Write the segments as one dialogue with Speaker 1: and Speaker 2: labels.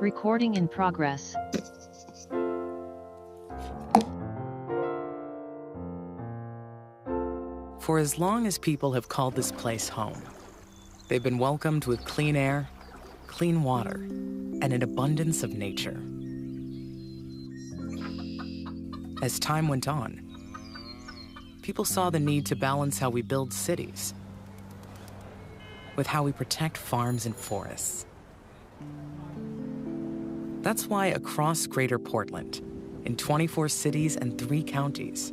Speaker 1: Recording in progress.
Speaker 2: For as long as people have called this place home, they've been welcomed with clean air, clean water, and an abundance of nature. As time went on, people saw the need to balance how we build cities with how we protect farms and forests. That's why across Greater Portland, in 24 cities and 3 counties,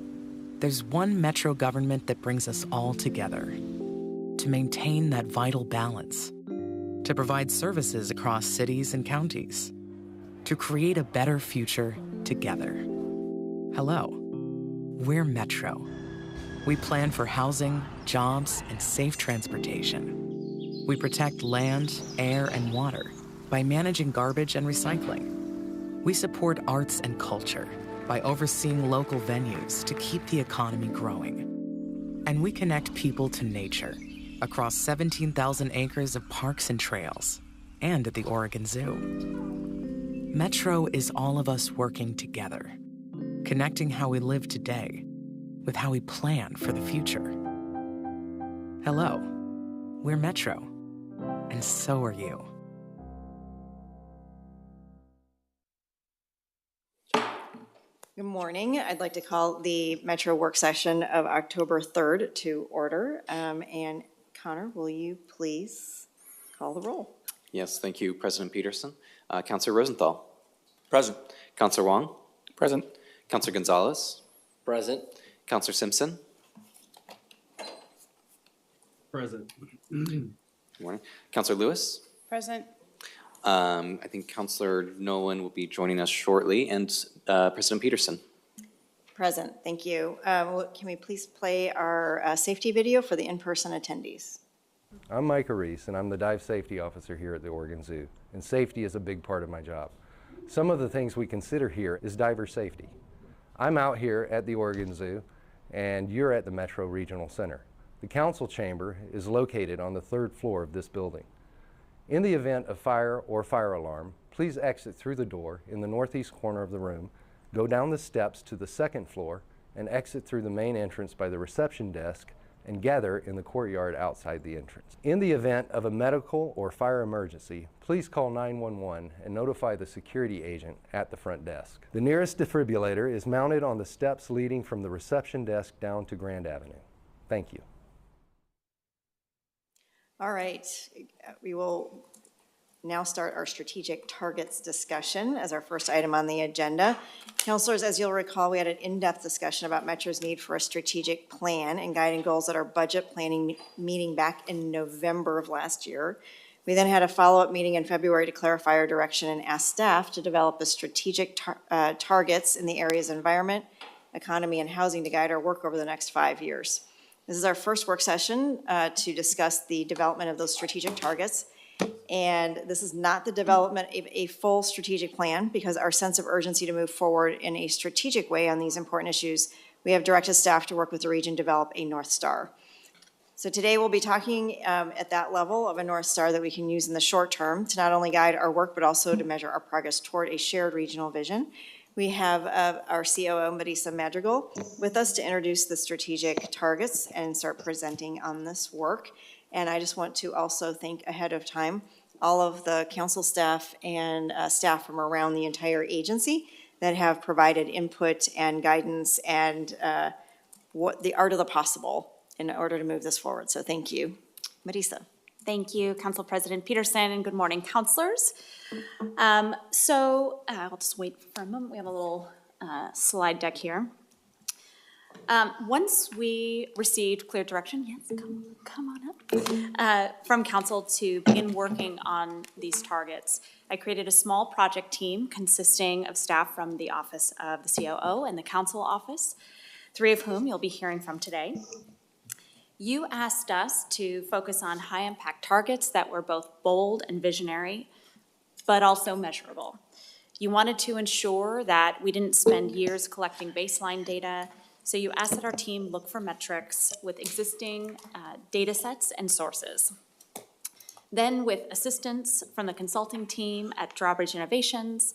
Speaker 2: there's one metro government that brings us all together to maintain that vital balance, to provide services across cities and counties, to create a better future together. Hello, we're Metro. We plan for housing, jobs, and safe transportation. We protect land, air, and water by managing garbage and recycling. We support arts and culture by overseeing local venues to keep the economy growing. And we connect people to nature across 17,000 acres of parks and trails and at the Oregon Zoo. Metro is all of us working together, connecting how we live today with how we plan for the future. Hello, we're Metro, and so are you.
Speaker 3: Good morning. I'd like to call the Metro work session of October 3rd to order. And Connor, will you please call the roll?
Speaker 4: Yes, thank you, President Peterson. Councilor Rosenthal.
Speaker 5: Present.
Speaker 4: Councilor Wong.
Speaker 5: Present.
Speaker 4: Councilor Gonzalez.
Speaker 5: Present.
Speaker 4: Councilor Simpson.
Speaker 6: Present.
Speaker 4: Good morning. Councilor Lewis.
Speaker 7: Present.
Speaker 4: I think Councilor Nolan will be joining us shortly, and President Peterson.
Speaker 3: Present. Thank you. Can we please play our safety video for the in-person attendees?
Speaker 8: I'm Micah Reese, and I'm the Dive Safety Officer here at the Oregon Zoo, and safety is a big part of my job. Some of the things we consider here is diver safety. I'm out here at the Oregon Zoo, and you're at the Metro Regional Center. The council chamber is located on the 3rd floor of this building. In the event of fire or fire alarm, please exit through the door in the northeast corner of the room, go down the steps to the 2nd floor, and exit through the main entrance by the reception desk and gather in the courtyard outside the entrance. In the event of a medical or fire emergency, please call 911 and notify the security agent at the front desk. The nearest defibrillator is mounted on the steps leading from the reception desk down to Grand Avenue. Thank you.
Speaker 3: All right. We will now start our strategic targets discussion as our first item on the agenda. Councilors, as you'll recall, we had an in-depth discussion about Metro's need for a strategic plan and guiding goals at our budget planning meeting back in November of last year. We then had a follow-up meeting in February to clarify our direction and ask staff to develop the strategic targets in the areas of environment, economy, and housing to guide our work over the next 5 years. This is our first work session to discuss the development of those strategic targets. And this is not the development of a full strategic plan, because our sense of urgency to move forward in a strategic way on these important issues, we have directed staff to work with the region to develop a North Star. So today we'll be talking at that level of a North Star that we can use in the short term to not only guide our work, but also to measure our progress toward a shared regional vision. We have our COO, Marisa Madrigal, with us to introduce the strategic targets and start presenting on this work. And I just want to also thank ahead of time all of the council staff and staff from around the entire agency that have provided input and guidance and what the art of the possible in order to move this forward. So thank you. Marisa.
Speaker 7: Thank you, Council President Peterson, and good morning, councilors. I'll just wait for a moment. We have a little slide deck here. Once we received clear direction, yes, come on up, from council to begin working on these targets, I created a small project team consisting of staff from the office of the COO and the council office, 3 of whom you'll be hearing from today. You asked us to focus on high-impact targets that were both bold and visionary, but also measurable. You wanted to ensure that we didn't spend years collecting baseline data, so you asked that our team look for metrics with existing data sets and sources. Then, with assistance from the consulting team at Drawbridge Innovations,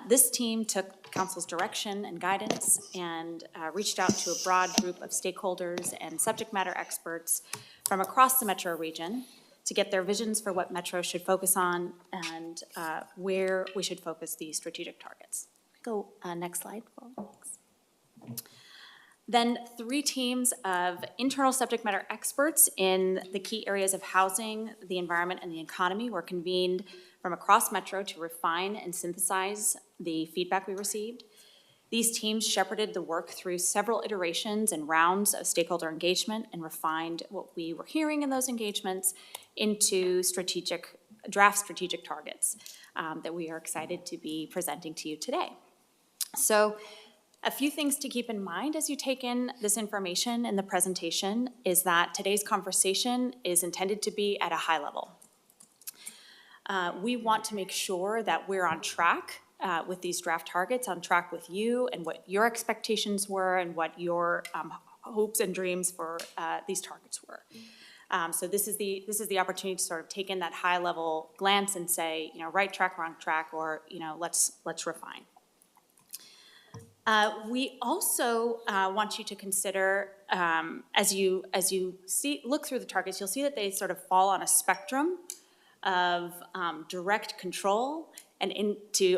Speaker 7: this team took council's direction and guidance and reached out to a broad group of stakeholders and subject matter experts from across the metro region to get their visions for what Metro should focus on and where we should focus these strategic targets. Go next slide. Then 3 teams of internal subject matter experts in the key areas of housing, the environment, and the economy were convened from across Metro to refine and synthesize the feedback we received. These teams shepherded the work through several iterations and rounds of stakeholder engagement and refined what we were hearing in those engagements into draft strategic targets that we are excited to be presenting to you today. So, a few things to keep in mind as you take in this information in the presentation is that today's conversation is intended to be at a high level. We want to make sure that we're on track with these draft targets, on track with you and what your expectations were and what your hopes and dreams for these targets were. So this is the opportunity to sort of take in that high level glance and say, right track, wrong track, or let's refine. We also want you to consider, as you look through the targets, you'll see that they sort of fall on a spectrum of direct control and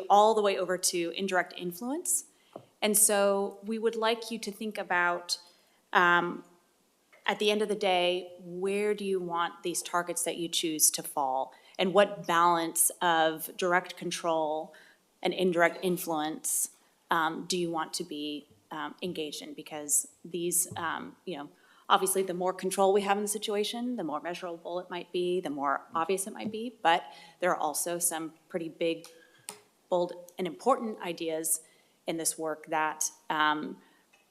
Speaker 7: all the way over to indirect influence. And so we would like you to think about, at the end of the day, where do you want these targets that you choose to fall? And what balance of direct control and indirect influence do you want to be engaged in? Because these, obviously the more control we have in the situation, the more measurable it might be, the more obvious it might be, but there are also some pretty big, bold, and important ideas in this work that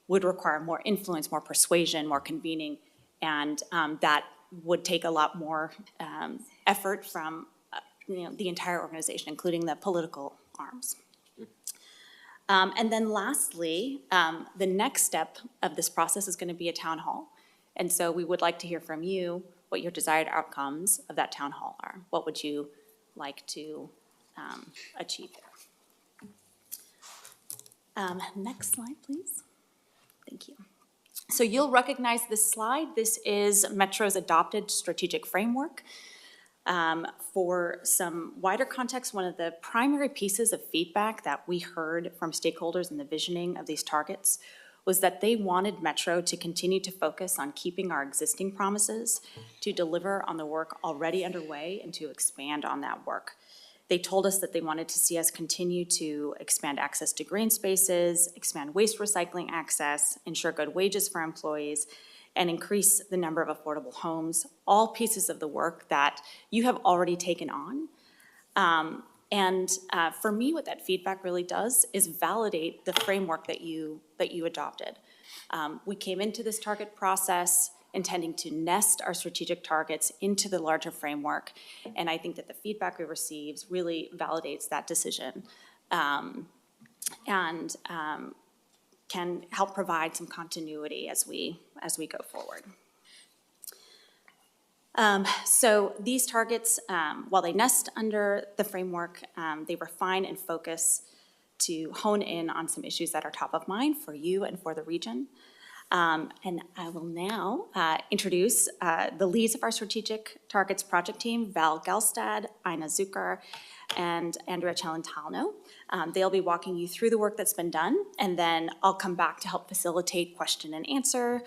Speaker 7: would require more influence, more persuasion, more convening, and that would take a lot more effort from the entire organization, including the political arms. And then lastly, the next step of this process is going to be a town hall. And so we would like to hear from you what your desired outcomes of that town hall are. What would you like to achieve there? Next slide, please. Thank you. So you'll recognize this slide. This is Metro's adopted strategic framework. For some wider context, one of the primary pieces of feedback that we heard from stakeholders in the visioning of these targets was that they wanted Metro to continue to focus on keeping our existing promises, to deliver on the work already underway, and to expand on that work. They told us that they wanted to see us continue to expand access to green spaces, expand waste recycling access, ensure good wages for employees, and increase the number of affordable homes, all pieces of the work that you have already taken on. For me, what that feedback really does is validate the framework that you adopted. We came into this target process intending to nest our strategic targets into the larger framework, and I think that the feedback we received really validates that decision. Can help provide some continuity as we go forward. So these targets, while they nest under the framework, they refine and focus to hone in on some issues that are top of mind for you and for the region. And I will now introduce the leads of our Strategic Targets Project Team, Val Gelstad, Ina Zucker, and Andrea Celentano. They'll be walking you through the work that's been done, and then I'll come back to help facilitate question and answer,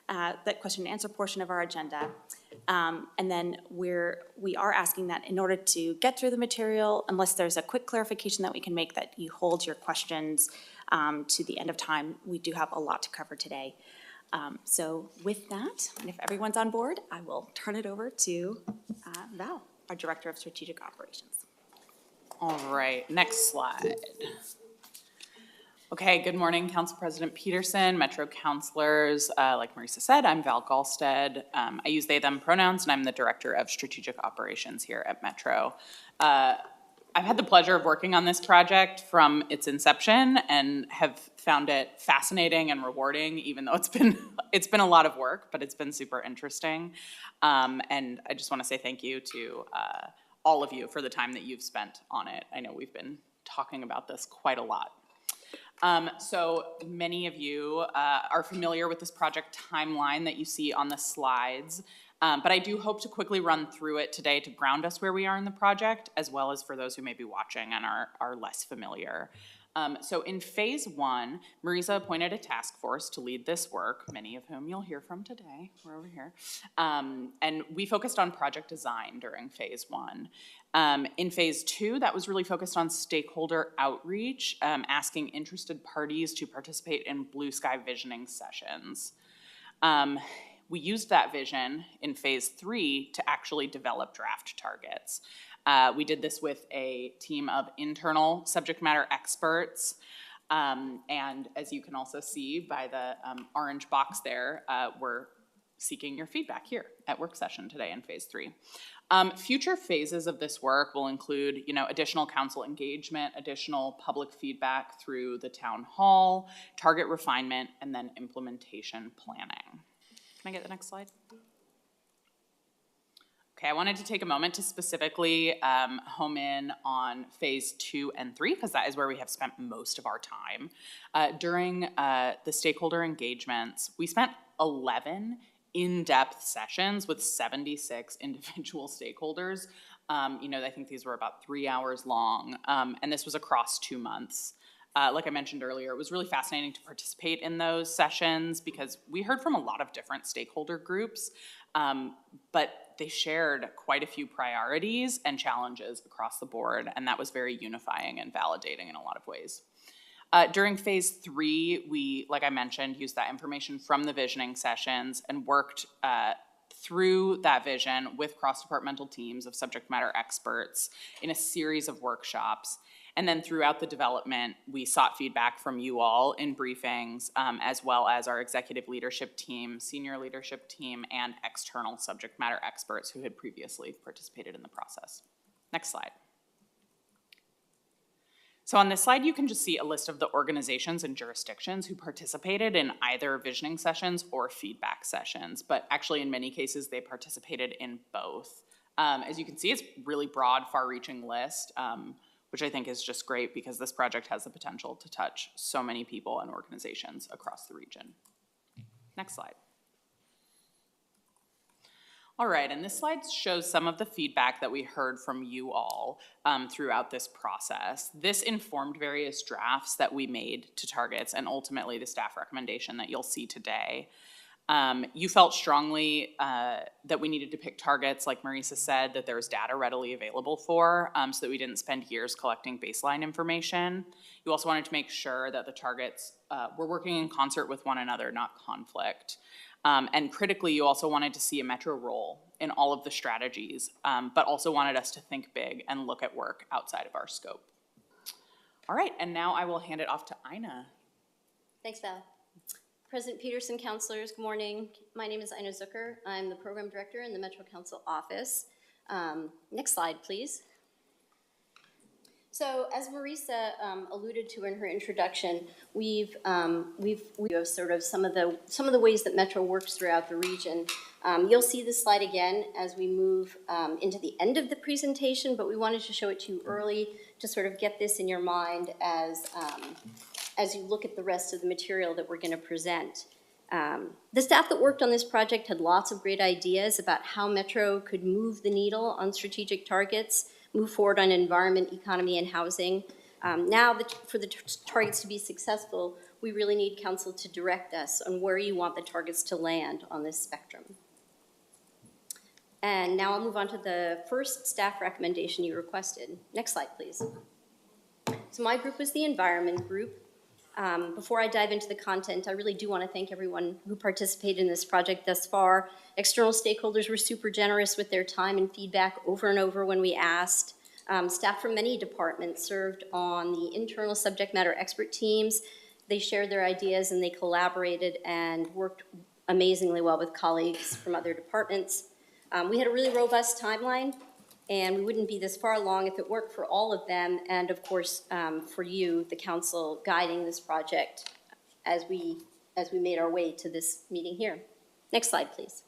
Speaker 7: that question and answer portion of our agenda. And then we are asking that in order to get through the material, unless there's a quick clarification that we can make, that you hold your questions to the end of time. We do have a lot to cover today. So with that, and if everyone's on board, I will turn it over to Val, our Director of Strategic Operations.
Speaker 1: All right, next slide. Okay, good morning, Council President Peterson, Metro councilors. Like Marisa said, I'm Val Galstead. I use they, them pronouns, and I'm the Director of Strategic Operations here at Metro. I've had the pleasure of working on this project from its inception and have found it fascinating and rewarding, even though it's been a lot of work, but it's been super interesting. And I just want to say thank you to all of you for the time that you've spent on it. I know we've been talking about this quite a lot. So many of you are familiar with this project timeline that you see on the slides. But I do hope to quickly run through it today to ground us where we are in the project, as well as for those who may be watching and are less familiar. So in phase 1, Marisa appointed a task force to lead this work, many of whom you'll hear from today. We're over here. And we focused on project design during phase 1. In phase 2, that was really focused on stakeholder outreach, asking interested parties to participate in blue sky visioning sessions. We used that vision in phase 3 to actually develop draft targets. We did this with a team of internal subject matter experts. And as you can also see by the orange box there, we're seeking your feedback here at work session today in phase 3. Future phases of this work will include, additional council engagement, additional public feedback through the town hall, target refinement, and then implementation planning. Can I get the next slide? Okay, I wanted to take a moment to specifically home in on phase 2 and 3, because that is where we have spent most of our time. During the stakeholder engagements, we spent 11 in-depth sessions with 76 individual stakeholders. I think these were about 3 hours long, and this was across 2 months. Like I mentioned earlier, it was really fascinating to participate in those sessions because we heard from a lot of different stakeholder groups, but they shared quite a few priorities and challenges across the board, and that was very unifying and validating in a lot of ways. During phase 3, we, like I mentioned, used that information from the visioning sessions and worked through that vision with cross-departmental teams of subject matter experts in a series of workshops. And then throughout the development, we sought feedback from you all in briefings, as well as our executive leadership team, senior leadership team, and external subject matter experts who had previously participated in the process. Next slide. So on this slide, you can just see a list of the organizations and jurisdictions who participated in either visioning sessions or feedback sessions, but actually in many cases, they participated in both. As you can see, it's a really broad, far-reaching list, which I think is just great because this project has the potential to touch so many people and organizations across the region. Next slide. All right, and this slide shows some of the feedback that we heard from you all throughout this process. This informed various drafts that we made to targets and ultimately the staff recommendation that you'll see today. You felt strongly that we needed to pick targets, like Marisa said, that there was data readily available for, so that we didn't spend years collecting baseline information. You also wanted to make sure that the targets were working in concert with one another, not conflict. And critically, you also wanted to see a Metro role in all of the strategies, but also wanted us to think big and look at work outside of our scope. All right, and now I will hand it off to Ina.
Speaker 5: Thanks, Val. President Peterson, councilors, good morning. My name is Ina Zucker. I'm the program director in the Metro Council office. Next slide, please. So as Marisa alluded to in her introduction, we've sort of some of the ways that Metro works throughout the region. You'll see this slide again as we move into the end of the presentation, but we wanted to show it to you early to sort of get this in your mind as you look at the rest of the material that we're going to present. The staff that worked on this project had lots of great ideas about how Metro could move the needle on strategic targets, move forward on environment, economy, and housing. Now, for the targets to be successful, we really need council to direct us on where you want the targets to land on this spectrum. And now I'll move on to the first staff recommendation you requested. Next slide, please. So my group was the environment group. Before I dive into the content, I really do want to thank everyone who participated in this project thus far. External stakeholders were super generous with their time and feedback over and over when we asked. Staff from many departments served on the internal subject matter expert teams. They shared their ideas and they collaborated and worked amazingly well with colleagues from other departments. We had a really robust timeline. And we wouldn't be this far along if it weren't for all of them, and of course, for you, the council, guiding this project as we made our way to this meeting here. Next slide, please.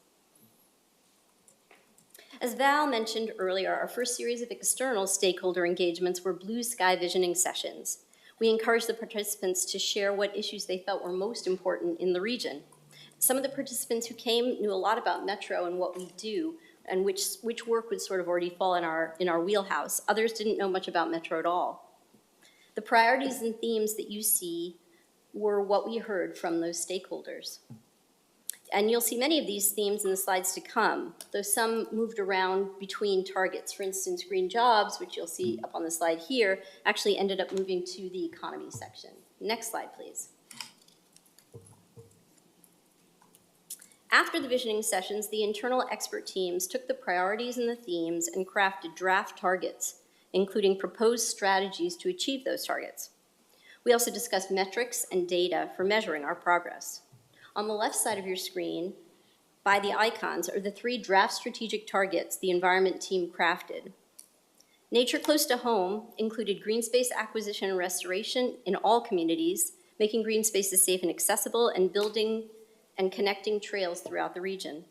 Speaker 5: As Val mentioned earlier, our first series of external stakeholder engagements were blue sky visioning sessions. We encouraged the participants to share what issues they felt were most important in the region. Some of the participants who came knew a lot about Metro and what we do, and which work would sort of already fall in our wheelhouse. Others didn't know much about Metro at all. The priorities and themes that you see were what we heard from those stakeholders. And you'll see many of these themes in the slides to come, though some moved around between targets. For instance, green jobs, which you'll see up on the slide here, actually ended up moving to the economy section. Next slide, please. After the visioning sessions, the internal expert teams took the priorities and the themes and crafted draft targets, including proposed strategies to achieve those targets. We also discussed metrics and data for measuring our progress. On the left side of your screen, by the icons, are the 3 draft strategic targets the environment team crafted. Nature close to home included green space acquisition and restoration in all communities, making green spaces safe and accessible, and building and connecting trails throughout the region.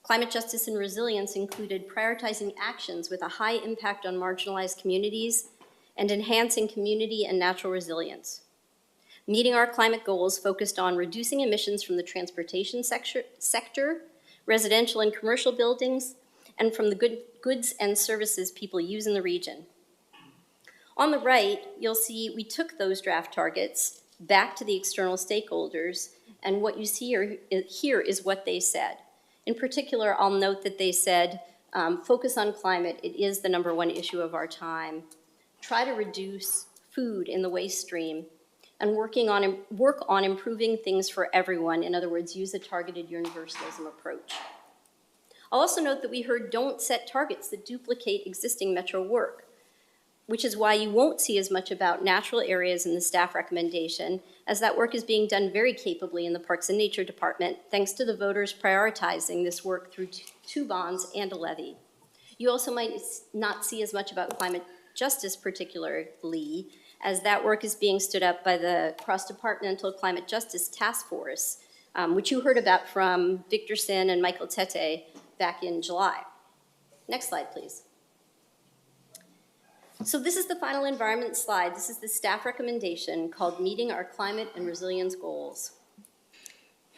Speaker 5: Climate justice and resilience included prioritizing actions with a high impact on marginalized communities and enhancing community and natural resilience. Meeting our climate goals focused on reducing emissions from the transportation sector, residential and commercial buildings, and from the goods and services people use in the region. On the right, you'll see we took those draft targets back to the external stakeholders, and what you see here is what they said. In particular, I'll note that they said, focus on climate, it is the #1 issue of our time. Try to reduce food in the waste stream, and work on improving things for everyone. In other words, use a targeted universalism approach. I'll also note that we heard don't set targets that duplicate existing Metro work, which is why you won't see as much about natural areas in the staff recommendation, as that work is being done very capably in the Parks and Nature Department, thanks to the voters prioritizing this work through 2 bonds and a levy. You also might not see as much about climate justice particularly, as that work is being stood up by the Cross-Departmental Climate Justice Task Force, which you heard about from Victor Sin and Michael Tete back in July. Next slide, please. So this is the final environment slide. This is the staff recommendation called Meeting Our Climate and Resilience Goals.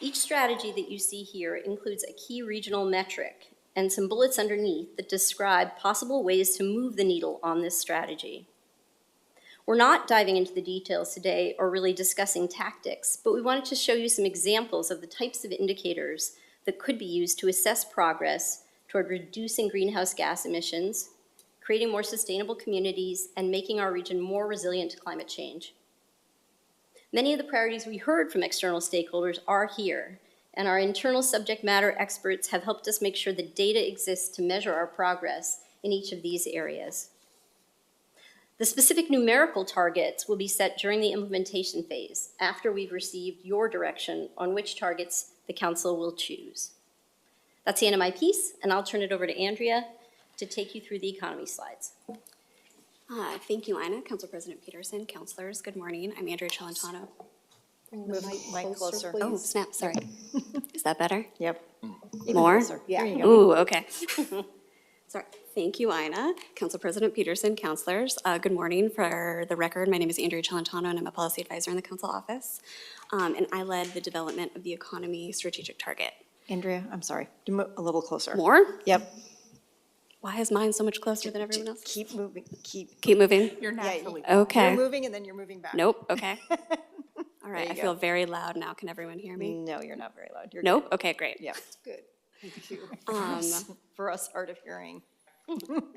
Speaker 5: Each strategy that you see here includes a key regional metric and some bullets underneath that describe possible ways to move the needle on this strategy. We're not diving into the details today or really discussing tactics, but we wanted to show you some examples of the types of indicators that could be used to assess progress toward reducing greenhouse gas emissions, creating more sustainable communities, and making our region more resilient to climate change. Many of the priorities we heard from external stakeholders are here, and our internal subject matter experts have helped us make sure the data exists to measure our progress in each of these areas. The specific numerical targets will be set during the implementation phase, after we've received your direction on which targets the council will choose. That's the end of my piece, and I'll turn it over to Andrea to take you through the economy slides.
Speaker 6: Thank you, Ina. Council President Peterson, councilors, good morning. I'm Andrea Celentano.
Speaker 3: Move mic closer.
Speaker 6: Oh, snap, sorry. Is that better?
Speaker 3: Yep.
Speaker 6: More?
Speaker 3: Closer. There you go.
Speaker 6: Ooh, okay. Sorry. Thank you, Ina. Council President Peterson, councilors. Good morning. For the record, my name is Andrea Celentano, and I'm a policy advisor in the council office. And I led the development of the economy strategic target.
Speaker 3: Andrea, I'm sorry. A little closer.
Speaker 6: More?
Speaker 3: Yep.
Speaker 6: Why is mine so much closer than everyone else?
Speaker 3: Keep moving.
Speaker 6: Keep moving?
Speaker 1: You're naturally.
Speaker 6: Okay.
Speaker 3: You're moving and then you're moving back.
Speaker 6: Nope, okay. All right,
Speaker 3: you
Speaker 6: I
Speaker 3: go.
Speaker 6: feel very loud now. Can everyone hear me?
Speaker 3: No, you're not very loud. You're
Speaker 6: Nope, okay, great.
Speaker 3: good. Yeah, good. Thank you. For us, hard of hearing.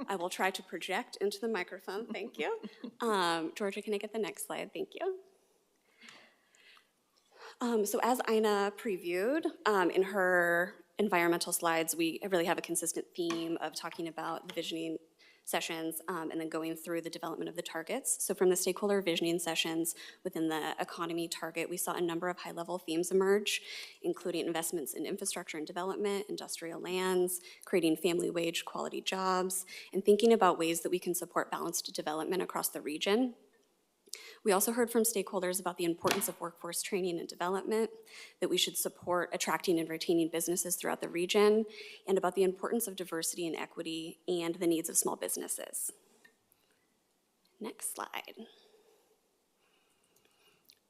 Speaker 6: I will try to project into the microphone, thank you. Georgia, can I get the next slide? Thank you. So as Ina previewed, in her environmental slides, we really have a consistent theme of talking about the visioning sessions, and then going through the development of the targets. So from the stakeholder visioning sessions within the economy target, we saw a number of high-level themes emerge, including investments in infrastructure and development, industrial lands, creating family wage quality jobs, and thinking about ways that we can support balanced development across the region. We also heard from stakeholders about the importance of workforce training and development, that we should support attracting and retaining businesses throughout the region, and about the importance of diversity and equity and the needs of small businesses. Next slide.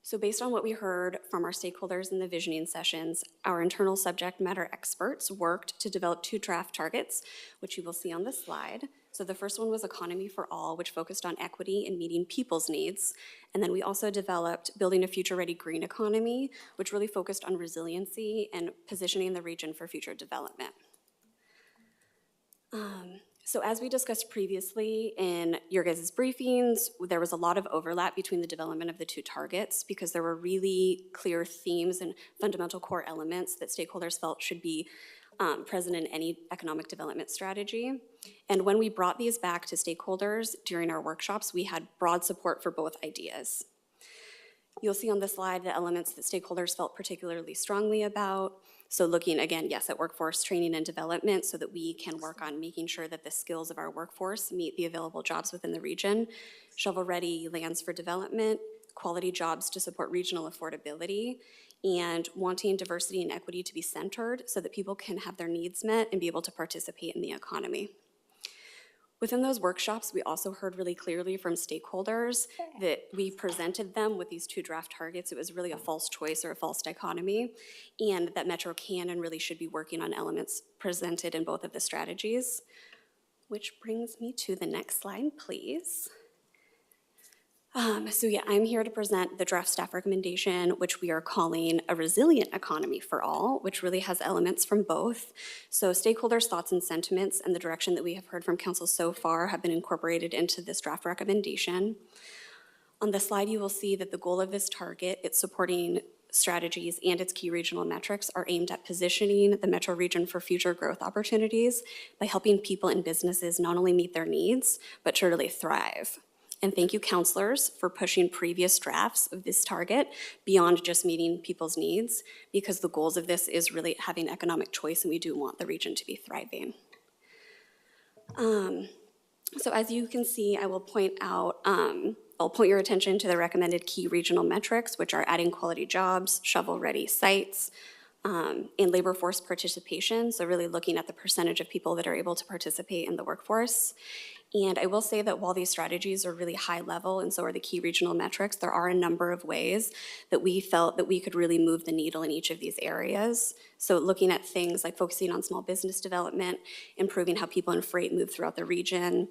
Speaker 6: So based on what we heard from our stakeholders in the visioning sessions, our internal subject matter experts worked to develop 2 draft targets, which you will see on the slide. So the first one was Economy for All, which focused on equity and meeting people's needs. And then we also developed Building a Future-Ready Green Economy, which really focused on resiliency and positioning the region for future development. So as we discussed previously in your guys' briefings, there was a lot of overlap between the development of the 2 targets because there were really clear themes and fundamental core elements that stakeholders felt should be present in any economic development strategy. And when we brought these back to stakeholders during our workshops, we had broad support for both ideas. You'll see on the slide the elements that stakeholders felt particularly strongly about. So looking again, yes, at workforce training and development so that we can work on making sure that the skills of our workforce meet the available jobs within the region, shovel-ready lands for development, quality jobs to support regional affordability, and wanting diversity and equity to be centered so that people can have their needs met and be able to participate in the economy. Within those workshops, we also heard really clearly from stakeholders that we presented them with these 2 draft targets. It was really a false choice or a false dichotomy, and that Metro can and really should be working on elements presented in both of the strategies. Which brings me to the next slide, please. So yeah, I'm here to present the draft staff recommendation, which we are calling a resilient economy for all, which really has elements from both. So stakeholders' thoughts and sentiments and the direction that we have heard from council so far have been incorporated into this draft recommendation. On the slide, you will see that the goal of this target, its supporting strategies and its key regional metrics are aimed at positioning the metro region for future growth opportunities by helping people and businesses not only meet their needs, but to really thrive. And thank you, counselors, for pushing previous drafts of this target beyond just meeting people's needs, because the goals of this is really having economic choice, and we do want the region to be thriving. So as you can see, I will point out, I'll point your attention to the recommended key regional metrics, which are adding quality jobs, shovel-ready sites, and labor force participation, so really looking at the percentage of people that are able to participate in the workforce. And I will say that while these strategies are really high level and so are the key regional metrics, there are a number of ways that we felt that we could really move the needle in each of these areas. So looking at things like focusing on small business development, improving how people and freight move throughout the region,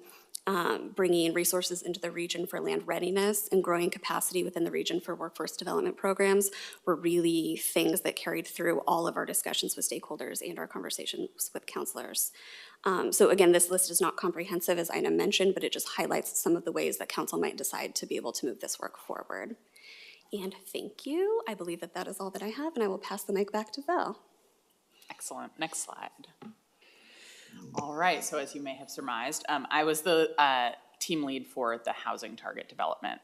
Speaker 6: bringing resources into the region for land readiness, and growing capacity within the region for workforce development programs were really things that carried through all of our discussions with stakeholders and our conversations with counselors. So again, this list is not comprehensive, as Ina mentioned, but it just highlights some of the ways that council might decide to be able to move this work forward. And thank you. I believe that that is all that I have, and I will pass the mic back to Val.
Speaker 1: Excellent. Next slide. All right, so as you may have surmised, I was the team lead for the housing target development.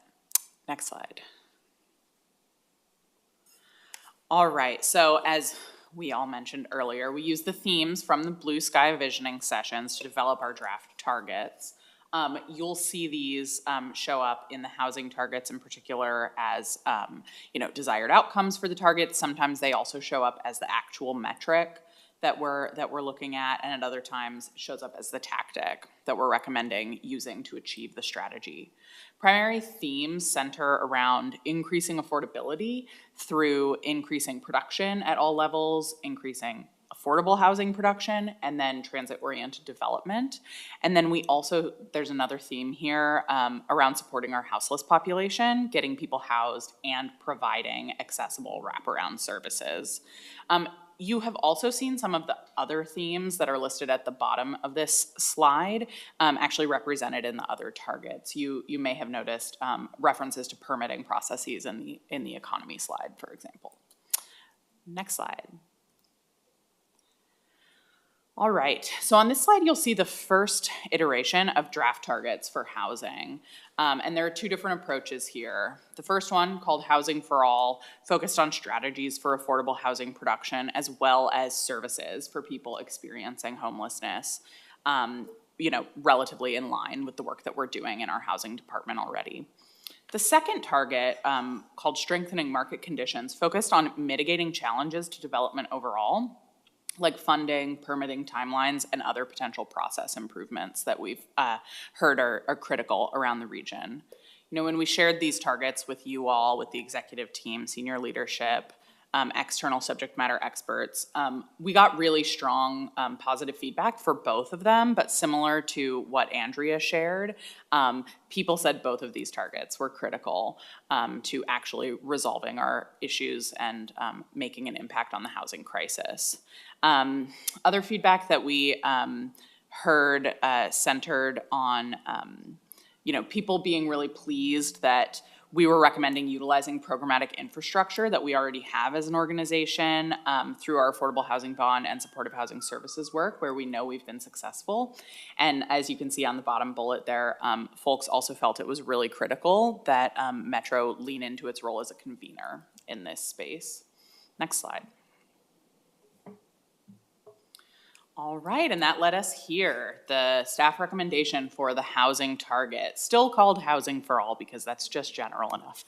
Speaker 1: Next slide. All right, so as we all mentioned earlier, we used the themes from the Blue Sky Visioning sessions to develop our draft targets. You'll see these show up in the housing targets in particular as desired outcomes for the targets. Sometimes they also show up as the actual metric that we're looking at, and at other times it shows up as the tactic that we're recommending using to achieve the strategy. Primary themes center around increasing affordability through increasing production at all levels, increasing affordable housing production, and then transit-oriented development. And then there's another theme here around supporting our houseless population, getting people housed, and providing accessible wraparound services. You have also seen some of the other themes that are listed at the bottom of this slide actually represented in the other targets. You may have noticed references to permitting processes in the economy slide, for example. Next slide. All right, so on this slide, you'll see the first iteration of draft targets for housing. And there are two different approaches here. The first one, called Housing for All, focused on strategies for affordable housing production as well as services for people experiencing homelessness, relatively in line with the work that we're doing in our housing department already. The second target, called Strengthening Market Conditions, focused on mitigating challenges to development overall, like funding, permitting timelines, and other potential process improvements that we've heard are critical around the region. When we shared these targets with you all, with the executive team, senior leadership, external subject matter experts, we got really strong positive feedback for both of them, but similar to what Andrea shared, people said both of these targets were critical to actually resolving our issues and making an impact on the housing crisis. Other feedback that we heard centered on, people being really pleased that we were recommending utilizing programmatic infrastructure that we already have as an organization through our affordable housing bond and supportive housing services work, where we know we've been successful. And as you can see on the bottom bullet there, folks also felt it was really critical that Metro lean into its role as a convener in this space. Next slide. All right, and that led us here, the staff recommendation for the housing target, still called Housing for All because that's just general enough.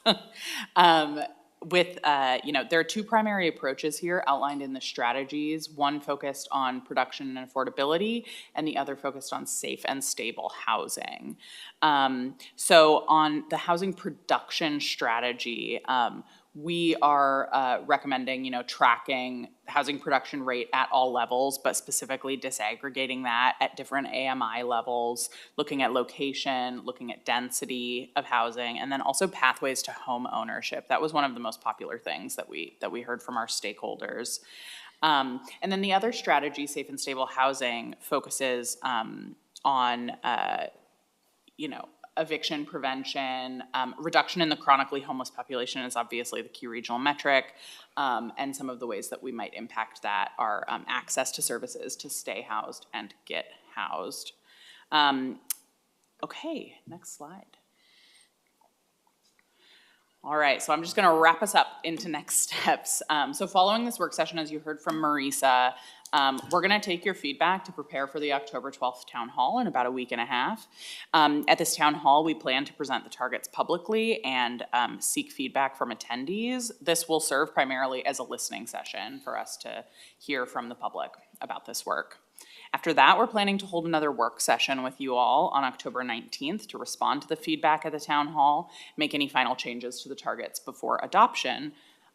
Speaker 1: There are two primary approaches here outlined in the strategies, one focused on production and affordability, and the other focused on safe and stable housing. So on the housing production strategy, we are recommending, tracking housing production rate at all levels, but specifically disaggregating that at different AMI levels, looking at location, looking at density of housing, and then also pathways to home ownership. That was one of the most popular things that we heard from our stakeholders. And then the other strategy, safe and stable housing, focuses on eviction prevention, reduction in the chronically homeless population is obviously the key regional metric, and some of the ways that we might impact that are access to services to stay housed and get housed. Okay, next slide. All right, so I'm just gonna wrap us up into next steps. So following this work session, as you heard from Marisa, we're gonna take your feedback to prepare for the October 12th town hall in about a week and a half. At this town hall, we plan to present the targets publicly and seek feedback from attendees. This will serve primarily as a listening session for us to hear from the public about this work. After that, we're planning to hold another work session with you all on October 19th to respond to the feedback at the town hall, make any final changes to the targets before adoption.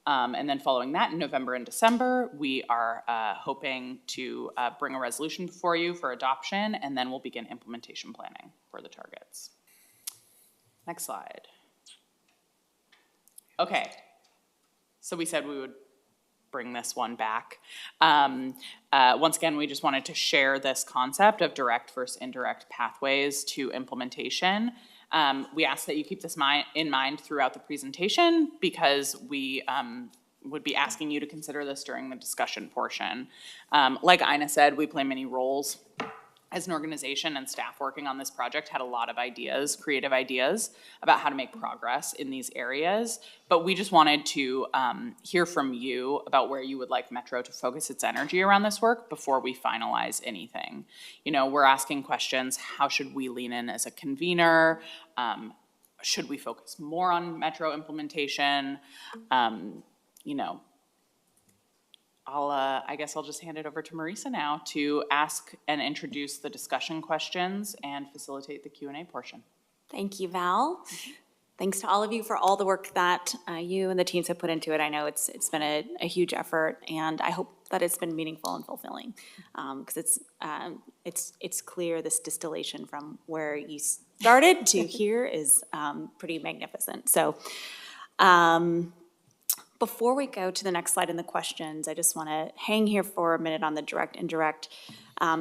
Speaker 1: And then following that, in November and December, we are hoping to bring a resolution before you for adoption, and then we'll begin implementation planning for the targets. Next slide. Okay, so we said we would bring this one back. Once again, we just wanted to share this concept of direct versus indirect pathways to implementation. We ask that you keep this in mind throughout the presentation because we would be asking you to consider this during the discussion portion. Like Ina said, we play many roles as an organization, and staff working on this project had a lot of ideas, creative ideas about how to make progress in these areas. But we just wanted to hear from you about where you would like Metro to focus its energy around this work before we finalize anything. We're asking questions, how should we lean in as a convener? Should we focus more on Metro implementation? I guess I'll just hand it over to Marisa now to ask and introduce the discussion questions and facilitate the Q&A portion.
Speaker 7: Thank you, Val. Thanks to all of you for all the work that you and the teams have put into it. I know it's been a huge effort, and I hope that it's been meaningful and fulfilling, because it's clear this distillation from where you started to here is pretty magnificent. So. Before we go to the next slide in the questions, I just want to hang here for a minute on the direct, indirect,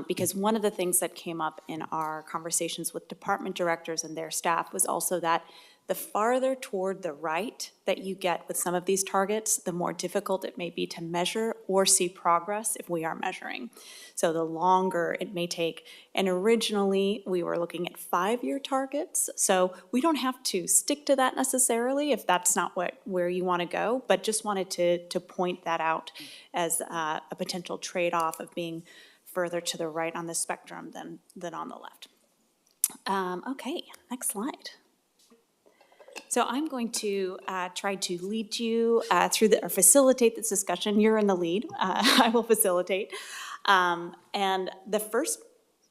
Speaker 7: because one of the things that came up in our conversations with department directors and their staff was also that the farther toward the right that you get with some of these targets, the more difficult it may be to measure or see progress if we are measuring. So the longer it may take. And originally, we were looking at 5-year targets. So we don't have to stick to that necessarily if that's not where you want to go, but just wanted to point that out as a potential trade-off of being further to the right on the spectrum than on the left. Okay, next slide. So I'm going to try to lead you through or facilitate this discussion. You're in the lead. I will facilitate. And the first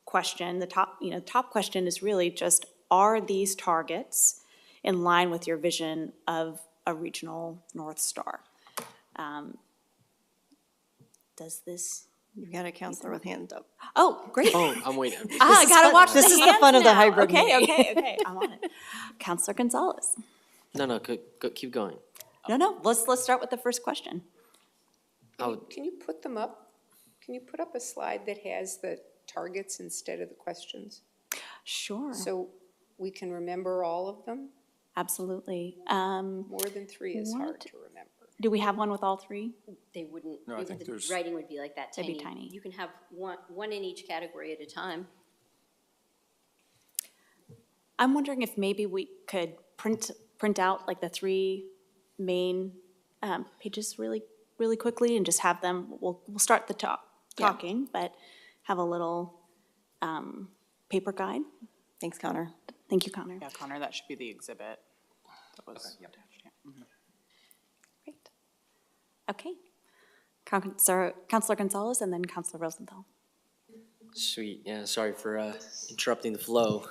Speaker 7: question, the top question is really just, are these targets in line with your vision of a regional North Star? Does this?
Speaker 3: You've got a counselor with hand up.
Speaker 7: Oh, great.
Speaker 9: Oh, I'm waiting.
Speaker 7: I gotta watch the
Speaker 3: This is the
Speaker 7: hands
Speaker 3: fun of the
Speaker 7: now.
Speaker 3: hybrid
Speaker 7: Okay,
Speaker 3: meeting.
Speaker 7: okay, I'm on it. Counselor Gonzalez.
Speaker 9: No, keep going.
Speaker 7: No, let's start with the first question.
Speaker 10: Can you put them up? Can you put up a slide that has the targets instead of the questions?
Speaker 7: Sure,
Speaker 10: So we can remember all of them?
Speaker 7: absolutely.
Speaker 10: More than 3 is hard
Speaker 7: What?
Speaker 10: to remember.
Speaker 7: Do we have one with all three?
Speaker 5: They wouldn't,
Speaker 11: No, I think there's-
Speaker 5: the writing would be like that
Speaker 7: They'd
Speaker 5: tiny.
Speaker 7: be tiny.
Speaker 5: You can have one in each category at a time.
Speaker 7: I'm wondering if maybe we could print out like the 3 main pages really quickly and just have them, we'll start the talking, but have a little paper guide.
Speaker 3: Thanks, Connor.
Speaker 7: Thank you, Connor.
Speaker 1: Yeah, Connor, that should be the exhibit that was attached. Yeah.
Speaker 7: Great. Okay. Counselor Gonzalez and then Counselor Rosenthal.
Speaker 9: Sweet. Yeah, sorry for interrupting the flow.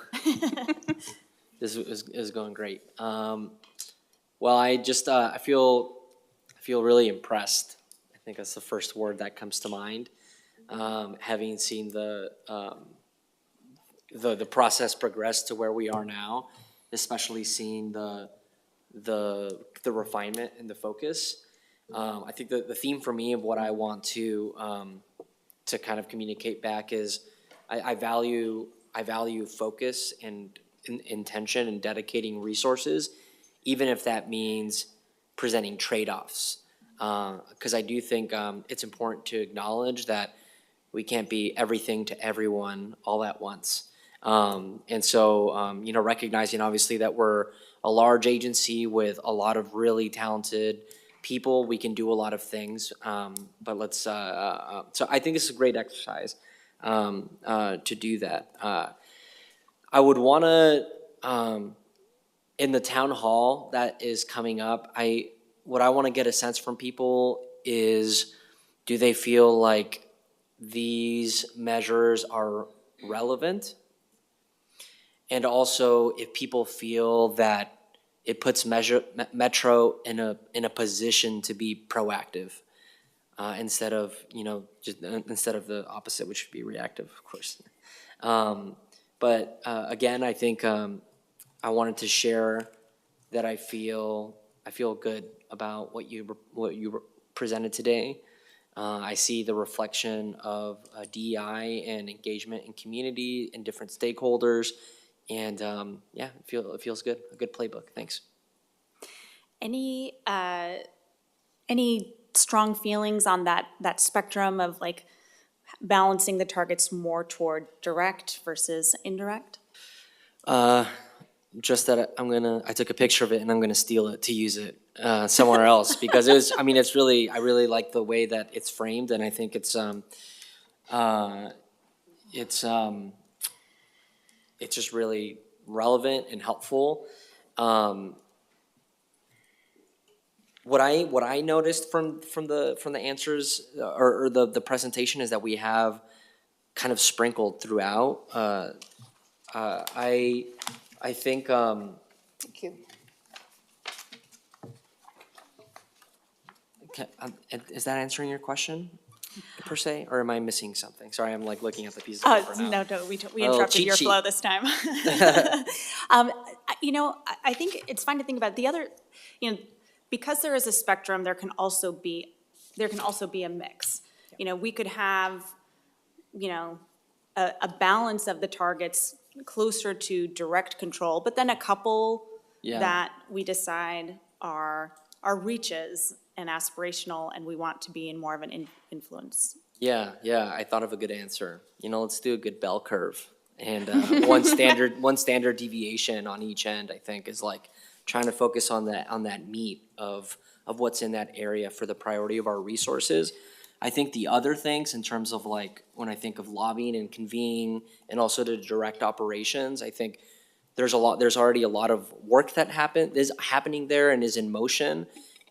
Speaker 9: This is going great. Well, I just I feel really impressed. I think that's the first word that comes to mind. Having seen the process progress to where we are now, especially seeing the refinement and the focus. I think the theme for me of what I want to kind of communicate back is I value focus and intention and dedicating resources, even if that means presenting trade-offs. Because I do think it's important to acknowledge that we can't be everything to everyone all at once. And so, recognizing obviously that we're a large agency with a lot of really talented people, we can do a lot of things. But let's, so I think this is a great exercise to do that. I would want to, in the town hall that is coming up, what I want to get a sense from people is, do they feel like these measures are relevant? And also, if people feel that it puts Metro in a position to be proactive, instead of instead of the opposite, which would be reactive, of course. But again, I think I wanted to share that I feel good about what you presented today. I see the reflection of DEI and engagement in community and different stakeholders. And it feels good. A good playbook. Thanks.
Speaker 7: Any strong feelings on that spectrum of like balancing the targets more toward direct versus indirect?
Speaker 9: Just that I took a picture of it and I'm gonna steal it to use it somewhere else because I really like the way that it's framed, and I think it's just really relevant and helpful. What I noticed from the answers or the presentation is that we have kind of sprinkled throughout. I think.
Speaker 10: Thank you.
Speaker 9: Is that answering your question, per se, or am I missing something? Sorry, I'm like looking at the pieces of paper now.
Speaker 7: No, we
Speaker 9: little
Speaker 7: interrupted
Speaker 9: cheat
Speaker 7: your
Speaker 9: sheet.
Speaker 7: flow this time. I think it's fine to think about the other, because there is a spectrum, there can also be a mix. We could have, a balance of the targets closer to direct control, but then a couple
Speaker 9: Yeah.
Speaker 7: that we decide our reaches and aspirational, and we want to be in more of an influence.
Speaker 9: Yeah, I thought of a good answer. Let's do a good bell curve. And one standard deviation on each end, I think, is like trying to focus on that meat of what's in that area for the priority of our resources. I think the other things in terms of like, when I think of lobbying and convening and also the direct operations, I think there's already a lot of work that is happening there and is in motion.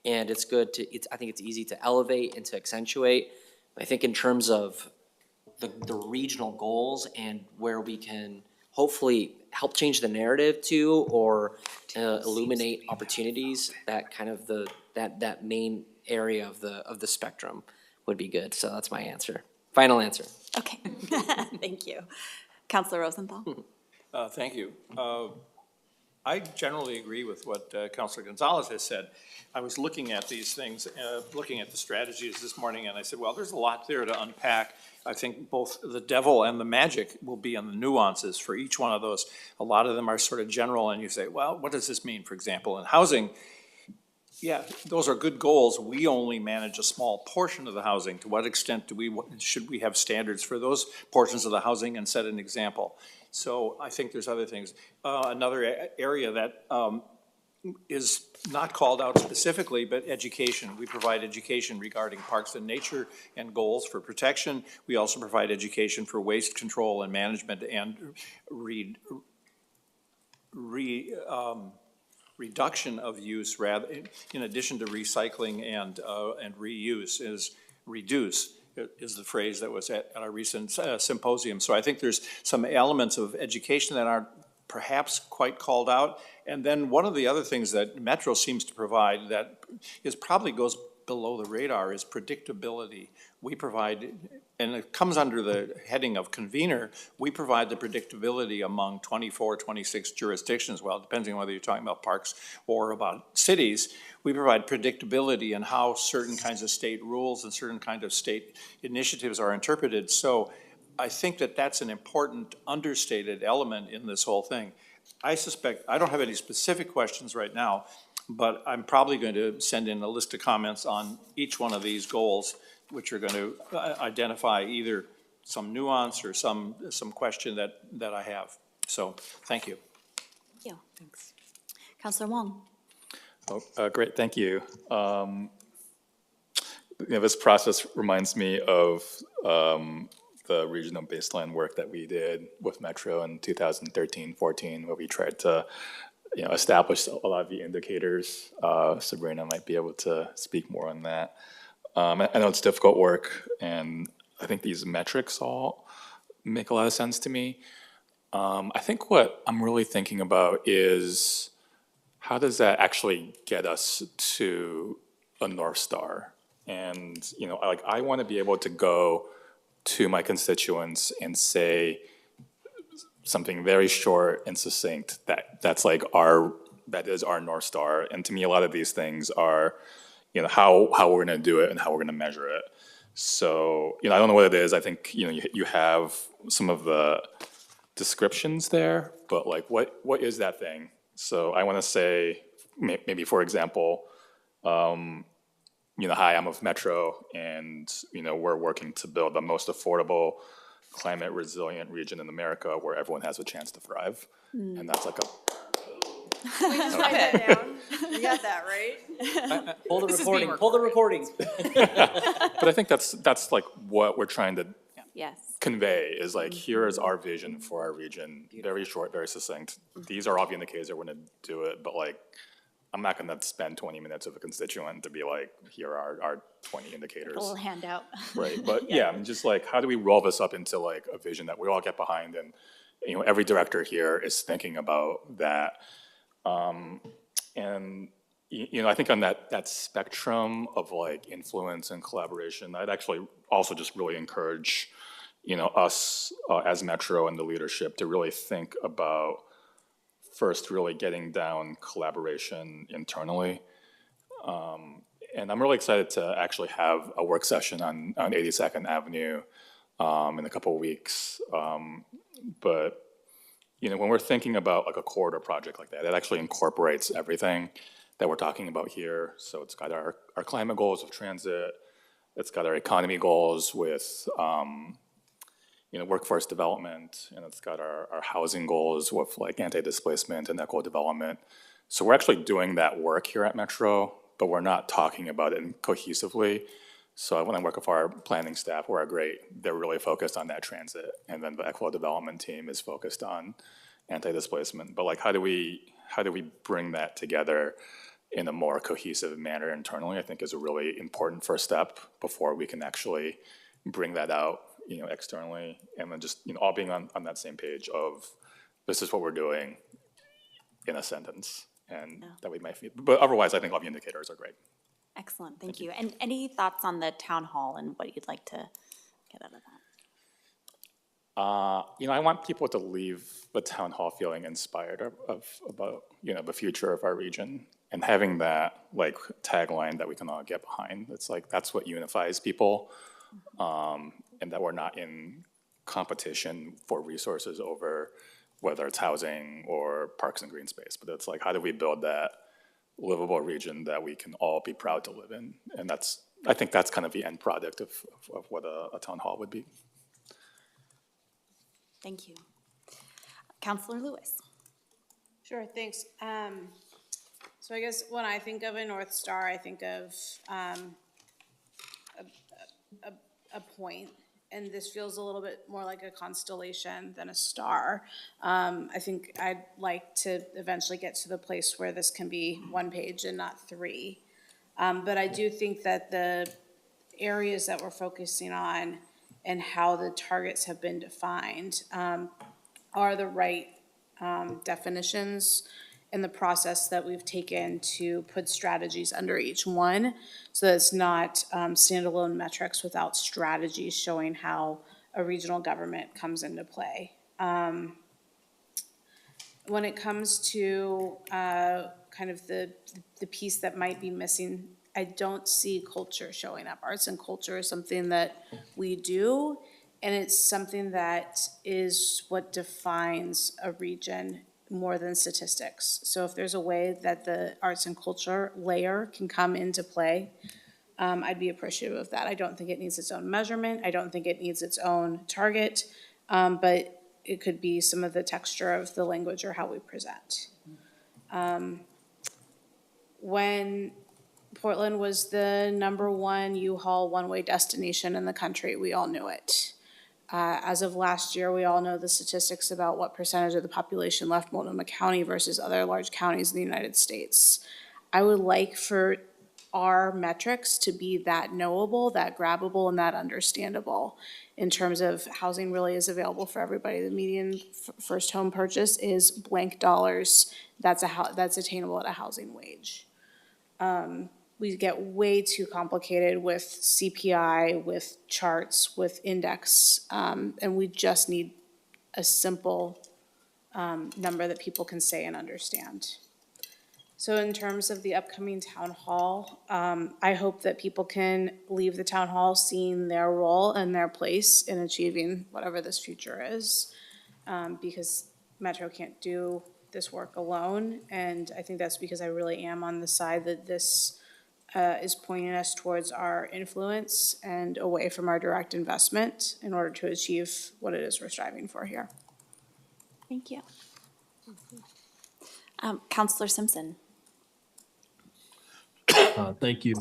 Speaker 9: And it's good I think it's easy to elevate and to accentuate. I think in terms of the regional goals and where we can hopefully help change the narrative to, or illuminate opportunities, that kind of that main area of the spectrum would be good. So that's my answer. Final answer.
Speaker 7: Okay, thank you. Counselor Rosenthal?
Speaker 11: Thank you. I generally agree with what Councilor Gonzalez has said. I was looking at these things, looking at the strategies this morning, and I said, well, there's a lot there to unpack. I think both the devil and the magic will be in the nuances for each one of those. A lot of them are sort of general, and you say, well, what does this mean? For example, in housing, yeah, those are good goals. We only manage a small portion of the housing. To what extent should we have standards for those portions of the housing and set an example? So I think there's other things. Another area that is not called out specifically, but education. We provide education regarding parks and nature and goals for protection. We also provide education for waste control and management and reduction of use, rather, in addition to recycling and reuse, is reduce is the phrase that was at our recent symposium. So I think there's some elements of education that aren't perhaps quite called out. And then one of the other things that Metro seems to provide that probably goes below the radar is predictability. We provide, and it comes under the heading of convener, we provide the predictability among 24, 26 jurisdictions. Well, depending on whether you're talking about parks or about cities, we provide predictability in how certain kinds of state rules and certain kind of state initiatives are interpreted. So I think that that's an important understated element in this whole thing. I suspect, I don't have any specific questions right now, but I'm probably going to send in a list of comments on each one of these goals, which are going to identify either some nuance or some question that I have. So, thank you.
Speaker 7: Thank you. Thanks. Counselor Wong?
Speaker 12: Oh, great, thank you. This process reminds me of the regional baseline work that we did with Metro in 2013-14, where we tried to establish a lot of the indicators. Sabrina might be able to speak more on that. I know it's difficult work, and I think these metrics all make a lot of sense to me. I think what I'm really thinking about is how does that actually get us to a North Star? And, I want to be able to go to my constituents and say something very short and succinct that is our North Star. And to me, a lot of these things are, how we're going to do it and how we're going to measure it. So, I don't know what it is. I think, you have some of the descriptions there, but what is that thing? So I want to say, maybe for example, hi, I'm with Metro, and we're working to build the most affordable, climate resilient region in America where everyone has a chance to thrive. And that's like a
Speaker 3: Just write that down. You got that, right?
Speaker 9: Pull the recording.
Speaker 12: But I think that's like what we're trying to
Speaker 7: Yes.
Speaker 12: convey is here is our vision for our region. Very short, very succinct. These are all the indicators that we're going to do it, but I'm not going to spend 20 minutes with a constituent to be here are our 20 indicators.
Speaker 7: A little handout.
Speaker 12: Right, but yeah, I'm just how do we roll this up into a vision that we all get behind, and every director here is thinking about that. And I think on that spectrum of influence and collaboration, I'd actually also just really encourage us as Metro and the leadership to really think about first really getting down collaboration internally. And I'm really excited to actually have a work session on 82nd Avenue in a couple of weeks. But when we're thinking about like a corridor project like that, it actually incorporates everything that we're talking about here. So it's got our climate goals of transit, it's got our economy goals with, workforce development, and it's got our housing goals with like anti-displacement and equitable development. So we're actually doing that work here at Metro, but we're not talking about it cohesively. So when I work with our planning staff, who are great, they're really focused on that transit. And then the equitable development team is focused on anti-displacement. But like, how do we bring that together in a more cohesive manner internally, I think is a really important first step before we can actually bring that out, externally. And then just, all being on that same page of this is what we're doing in a sentence. And that we might feel, but otherwise, I think all the indicators are great.
Speaker 7: Excellent, thank you. And any thoughts on the town hall and what you'd like to get out of that?
Speaker 12: I want people to leave the town hall feeling inspired about, the future of our region, and having that like tagline that we can all get behind. It's like, that's what unifies people, and that we're not in competition for resources over whether it's housing or parks and green space, but it's like, how do we build that livable region that we can all be proud to live in? And I think that's kind of the end product of what a town hall would be.
Speaker 7: Thank you. Councilor Lewis.
Speaker 13: Sure, thanks. So I guess when I think of a North Star, I think of a point, and this feels a little bit more like a constellation than a star. I think I'd like to eventually get to the place where this can be one page and not three. But I do think that the areas that we're focusing on and how the targets have been defined are the right definitions in the process that we've taken to put strategies under each one, so that it's not standalone metrics without strategies showing how a regional government comes into play. When it comes to kind of the piece that might be missing, I don't see culture showing up. Arts and culture is something that we do, and it's something that is what defines a region more than statistics. So if there's a way that the arts and culture layer can come into play, I'd be appreciative of that. I don't think it needs its own measurement. I don't think it needs its own target, but it could be some of the texture of the language or how we present. When Portland was the #1 U-Haul one-way destination in the country, we all knew it. As of last year, we all know the statistics about what percentage of the population left Multnomah County versus other large counties in the United States. I would like for our metrics to be that knowable, that grabbable, and that understandable in terms of housing really is available for everybody. The median first home purchase is blank dollars. That's attainable at a housing wage. We get way too complicated with CPI, with charts, with index, and we just need a simple number that people can say and understand. So in terms of the upcoming town hall, I hope that people can leave the town hall seeing their role and their place in achieving whatever this future is, because Metro can't do this work alone, and I think that's because I really am on the side that this is pointing us towards our influence and away from our direct investment in order to achieve what it is we're striving for here.
Speaker 7: Thank you. Councilor Simpson.
Speaker 14: Thank you.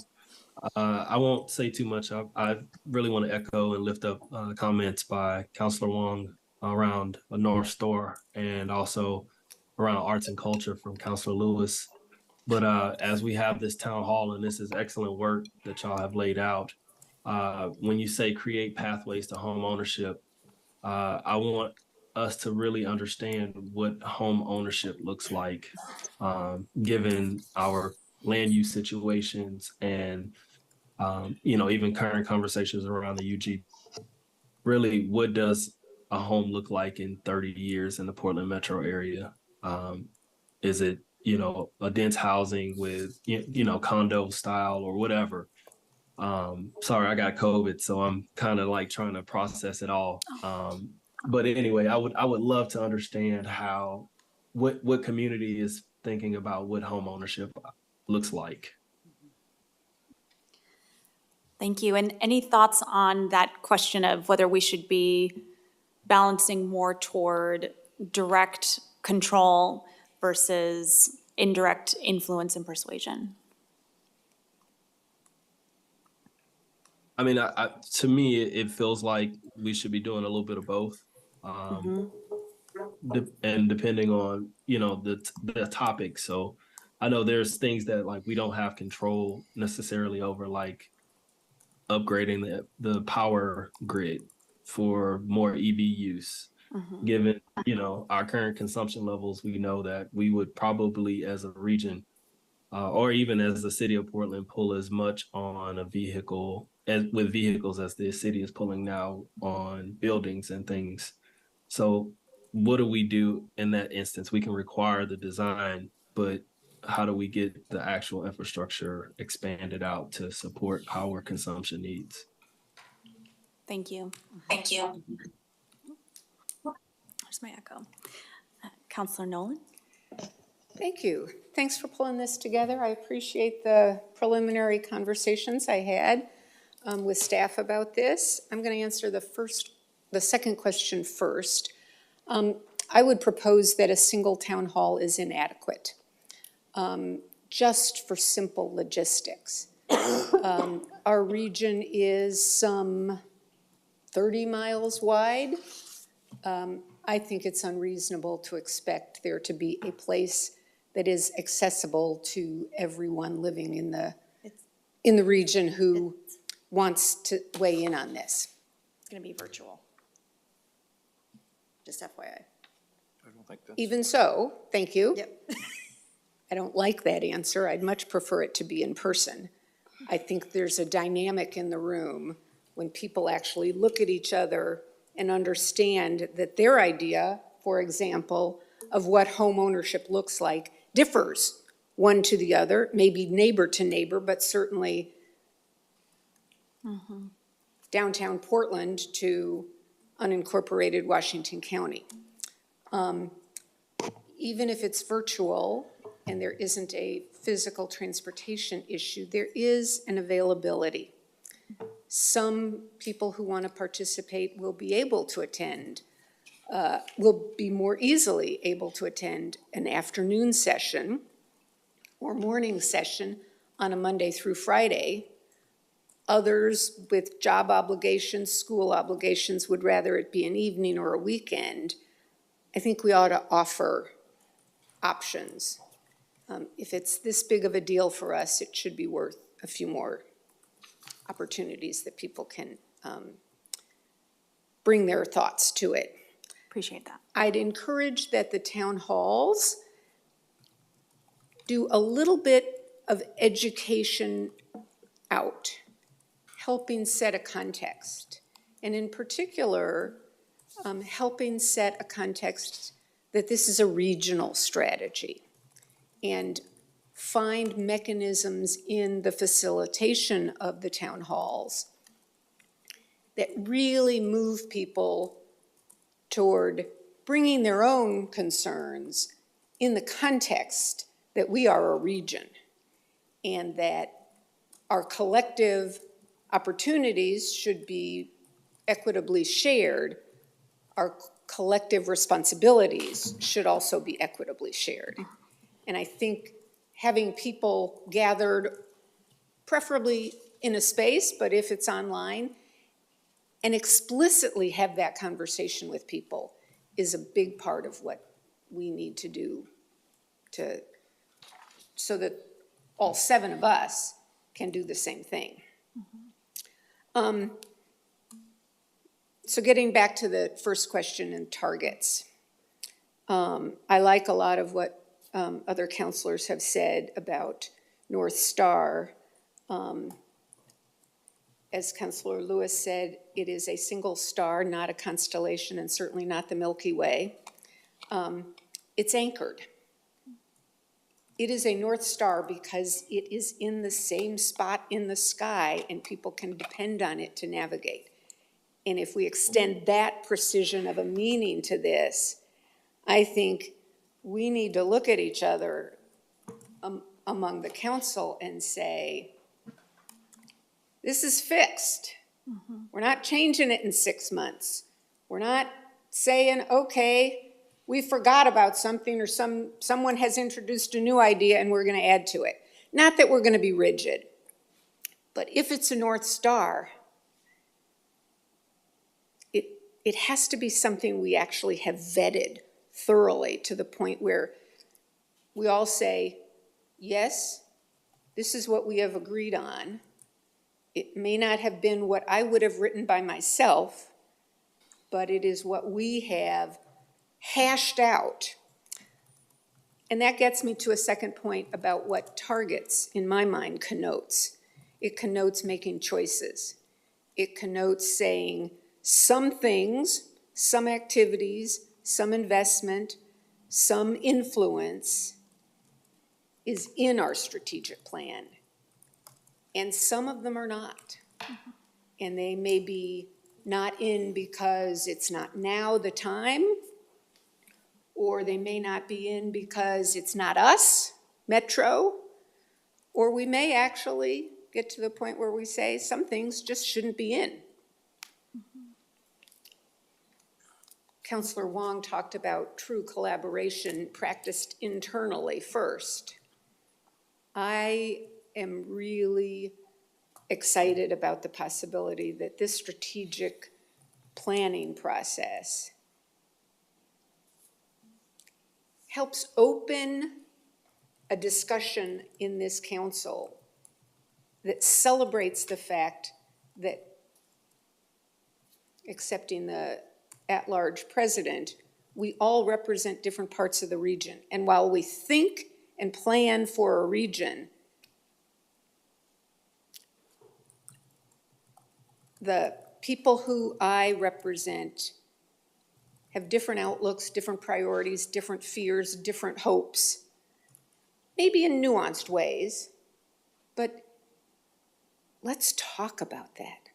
Speaker 14: I won't say too much. I really want to echo and lift up comments by Councilor Wong around a North Star and also around arts and culture from Councilor Lewis. But as we have this town hall, and this is excellent work that y'all have laid out, when you say create pathways to home ownership, I want us to really understand what home ownership looks like, given our land use situations and, even current conversations around the UG. Really, what does a home look like in 30 years in the Portland metro area? Is it a dense housing with, condo style or whatever. Sorry, I got COVID, so I'm kind of like trying to process it all. But anyway, I would love to understand how, what community is thinking about what home ownership looks like.
Speaker 7: Thank you. And any thoughts on that question of whether we should be balancing more toward direct control versus indirect influence and persuasion?
Speaker 14: I mean, to me, it feels like we should be doing a little bit of both. And depending on, the topic. So I know there's things that like we don't have control necessarily over, like upgrading the power grid for more EV use. Given, our current consumption levels, we know that we would probably as a region or even as the city of Portland pull as much on a vehicle with vehicles as the city is pulling now on buildings and things. So what do we do in that instance? We can require the design, but how do we get the actual infrastructure expanded out to support power consumption needs?
Speaker 7: Thank you. Thank you. There's my echo. Councilor Nolan?
Speaker 10: Thank you. Thanks for pulling this together. I appreciate the preliminary conversations I had with staff about this. I'm going to answer the second question first. I would propose that a single town hall is inadequate, just for simple logistics. Our region is some 30 miles wide. I think it's unreasonable to expect there to be a place that is accessible to everyone living in the region who wants to weigh in on this.
Speaker 3: It's going to be virtual. Just FYI.
Speaker 11: I don't think that's.
Speaker 10: Even so, thank you.
Speaker 3: Yep.
Speaker 10: I don't like that answer. I'd much prefer it to be in person. I think there's a dynamic in the room when people actually look at each other and understand that their idea, for example, of what home ownership looks like differs one to the other, maybe neighbor to neighbor, but certainly downtown Portland to unincorporated Washington County. Even if it's virtual and there isn't a physical transportation issue, there is an availability. Some people who want to participate will be able to attend, will be more easily able to attend an afternoon session or morning session on a Monday through Friday. Others with job obligations, school obligations, would rather it be an evening or a weekend. I think we ought to offer options. If it's this big of a deal for us, it should be worth a few more opportunities that people can bring their thoughts to it.
Speaker 7: Appreciate that.
Speaker 10: I'd encourage that the town halls do a little bit of education out, helping set a context. And in particular, helping set a context that this is a regional strategy and find mechanisms in the facilitation of the town halls that really move people toward bringing their own concerns in the context that we are a region and that our collective opportunities should be equitably shared. Our collective responsibilities should also be equitably shared. And I think having people gathered, preferably in a space, but if it's online, and explicitly have that conversation with people is a big part of what we need to do so that all 7 of us can do the same thing. So getting back to the first question and targets, I like a lot of what other counselors have said about North Star. As Councilor Lewis said, it is a single star, not a constellation, and certainly not the Milky Way. It's anchored. It is a North Star because it is in the same spot in the sky and people can depend on it to navigate. And if we extend that precision of a meaning to this, I think we need to look at each other among the council and say, this is fixed. We're not changing it in 6 months. We're not saying, okay, we forgot about something or someone has introduced a new idea and we're going to add to it. Not that we're going to be rigid, but if it's a North Star, it has to be something we actually have vetted thoroughly to the point where we all say, yes, this is what we have agreed on. It may not have been what I would have written by myself, but it is what we have hashed out. And that gets me to a second point about what targets, in my mind, connotes. It connotes making choices. It connotes saying some things, some activities, some investment, some influence is in our strategic plan. And some of them are not. And they may be not in because it's not now the time, or they may not be in because it's not us, Metro, or we may actually get to the point where we say some things just shouldn't be in. Councillor Wong talked about true collaboration practiced internally first. I am really excited about the possibility that this strategic planning process helps open a discussion in this council that celebrates the fact that, accepting the at-large president, we all represent different parts of the region. And while we think and plan for a region, the people who I represent have different outlooks, different priorities, different fears, different hopes, maybe in nuanced ways, but let's talk about that.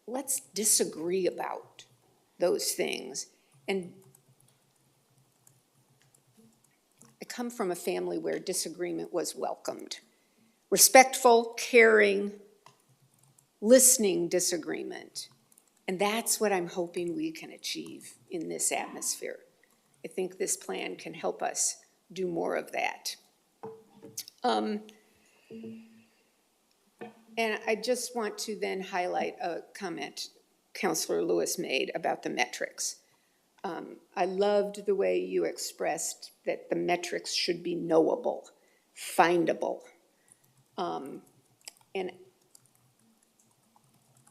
Speaker 10: Let's disagree about those things. And I come from a family where disagreement was welcomed. Respectful, caring, listening disagreement. And that's what I'm hoping we can achieve in this atmosphere. I think this plan can help us do more of that. And I just want to then highlight a comment Councillor Lewis made about the metrics. I loved the way you expressed that the metrics should be knowable, findable. And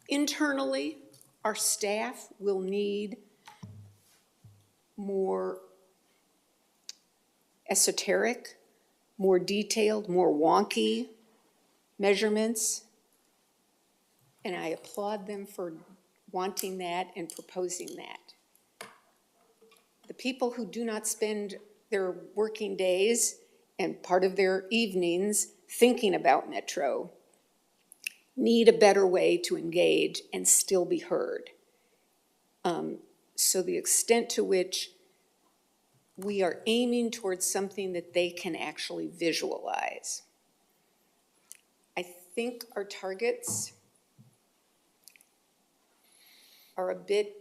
Speaker 10: internally, our staff will need more esoteric, more detailed, more wonky measurements. And I applaud them for wanting that and proposing that. The people who do not spend their working days and part of their evenings thinking about Metro need a better way to engage and still be heard. So the extent to which we are aiming towards something that they can actually visualize. I think our targets are a bit,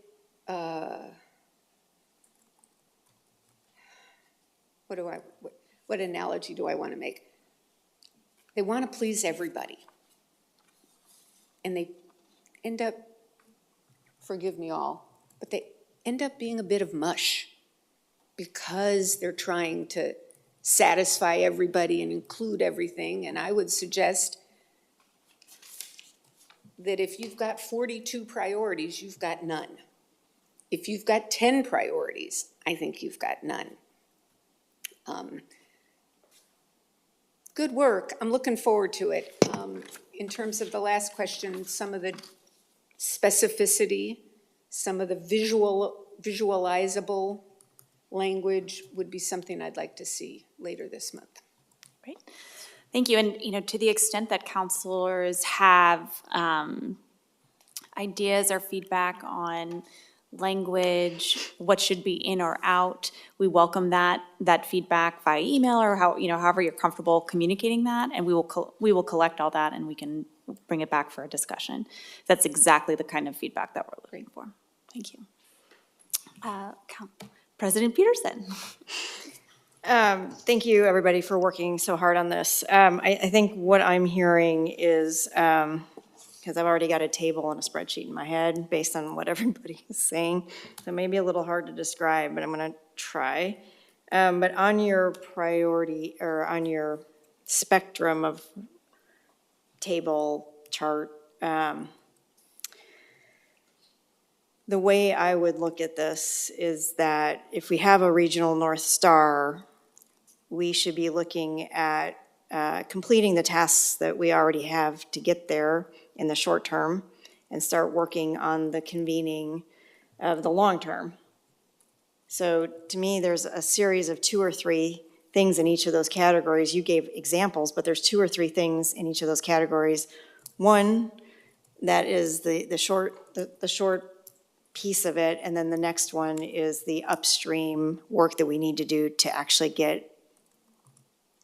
Speaker 10: what analogy do I want to make? They want to please everybody. And they end up, forgive me all, but they end up being a bit of mush because they're trying to satisfy everybody and include everything. And I would suggest that if you've got 42 priorities, you've got none. If you've got 10 priorities, I think you've got none. Good work. I'm looking forward to it. In terms of the last question, some of the specificity, some of the visualizable language would be something I'd like to see later this month.
Speaker 7: Great. Thank you. And, to the extent that counselors have ideas or feedback on language, what should be in or out. We welcome that feedback via email or however you're comfortable communicating that, and we will collect all that and we can bring it back for a discussion. That's exactly the kind of feedback that we're looking for. Thank you. President Peterson.
Speaker 3: Thank you, everybody, for working so hard on this. I think what I'm hearing is, because I've already got a table and a spreadsheet in my head based on what everybody is saying, so it may be a little hard to describe, but I'm going to try. But on your priority, or on your spectrum of table chart, the way I would look at this is that if we have a regional North Star, we should be looking at completing the tasks that we already have to get there in the short term and start working on the convening of the long term. So to me, there's a series of 2 or 3 things in each of those categories. You gave examples, but there's 2 or 3 things in each of those categories. One, that is the short piece of it, and then the next one is the upstream work that we need to do to actually get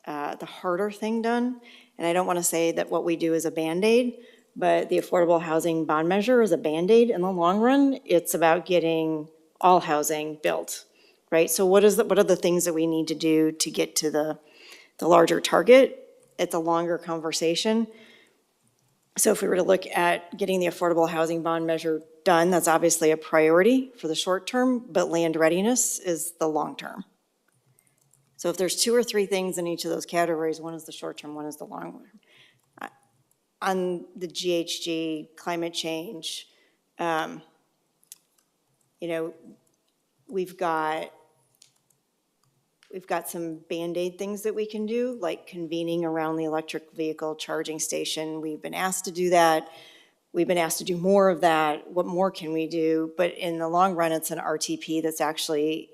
Speaker 3: the harder thing done. And I don't want to say that what we do is a Band-Aid, but the affordable housing bond measure is a Band-Aid in the long run. It's about getting all housing built, right? So what are the things that we need to do to get to the larger target? It's a longer conversation. So if we were to look at getting the affordable housing bond measure done, that's obviously a priority for the short term, but land readiness is the long term. So if there's 2 or 3 things in each of those categories, one is the short term, one is the long term. On the GHG, climate change, we've got some Band-Aid things that we can do, like convening around the electric vehicle charging station. We've been asked to do that. We've been asked to do more of that. What more can we do? But in the long run, it's an RTP that's actually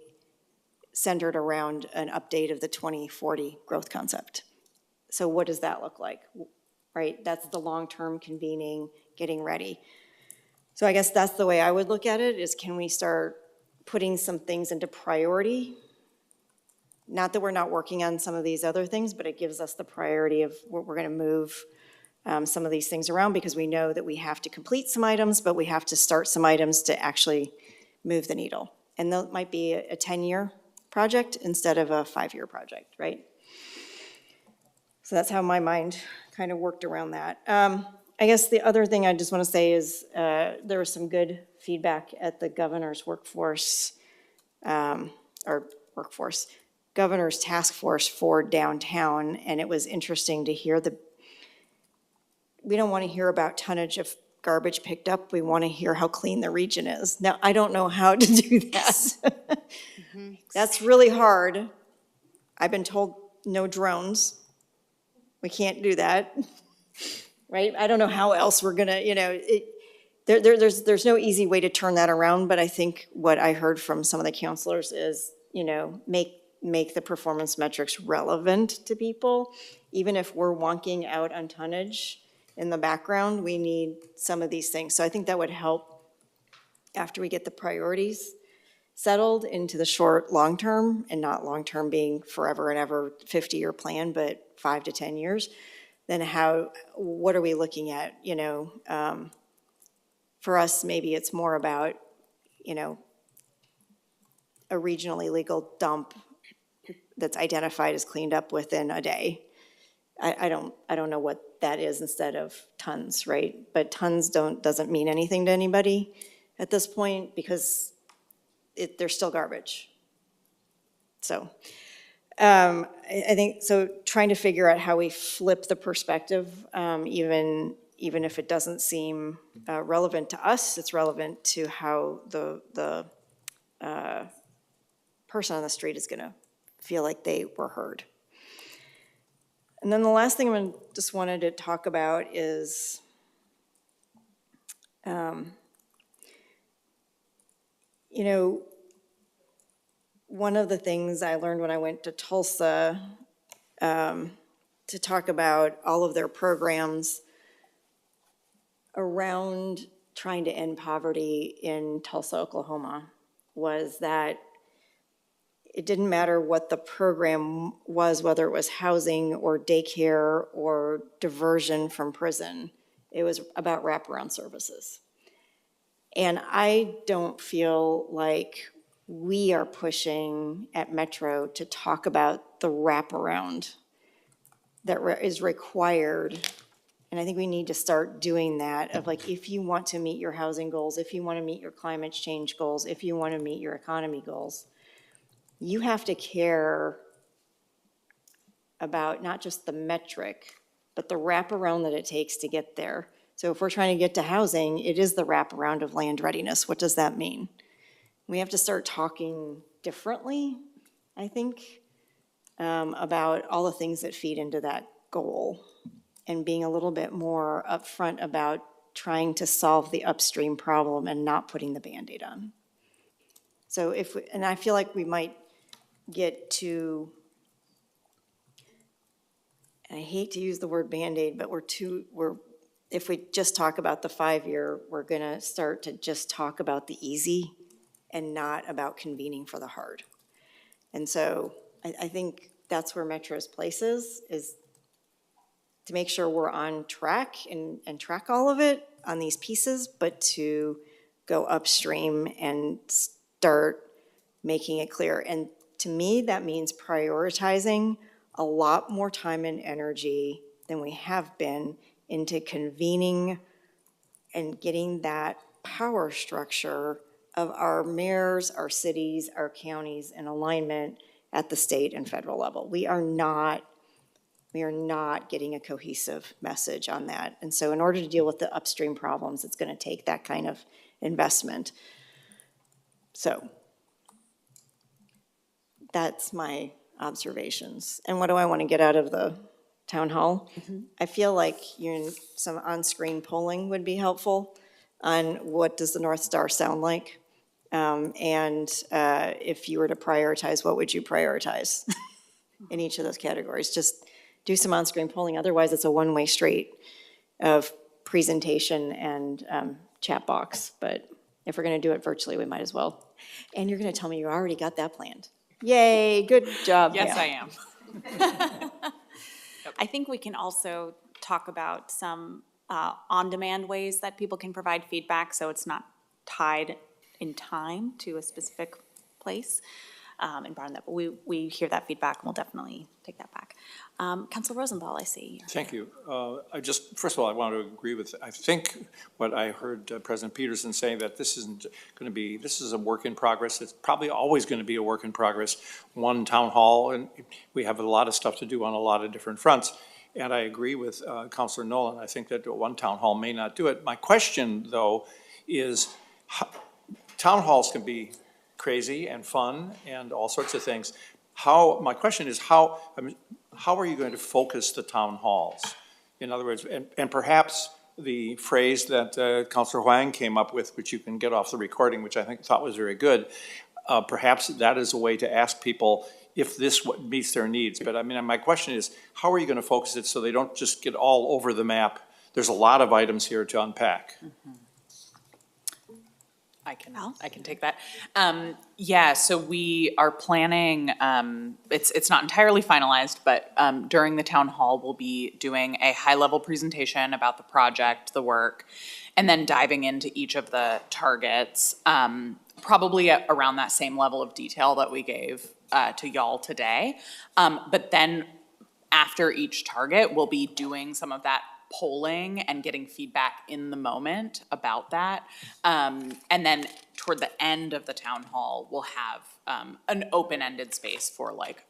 Speaker 3: centered around an update of the 2040 growth concept. So what does that look like, right? That's the long-term convening, getting ready. So I guess that's the way I would look at it, is can we start putting some things into priority? Not that we're not working on some of these other things, but it gives us the priority of what we're going to move some of these things around, because we know that we have to complete some items, but we have to start some items to actually move the needle. And that might be a 10-year project instead of a 5-year project, right? So that's how my mind kind of worked around that. I guess the other thing I just want to say is there was some good feedback at the governor's governor's task force for downtown, and it was interesting to hear we don't want to hear about tonnage of garbage picked up, we want to hear how clean the region is. Now, I don't know how to do that. That's really hard. I've been told no drones. We can't do that, right? I don't know how else we're gonna, there's no easy way to turn that around, but I think what I heard from some of the counselors is, make the performance metrics relevant to people. Even if we're wonking out on tonnage in the background, we need some of these things. So I think that would help after we get the priorities settled into the short, long term, and not long term being forever and ever 50-year plan, but 5 to 10 years. Then what are we looking at? For us, maybe it's more about, a regionally legal dump that's identified as cleaned up within a day. I don't know what that is instead of tons, right? But tons doesn't mean anything to anybody at this point, because they're still garbage. So I think, so trying to figure out how we flip the perspective, even if it doesn't seem relevant to us, it's relevant to how the person on the street is going to feel like they were heard. And then the last thing I just wanted to talk about is one of the things I learned when I went to Tulsa to talk about all of their programs around trying to end poverty in Tulsa, Oklahoma, was that it didn't matter what the program was, whether it was housing or daycare or diversion from prison. It was about wraparound services. And I don't feel like we are pushing at Metro to talk about the wraparound that is required. And I think we need to start doing that of like, if you want to meet your housing goals, if you want to meet your climate change goals, if you want to meet your economy goals, you have to care about not just the metric, but the wraparound that it takes to get there. So if we're trying to get to housing, it is the wraparound of land readiness. What does that mean? We have to start talking differently, I think, about all the things that feed into that goal, and being a little bit more upfront about trying to solve the upstream problem and not putting the Band-Aid on. So and I feel like we might get to, and I hate to use the word Band-Aid, but if we just talk about the 5-year, we're gonna start to just talk about the easy and not about convening for the hard. And so I think that's where Metro's place is to make sure we're on track and track all of it on these pieces, but to go upstream and start making it clear. And to me, that means prioritizing a lot more time and energy than we have been into convening and getting that power structure of our mayors, our cities, our counties in alignment at the state and federal level. We are not getting a cohesive message on that. And so in order to deal with the upstream problems, it's going to take that kind of investment. So that's my observations. And what do I want to get out of the town hall? I feel like some on-screen polling would be helpful on what does the North Star sound like? And if you were to prioritize, what would you prioritize in each of those categories? Just do some on-screen polling. Otherwise, it's a one-way street of presentation and chat box. But if we're going to do it virtually, we might as well. And you're going to tell me you already got that planned. Yay, good job.
Speaker 1: Yes,
Speaker 3: Pam.
Speaker 1: I am.
Speaker 7: I think we can also talk about some on-demand ways that people can provide feedback, so it's not tied in time to a specific place and broaden that. But we hear that feedback, and we'll definitely take that back. Council Rosenthal, I see.
Speaker 11: Thank you. First of all, I want to agree with, I think what I heard President Peterson saying, that this isn't going to be, this is a work in progress. It's probably always going to be a work in progress. One town hall, and we have a lot of stuff to do on a lot of different fronts. And I agree with Councilor Nolan. I think that one town hall may not do it. My question, though, is town halls can be crazy and fun and all sorts of things. My question is how are you going to focus the town halls? In other words, and perhaps the phrase that Councilor Huang came up with, which you can get off the recording, which I thought was very good, perhaps that is a way to ask people if this meets their needs. But I mean, my question is, how are you going to focus it so they don't just get all over the map? There's a lot of items here to unpack.
Speaker 1: Mm-hmm. I can take that. Yeah, so we are planning, it's not entirely finalized, but during the town hall, we'll be doing a high-level presentation about the project, the work, and then diving into each of the targets, probably around that same level of detail that we gave to y'all today. But then after each target, we'll be doing some of that polling and getting feedback in the moment about that. And then toward the end of the town hall, we'll have an open-ended space for like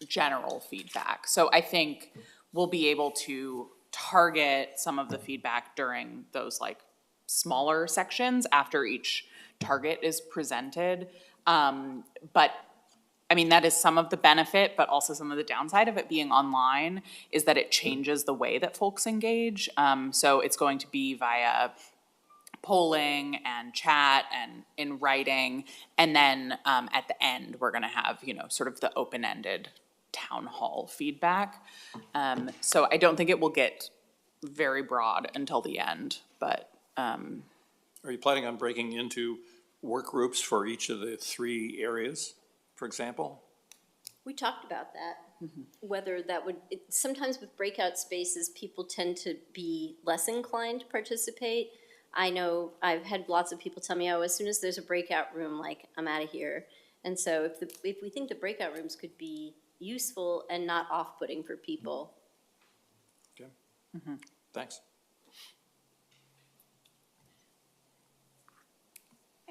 Speaker 1: general feedback. So I think we'll be able to target some of the feedback during those like smaller sections after each target is presented. But I mean, that is some of the benefit, but also some of the downside of it being online is that it changes the way that folks engage. So it's going to be via polling and chat and in writing. And then at the end, we're going to have, sort of the open-ended town hall feedback. So I don't think it will get very broad until the end, but
Speaker 11: Are you planning on breaking into work groups for each of the 3 areas, for example?
Speaker 5: We talked about that, whether that would, sometimes with breakout spaces, people tend to be less inclined to participate. I know I've had lots of people tell me, oh, as soon as there's a breakout room, like, I'm out of here. And so if we think the breakout rooms could be useful and not off-putting for people.
Speaker 11: Okay. Thanks.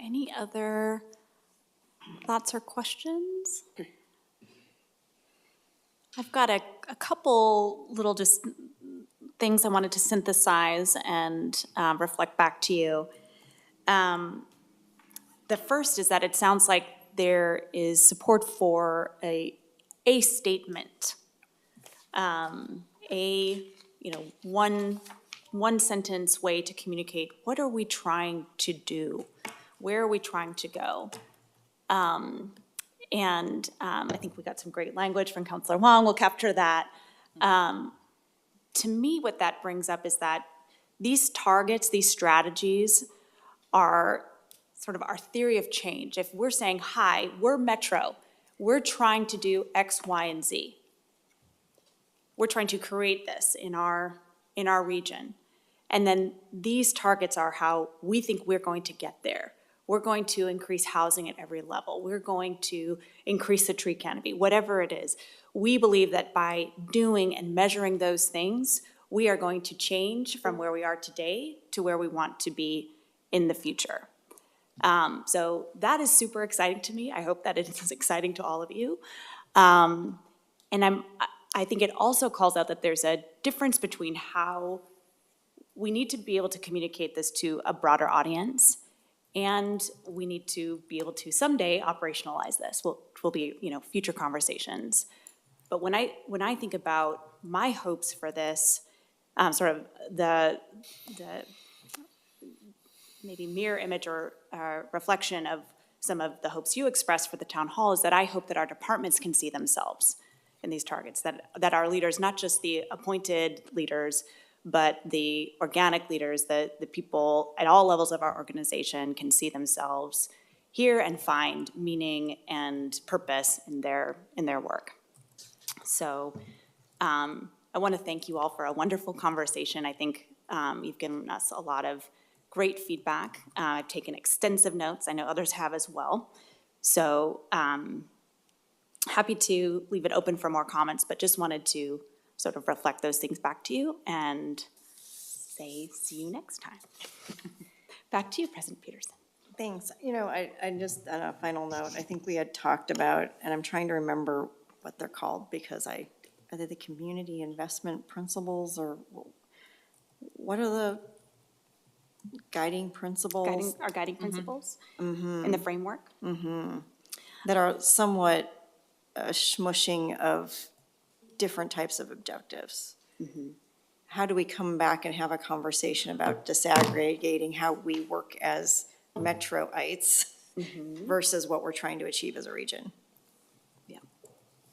Speaker 7: Any other thoughts or questions? I've got a couple little just things I wanted to synthesize and reflect back to you. The first is that it sounds like there is support for a statement, one sentence way to communicate, what are we trying to do? Where are we trying to go? I think we got some great language from Councilor Wong. We'll capture that. To me, what that brings up is that these targets, these strategies are sort of our theory of change. If we're saying, hi, we're Metro, we're trying to do X, Y, and Z. We're trying to create this in our region. And then these targets are how we think we're going to get there. We're going to increase housing at every level. We're going to increase the tree canopy, whatever it is. We believe that by doing and measuring those things, we are going to change from where we are today to where we want to be in the future. So that is super exciting to me. I hope that it is exciting to all of you. And I think it also calls out that there's a difference between how we need to be able to communicate this to a broader audience, and we need to be able to someday operationalize this. Will be, future conversations. But when I think about my hopes for this, sort of the maybe mirror image or reflection of some of the hopes you expressed for the town hall, is that I hope that our departments can see themselves in these targets, that our leaders, not just the appointed leaders, but the organic leaders, the people at all levels of our organization can see themselves here and find meaning and purpose in their work. So I want to thank you all for a wonderful conversation. I think you've given us a lot of great feedback. I've taken extensive notes. I know others have as well. So happy to leave it open for more comments, but just wanted to sort of reflect those things back to you and say, see you next time. Back to you, President Peterson.
Speaker 3: Thanks. I just, on a final note, I think we had talked about, and I'm trying to remember what they're called, because are they the community investment principles, or what are the guiding principles?
Speaker 7: Our guiding principles in the framework.
Speaker 3: That are somewhat a smushing of different types of objectives. How do we come back and have a conversation about disaggregating how we work as Metroites versus what we're trying to achieve as a region?
Speaker 7: Yeah.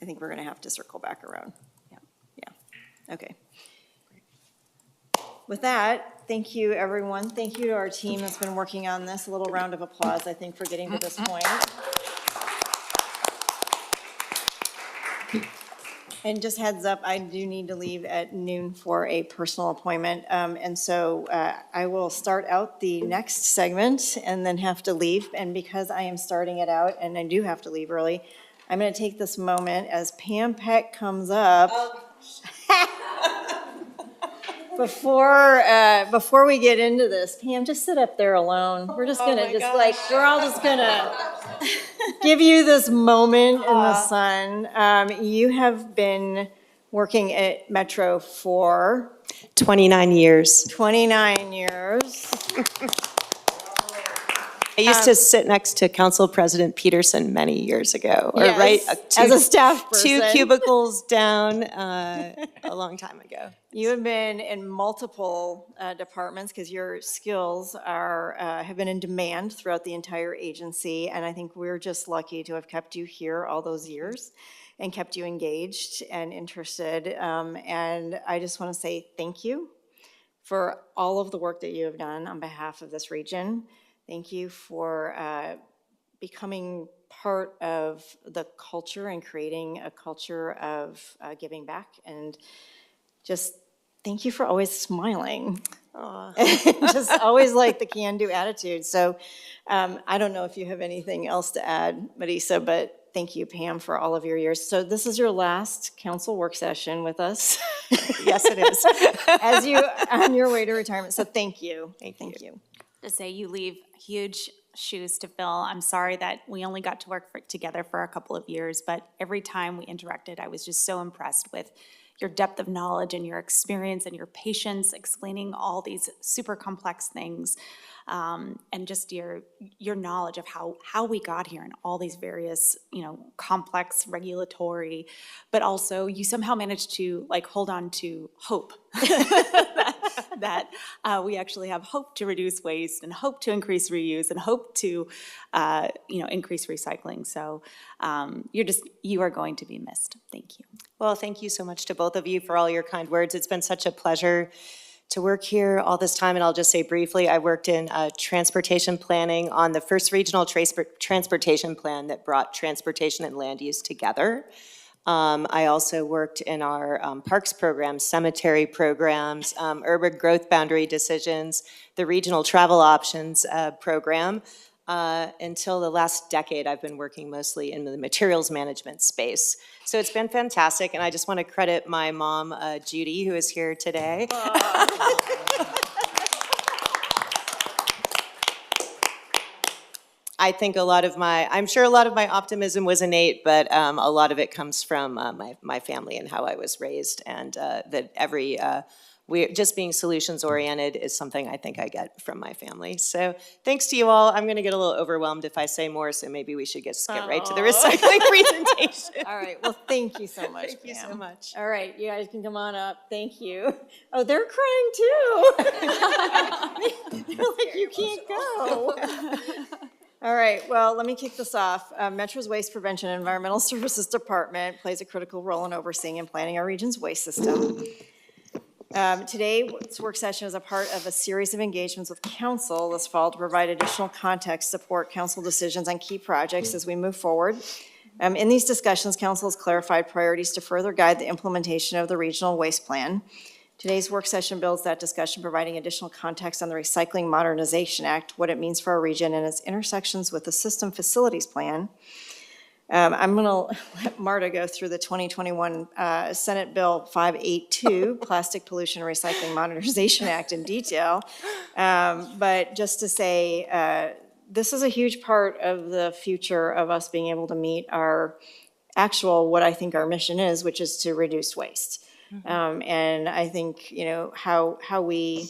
Speaker 3: I think we're going to have to circle back around. Yeah. Okay. With that, thank you, everyone. Thank you to our team that's been working on this. A little round of applause, I think, for getting to this point. And just heads up, I do need to leave at noon for a personal appointment. And so I will start out the next segment and then have to leave. And because I am starting it out and I do have to leave early, I'm going to take this moment as Pam Peck comes up. Before we get into this, Pam, just sit up there alone. We're just gonna we're all just gonna give you this moment in the sun. You have been working at Metro for
Speaker 15: 29 years.
Speaker 3: 29 years.
Speaker 15: I used to sit next to Council President Peterson many years ago, or
Speaker 3: Yes, as a staff
Speaker 15: two
Speaker 3: person.
Speaker 15: cubicles down a long time ago.
Speaker 3: You have been in multiple departments because your skills have been in demand throughout the entire agency, and I think we're just lucky to have kept you here all those years and kept you engaged and interested. And I just want to say thank you for all of the work that you have done on behalf of this region. Thank you for becoming part of the culture and creating a culture of giving back. And just thank you for always smiling. Just always like the can-do attitude. So I don't know if you have anything else to add, Marisa, but thank you, Pam, for all of your years. So this is your last council work session with us.
Speaker 15: Yes, it is.
Speaker 3: As you on your way to retirement. So thank you. Thank you.
Speaker 7: To say you leave huge shoes to fill. I'm sorry that we only got to work together for a couple of years, but every time we interacted, I was just so impressed with your depth of knowledge and your experience and your patience explaining all these super complex things, and just your knowledge of how we got here and all these various, complex regulatory, but also you somehow managed to hold on to hope that we actually have hope to reduce waste and hope to increase reuse and hope to, increase recycling. So you are going to be missed. Thank you.
Speaker 15: Well, thank you so much to both of you for all your kind words. It's been such a pleasure to work here all this time. And I'll just say briefly, I worked in transportation planning on the first regional transportation plan that brought transportation and land use together. I also worked in our parks program, cemetery programs, urban growth boundary decisions, the regional travel options program. Until the last decade, I've been working mostly in the materials management space. So it's been fantastic, and I just want to credit my mom, Judy, who is here today. I think I'm sure a lot of my optimism was innate, but a lot of it comes from my family and how I was raised, and that just being solutions-oriented is something I think I get from my family. So thanks to you all. I'm going to get a little overwhelmed if I say more, so maybe we should just get right to the recycling presentation.
Speaker 3: All right, well, thank you so much,
Speaker 15: Thank you so much.
Speaker 3: All right, you guys can come on up. Thank you. Oh, they're crying too. They're like, you can't go. All right, well, let me kick this off. Metro's Waste Prevention and Environmental Services Department plays a critical role in overseeing and planning our region's waste system. Today's work session is a part of a series of engagements with council this fall to provide additional context, support council decisions on key projects as we move forward. In these discussions, council has clarified priorities to further guide the implementation of the regional waste plan. Today's work session builds that discussion, providing additional context on the Recycling Modernization Act, what it means for our region and its intersections with the System Facilities Plan. I'm going to let Marta go through the 2021 Senate Bill 582, Plastic Pollution and Recycling Modernization Act in detail. But just to say, this is a huge part of the future of us being able to meet our actual, what I think our mission is, which is to reduce waste. And I think, how we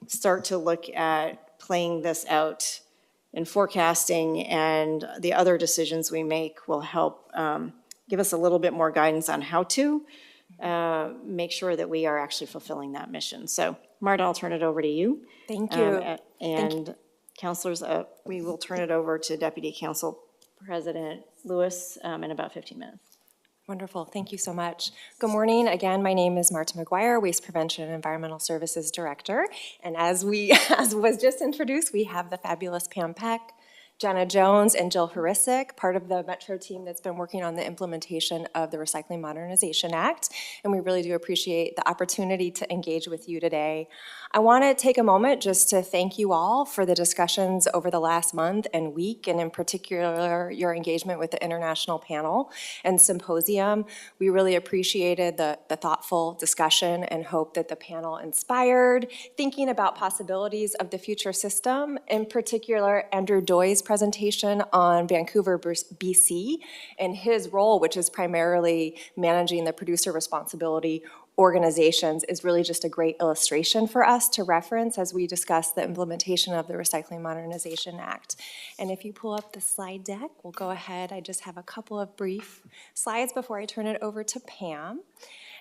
Speaker 3: start to look at playing this out in forecasting and the other decisions we make will help give us a little bit more guidance on how to make sure that we are actually fulfilling that mission. So, Marta, I'll turn it over to you.
Speaker 15: Thank you.
Speaker 3: And councilors, we will turn it over to Deputy Council President Lewis in about 15 minutes.
Speaker 16: Wonderful. Thank you so much. Good morning. Again, my name is Marta McGuire, Waste Prevention and Environmental Services Director. And as was just introduced, we have the fabulous Pam Peck, Jenna Jones, and Jill Horisic, part of the Metro team that's been working on the implementation of the Recycling Modernization Act. And we really do appreciate the opportunity to engage with you today. I want to take a moment just to thank you all for the discussions over the last month and week, and in particular, your engagement with the International Panel and Symposium. We really appreciated the thoughtful discussion and hope that the panel inspired, thinking about possibilities of the future system, in particular, Andrew Doy's presentation on Vancouver, BC, and his role, which is primarily managing the producer responsibility organizations, is really just a great illustration for us to reference as we discuss the implementation of the Recycling Modernization Act. And if you pull up the slide deck, we'll go ahead. I just have a couple of brief slides before I turn it over to Pam.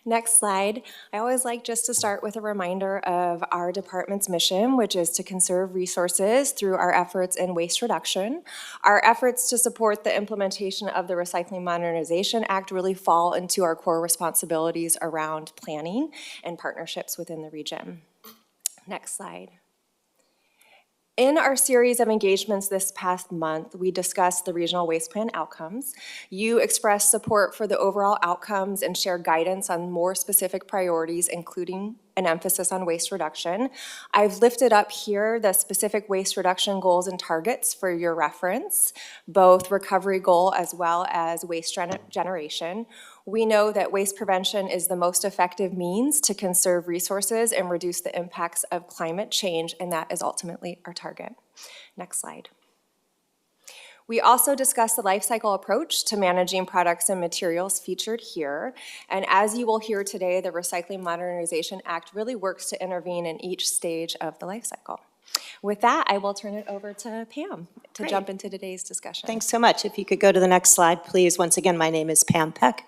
Speaker 16: Next slide. I always like just to start with a reminder of our department's mission, which is to conserve resources through our efforts in waste reduction. Our efforts to support the implementation of the Recycling Modernization Act really fall into our core responsibilities around planning and partnerships within the region. Next slide. In our series of engagements this past month, we discussed the regional waste plan outcomes. You expressed support for the overall outcomes and shared guidance on more specific priorities, including an emphasis on waste reduction. I've lifted up here the specific waste reduction goals and targets for your reference, both recovery goal as well as waste generation. We know that waste prevention is the most effective means to conserve resources and reduce the impacts of climate change, and that is ultimately our target. Next slide. We also discussed the life cycle approach to managing products and materials featured here. And as you will hear today, the Recycling Modernization Act really works to intervene in each stage of the life cycle. With that, I will turn it over to Pam to jump into today's discussion.
Speaker 15: Thanks so much. If you could go to the next slide, please. Once again, my name is Pam Peck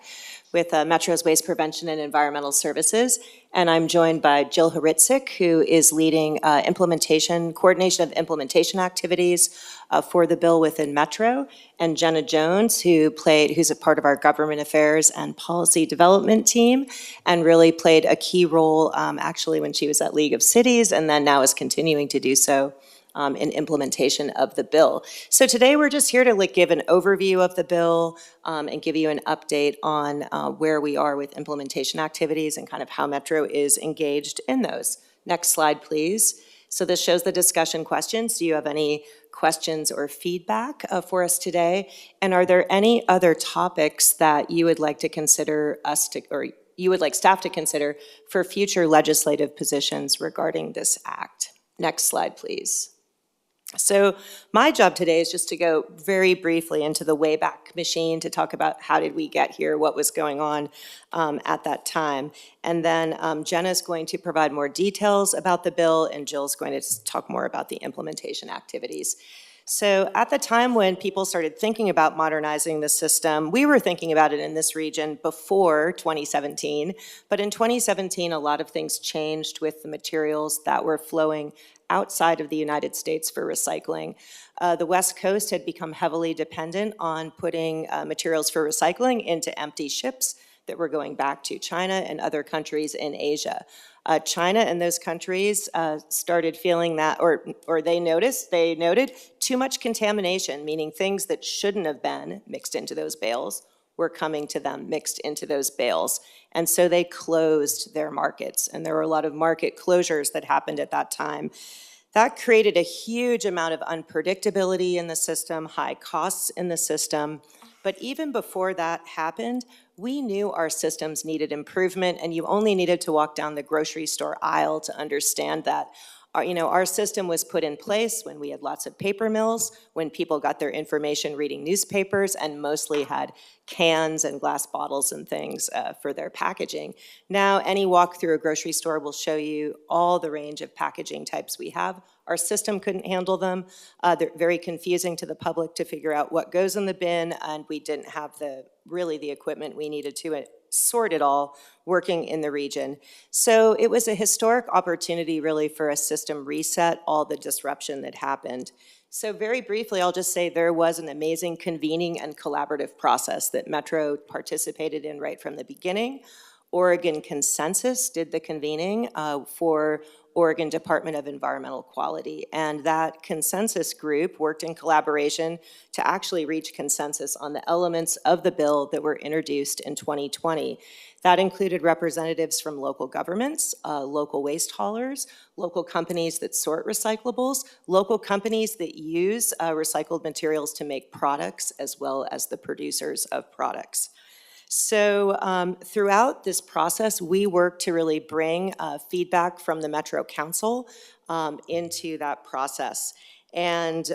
Speaker 15: with Metro's Waste Prevention and Environmental Services, and I'm joined by Jill Haritzik, who is leading coordination of implementation activities for the bill within Metro, and Jenna Jones, who's a part of our government affairs and policy development team, and really played a key role actually when she was at League of Cities, and then now is continuing to do so in implementation of the bill. So today we're just here to give an overview of the bill and give you an update on where we are with implementation activities and kind of how Metro is engaged in those. Next slide, please. So this shows the discussion questions. Do you have any questions or feedback for us today? And are there any other topics that you would like to consider or you would like staff to consider for future legislative positions regarding this act? Next slide, please. So my job today is just to go very briefly into the Wayback Machine to talk about how did we get here, what was going on at that time. And then Jenna's going to provide more details about the bill, and Jill's going to talk more about the implementation activities. So at the time when people started thinking about modernizing the system, we were thinking about it in this region before 2017. But in 2017, a lot of things changed with the materials that were flowing outside of the United States for recycling. The West Coast had become heavily dependent on putting materials for recycling into empty ships that were going back to China and other countries in Asia. China and those countries started feeling that, or they noted too much contamination, meaning things that shouldn't have been mixed into those bales were coming to them mixed into those bales. And so they closed their markets, and there were a lot of market closures that happened at that time. That created a huge amount of unpredictability in the system, high costs in the system. But even before that happened, we knew our systems needed improvement, and you only needed to walk down the grocery store aisle to understand that. Our system was put in place when we had lots of paper mills, when people got their information reading newspapers and mostly had cans and glass bottles and things for their packaging. Now, any walk through a grocery store will show you all the range of packaging types we have. Our system couldn't handle them. They're very confusing to the public to figure out what goes in the bin, and we didn't have the equipment we needed to sort it all working in the region. So it was a historic opportunity really for a system reset, all the disruption that happened. So very briefly, I'll just say there was an amazing convening and collaborative process that Metro participated in right from the beginning. Oregon Consensus did the convening for Oregon Department of Environmental Quality. And that consensus group worked in collaboration to actually reach consensus on the elements of the bill that were introduced in 2020. That included representatives from local governments, local waste haulers, local companies that sort recyclables, local companies that use recycled materials to make products, as well as the producers of products. So throughout this process, we worked to really bring feedback from the Metro Council into that process. And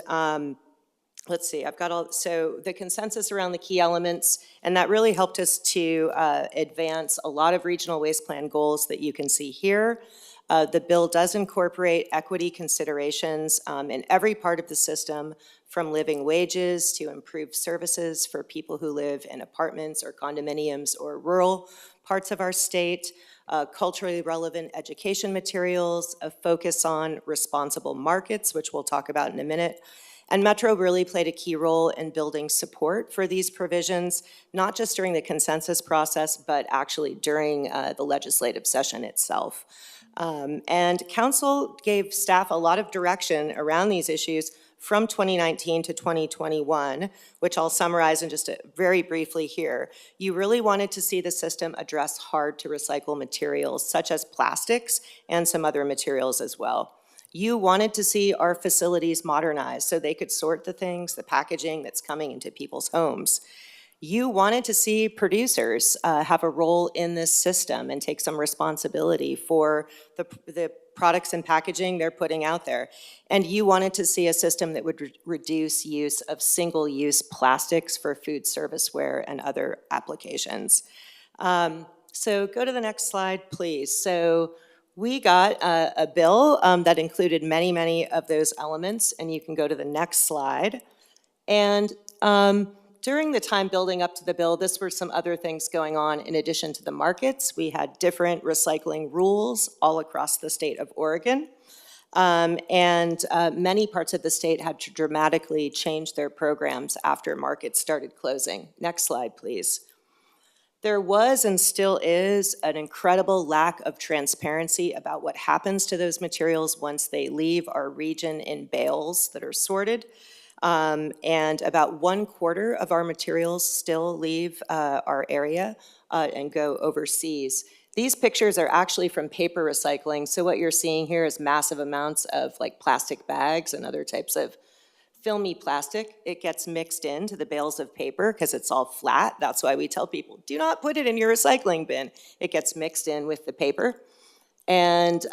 Speaker 15: let's see, so the consensus around the key elements, and that really helped us to advance a lot of regional waste plan goals that you can see here. The bill does incorporate equity considerations in every part of the system, from living wages to improved services for people who live in apartments or condominiums or rural parts of our state, culturally relevant education materials, a focus on responsible markets, which we'll talk about in a minute. And Metro really played a key role in building support for these provisions, not just during the consensus process, but actually during the legislative session itself. And council gave staff a lot of direction around these issues from 2019 to 2021, which I'll summarize in just very briefly here. You really wanted to see the system address hard to recycle materials such as plastics and some other materials as well. You wanted to see our facilities modernized so they could sort the things, the packaging that's coming into people's homes. You wanted to see producers have a role in this system and take some responsibility for the products and packaging they're putting out there. And you wanted to see a system that would reduce use of single-use plastics for food serviceware and other applications. So go to the next slide, please. So we got a bill that included many, many of those elements, and you can go to the next slide. And during the time building up to the bill, this were some other things going on in addition to the markets. We had different recycling rules all across the state of Oregon. And many parts of the state had to dramatically change their programs after markets started closing. Next slide, please. There was and still is an incredible lack of transparency about what happens to those materials once they leave our region in bales that are sorted. And about 1/4 of our materials still leave our area and go overseas. These pictures are actually from paper recycling. So what you're seeing here is massive amounts of like plastic bags and other types of filmy plastic. It gets mixed into the bales of paper because it's all flat. That's why we tell people, do not put it in your recycling bin. It gets mixed in with the paper. And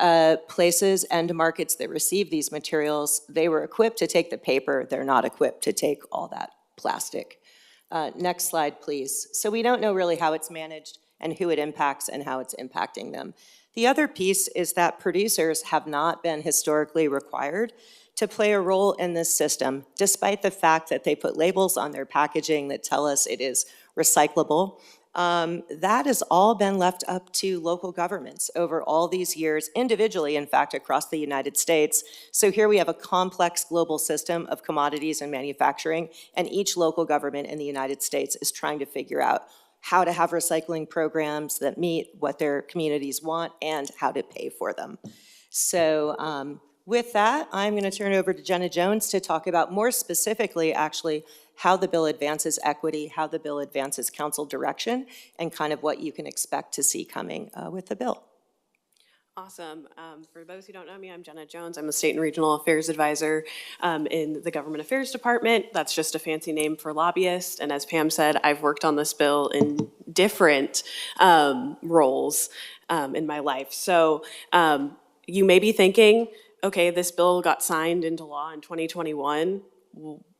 Speaker 15: places and markets that receive these materials, they were equipped to take the paper. They're not equipped to take all that plastic. Next slide, please. So we don't know really how it's managed and who it impacts and how it's impacting them. The other piece is that producers have not been historically required to play a role in this system, despite the fact that they put labels on their packaging that tell us it is recyclable. That has all been left up to local governments over all these years, individually, in fact, across the United States. So here we have a complex global system of commodities and manufacturing, and each local government in the United States is trying to figure out how to have recycling programs that meet what their communities want and how to pay for them. So with that, I'm going to turn it over to Jenna Jones to talk about more specifically, actually, how the bill advances equity, how the bill advances council direction, and kind of what you can expect to see coming with the bill.
Speaker 6: Awesome. For those who don't know me, I'm Jenna Jones. I'm a State and Regional Affairs Advisor in the Government Affairs Department. That's just a fancy name for lobbyist. And as Pam said, I've worked on this bill in different roles in my life. So you may be thinking, okay, this bill got signed into law in 2021.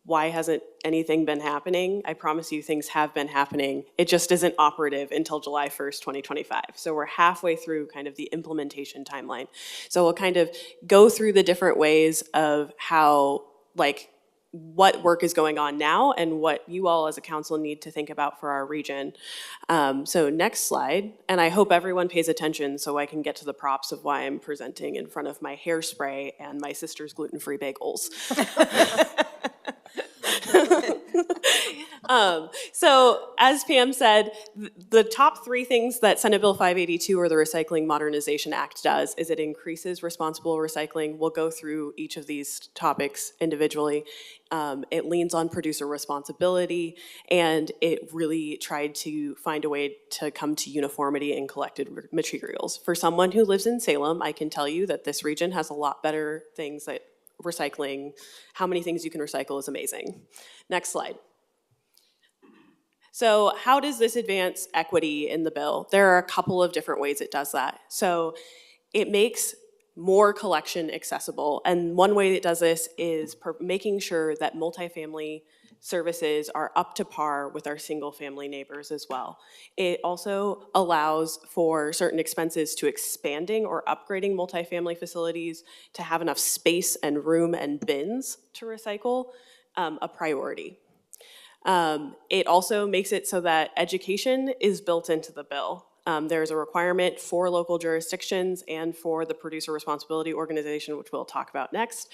Speaker 6: Why hasn't anything been happening? I promise you things have been happening. It just isn't operative until July 1st, 2025. So we're halfway through kind of the implementation timeline. So we'll kind of go through the different ways of how, like, what work is going on now and what you all as a council need to think about for our region. So next slide, and I hope everyone pays attention so I can get to the props of why I'm presenting in front of my hairspray and my sister's gluten-free bagels. So as Pam said, the top three things that Senate Bill 582 or the Recycling Modernization Act does is it increases responsible recycling. We'll go through each of these topics individually. It leans on producer responsibility, and it really tried to find a way to come to uniformity in collected materials. For someone who lives in Salem, I can tell you that this region has a lot better things that recycling, how many things you can recycle is amazing. Next slide. So how does this advance equity in the bill? There are a couple of different ways it does that. So it makes more collection accessible. And one way it does this is making sure that multifamily
Speaker 17: services are up to par with our single-family neighbors as well. It also allows for certain expenses to expanding or upgrading multifamily facilities to have enough space and room and bins to recycle a priority. It also makes it so that education is built into the bill. There's a requirement for local jurisdictions and for the producer responsibility organization, which we'll talk about next,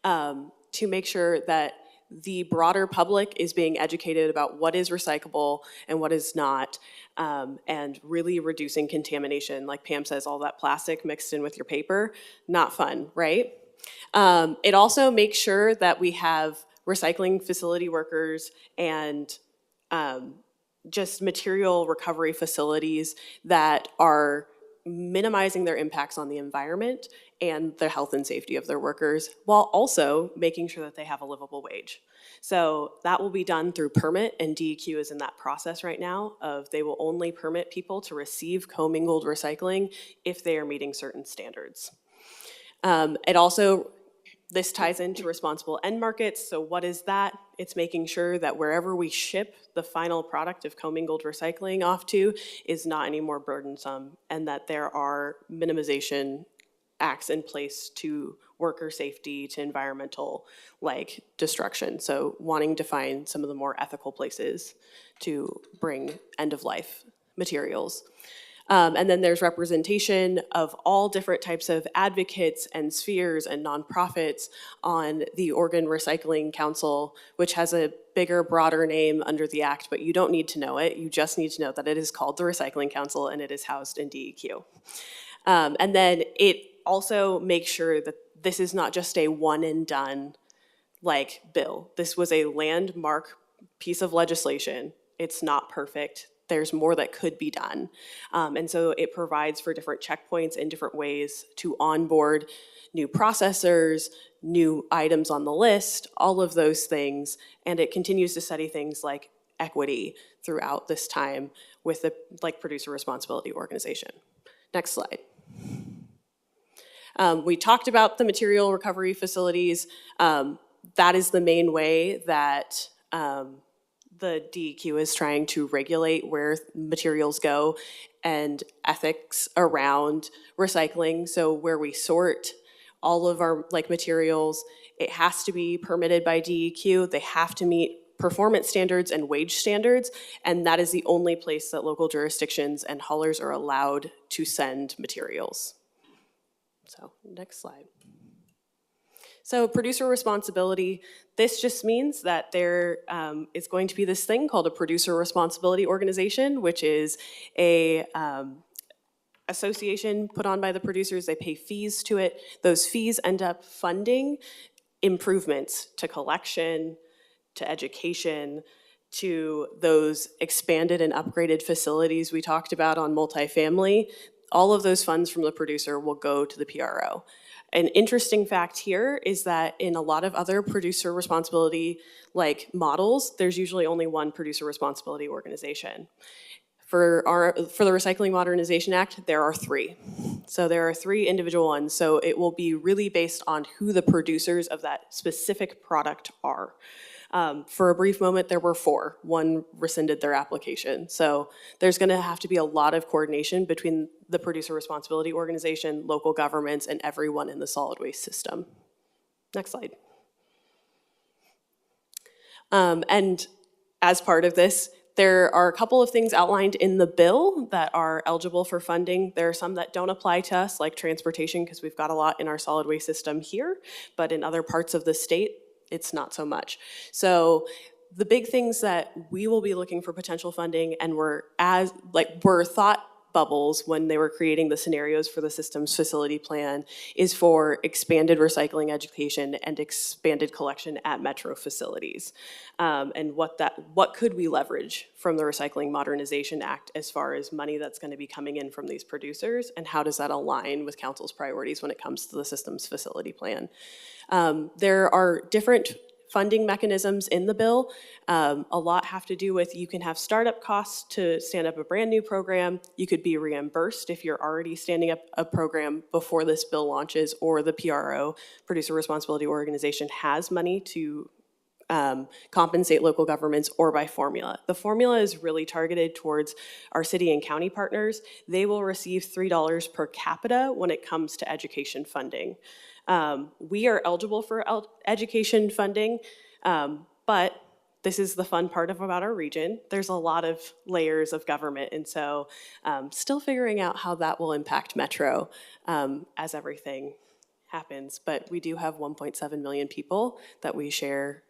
Speaker 17: to make sure that the broader public is being educated about what is recyclable and what is not, and really reducing contamination. Like Pam says, all that plastic mixed in with your paper, not fun, right? It also makes sure that we have recycling facility workers and just material recovery facilities that are minimizing their impacts on the environment and the health and safety of their workers, while also making sure that they have a livable wage. So that will be done through permit, and DEQ is in that process right now of they will only permit people to receive commingled recycling if they are meeting certain standards. It also, this ties into responsible end markets. So what is that? It's making sure that wherever we ship the final product of commingled recycling off to is not any more burdensome, and that there are minimization acts in place to worker safety, to environmental destruction. So wanting to find some of the more ethical places to bring end-of-life materials. And then there's representation of all different types of advocates and spheres and nonprofits on the Oregon Recycling Council, which has a bigger, broader name under the act, but you don't need to know it. You just need to know that it is called the Recycling Council and it is housed in DEQ. And then it also makes sure that this is not just a one and done bill. This was a landmark piece of legislation. It's not perfect. There's more that could be done. And so it provides for different checkpoints and different ways to onboard new processors, new items on the list, all of those things. And it continues to study things like equity throughout this time with the producer responsibility organization. Next slide. We talked about the material recovery facilities. That is the main way that the DEQ is trying to regulate where materials go and ethics around recycling. So where we sort all of our materials, it has to be permitted by DEQ. They have to meet performance standards and wage standards, and that is the only place that local jurisdictions and haulers are allowed to send materials. So next slide. So producer responsibility, this just means that there is going to be this thing called a producer responsibility organization, which is a association put on by the producers. They pay fees to it. Those fees end up funding improvements to collection, to education, to those expanded and upgraded facilities we talked about on multifamily. All of those funds from the producer will go to the PRO. An interesting fact here is that in a lot of other producer responsibility models, there's usually only one producer responsibility organization. For the Recycling Modernization Act, there are three. So there are three individual ones. So it will be really based on who the producers of that specific product are. For a brief moment, there were four. One rescinded their application. So there's going to have to be a lot of coordination between the producer responsibility organization, local governments, and everyone in the solid waste system. Next slide. And as part of this, there are a couple of things outlined in the bill that are eligible for funding. There are some that don't apply to us, like transportation, because we've got a lot in our solid waste system here, but in other parts of the state, it's not so much. So the big things that we will be looking for potential funding and were thought bubbles when they were creating the scenarios for the systems facility plan is for expanded recycling education and expanded collection at metro facilities. And what could we leverage from the Recycling Modernization Act as far as money that's going to be coming in from these producers, and how does that align with council's priorities when it comes to the systems facility plan? There are different funding mechanisms in the bill. A lot have to do with you can have startup costs to stand up a brand new program. You could be reimbursed if you're already standing up a program before this bill launches, or the PRO, Producer Responsibility Organization, has money to compensate local governments or by formula. The formula is really targeted towards our city and county partners. They will receive $3 per capita when it comes to education funding. We are eligible for education funding, but this is the fun part about our region. There's a lot of layers of government, and so still figuring out how that will impact Metro as everything happens. But we do have 1.7 million people that we share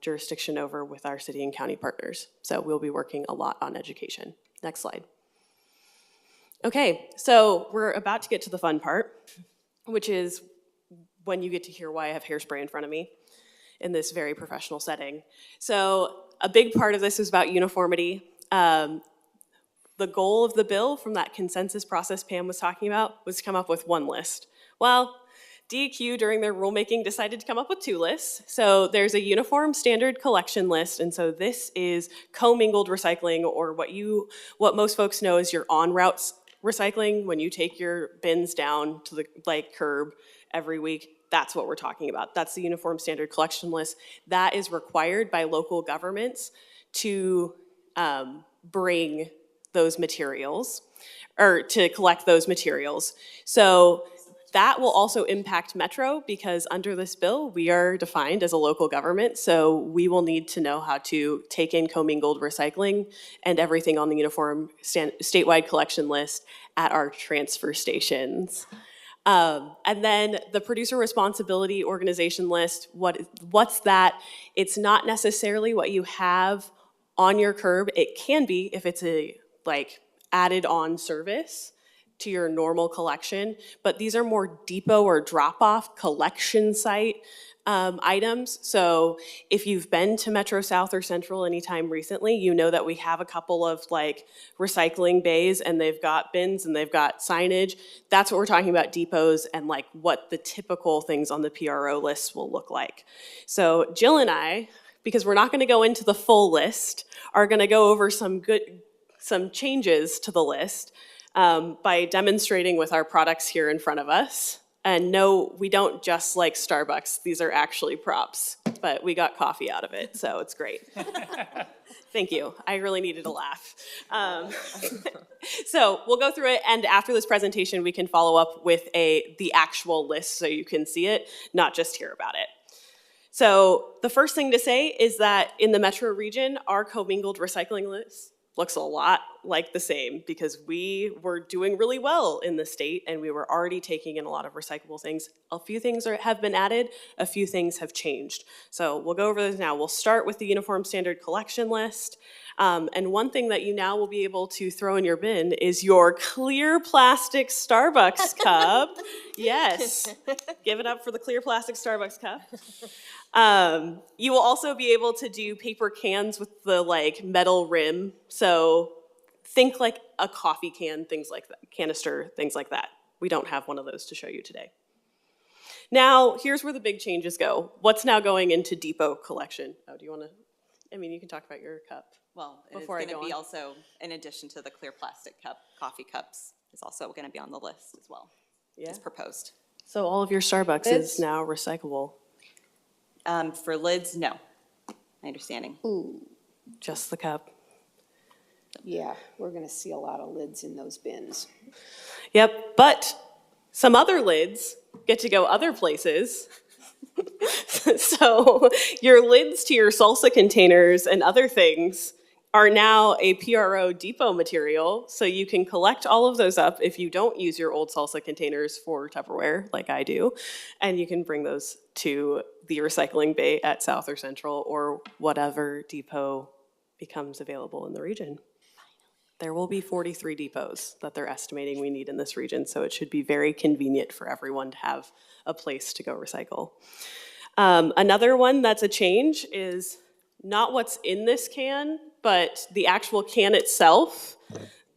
Speaker 17: jurisdiction over with our city and county partners. So we'll be working a lot on education. Next slide. Okay, so we're about to get to the fun part, which is when you get to hear why I have hairspray in front of me in this very professional setting. So a big part of this is about uniformity. The goal of the bill from that consensus process Pam was talking about was to come up with one list. Well, DEQ, during their rulemaking, decided to come up with two lists. So there's a uniform standard collection list, and so this is commingled recycling, or what most folks know as your on-route recycling, when you take your bins down to the curb every week. That's what we're talking about. That's the uniform standard collection list. That is required by local governments to bring those materials, or to collect those materials. So that will also impact Metro, because under this bill, we are defined as a local government, so we will need to know how to take in commingled recycling and everything on the uniform statewide collection list at our transfer stations. And then the producer responsibility organization list, what's that? It's not necessarily what you have on your curb. It can be if it's a added on service to your normal collection, but these are more depot or drop-off collection site items. So if you've been to Metro South or Central anytime recently, you know that we have a couple of recycling bays, and they've got bins and they've got signage. That's what we're talking about, depots, and what the typical things on the PRO list will look like. So Jill and I, because we're not going to go into the full list, are going to go over some changes to the list by demonstrating with our products here in front of us. And no, we don't just like Starbucks. These are actually props, but we got coffee out of it, so it's great. Thank you. I really needed a laugh. So we'll go through it, and after this presentation, we can follow up with the actual list so you can see it, not just hear about it. So the first thing to say is that in the Metro region, our commingled recycling list looks a lot like the same, because we were doing really well in the state and we were already taking in a lot of recyclable things. A few things have been added, a few things have changed. So we'll go over those now. We'll start with the uniform standard collection list. And one thing that you now will be able to throw in your bin is your clear plastic Starbucks cup. Yes, give it up for the clear plastic Starbucks cup. You will also be able to do paper cans with the metal rim. So think like a coffee can, things like that, canister, things like that. We don't have one of those to show you today. Now, here's where the big changes go. What's now going into depot collection? Oh, do you want to, you can talk about your cup.
Speaker 18: Well, it's going to be also, in addition to the clear plastic cup, coffee cups is also going to be on the list as well.
Speaker 17: Yeah.
Speaker 18: It's proposed.
Speaker 17: So all of your Starbucks is now recyclable.
Speaker 18: For lids, no. My understanding.
Speaker 10: Ooh.
Speaker 17: Just the cup.
Speaker 10: Yeah, we're going to see a lot of lids in those bins.
Speaker 17: Yep, but some other lids get to go other places. So your lids to your salsa containers and other things are now a PRO depot material, so you can collect all of those up if you don't use your old salsa containers for Tupperware, like I do, and you can bring those to the recycling bay at South or Central or whatever depot becomes available in the region. There will be 43 depots that they're estimating we need in this region, so it should be very convenient for everyone to have a place to go recycle. Another one that's a change is not what's in this can, but the actual can itself.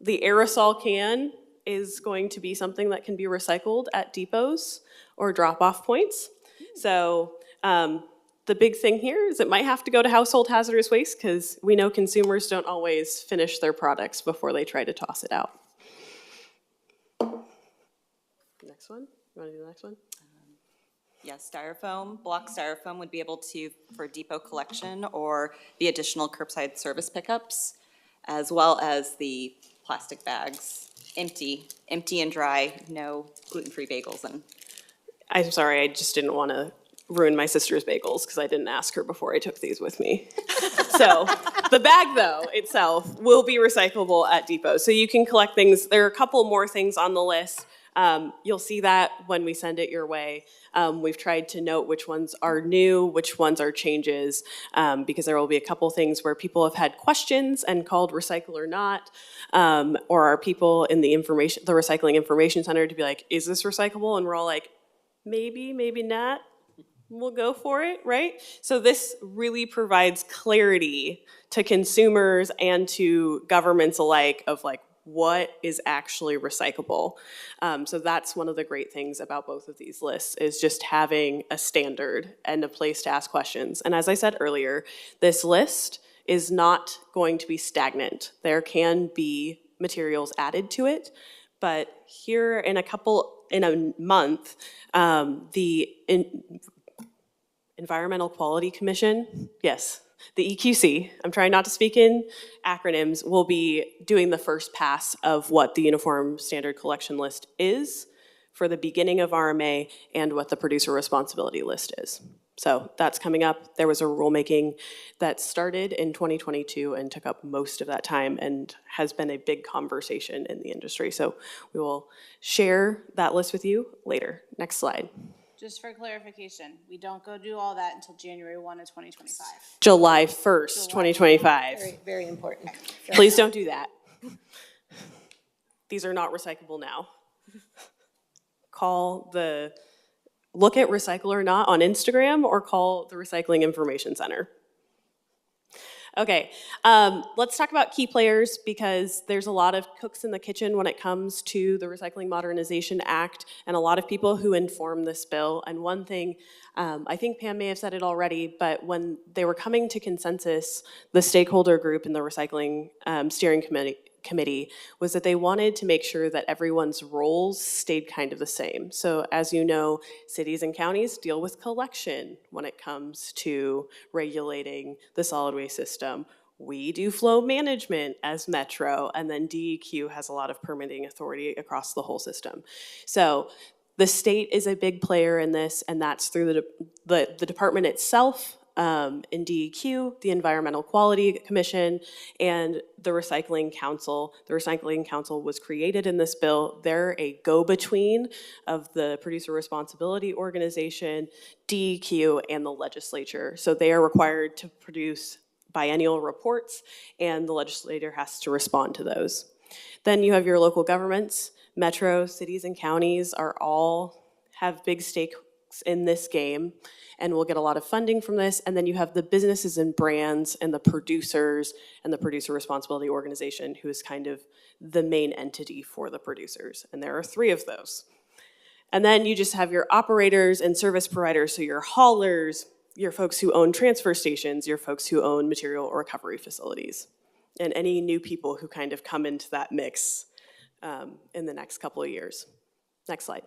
Speaker 17: The aerosol can is going to be something that can be recycled at depots or drop-off points. So the big thing here is it might have to go to household hazardous waste, because we know consumers don't always finish their products before they try to toss it out. Next one? You want to do the next one?
Speaker 18: Yes, styrofoam, block styrofoam would be able to, for depot collection or the additional curbside service pickups, as well as the plastic bags, empty and dry, no gluten-free bagels and.
Speaker 17: I'm sorry, I just didn't want to ruin my sister's bagels because I didn't ask her before I took these with me. So the bag, though, itself will be recyclable at depots. So you can collect things. There are a couple more things on the list. You'll see that when we send it your way. We've tried to note which ones are new, which ones are changes, because there will be a couple things where people have had questions and called recycle or not, or are people in the recycling information center to be like, is this recyclable? And we're all like, maybe, maybe not. We'll go for it, right? So this really provides clarity to consumers and to governments alike of like, what is actually recyclable. So that's one of the great things about both of these lists is just having a standard and a place to ask questions. And as I said earlier, this list is not going to be stagnant. There can be materials added to it, but here in a month, the Environmental Quality Commission, yes, the EQC, I'm trying not to speak in acronyms, will be doing the first pass of what the Uniform Standard Collection List is for the beginning of RMA and what the Producer Responsibility List is. So that's coming up. There was a rulemaking that started in 2022 and took up most of that time and has been a big conversation in the industry. So we will share that list with you later. Next slide.
Speaker 13: Just for clarification, we don't go do all that until January 1 of 2025.
Speaker 17: July 1st, 2025.
Speaker 3: Very, very important.
Speaker 17: Please don't do that. These are not recyclable now. Look at Recycle or Not on Instagram or call the Recycling Information Center. Okay, let's talk about key players because there's a lot of cooks in the kitchen when it comes to the Recycling Modernization Act and a lot of people who inform this bill. And one thing, I think Pam may have said it already, but when they were coming to consensus, the stakeholder group in the Recycling Steering Committee was that they wanted to make sure that everyone's roles stayed kind of the same. So as you know, cities and counties deal with collection when it comes to regulating the solid waste system. We do flow management as Metro, and then DEQ has a lot of permitting authority across the whole system. So the state is a big player in this, and that's through the department itself, in DEQ, the Environmental Quality Commission, and the Recycling Council. The Recycling Council was created in this bill. They're a go-between of the Producer Responsibility Organization, DEQ, and the legislature. So they are required to produce biennial reports, and the legislator has to respond to those. Then you have your local governments. Metro, cities, and counties have big stakes in this game, and we'll get a lot of funding from this. And then you have the businesses and brands and the producers and the Producer Responsibility Organization, who is kind of the main entity for the producers. And there are 3 of those. And then you just have your operators and service providers, so your haulers, your folks who own transfer stations, your folks who own material recovery facilities, and any new people who kind of come into that mix in the next couple of years. Next slide.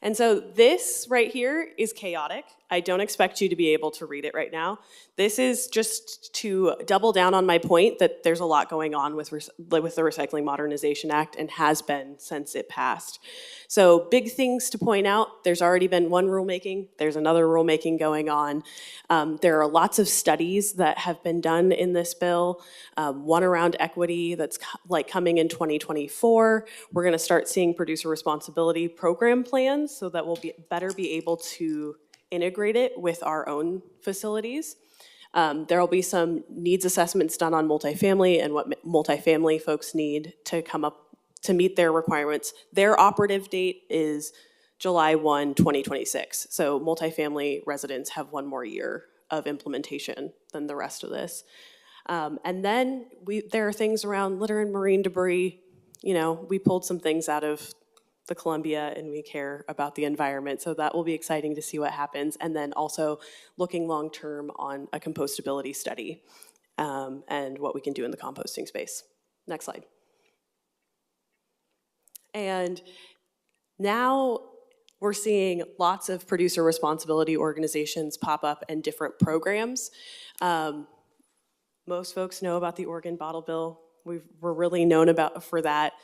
Speaker 17: And so this right here is chaotic. I don't expect you to be able to read it right now. This is just to double down on my point that there's a lot going on with the Recycling Modernization Act and has been since it passed. So big things to point out. There's already been one rulemaking. There's another rulemaking going on. There are lots of studies that have been done in this bill. One around equity that's coming in 2024. We're going to start seeing producer responsibility program plans so that we'll better be able to integrate it with our own facilities. There will be some needs assessments done on multifamily and what multifamily folks need to come up to meet their requirements. Their operative date is July 1, 2026. So multifamily residents have 1 more year of implementation than the rest of this. And then there are things around litter and marine debris. You know, we pulled some things out of the Columbia and we care about the environment. So that will be exciting to see what happens. And then also looking long-term on a compostability study and what we can do in the composting space. Next slide. And now we're seeing lots of producer responsibility organizations pop up and different programs. Most folks know about the Oregon Bottle Bill. We're really known for that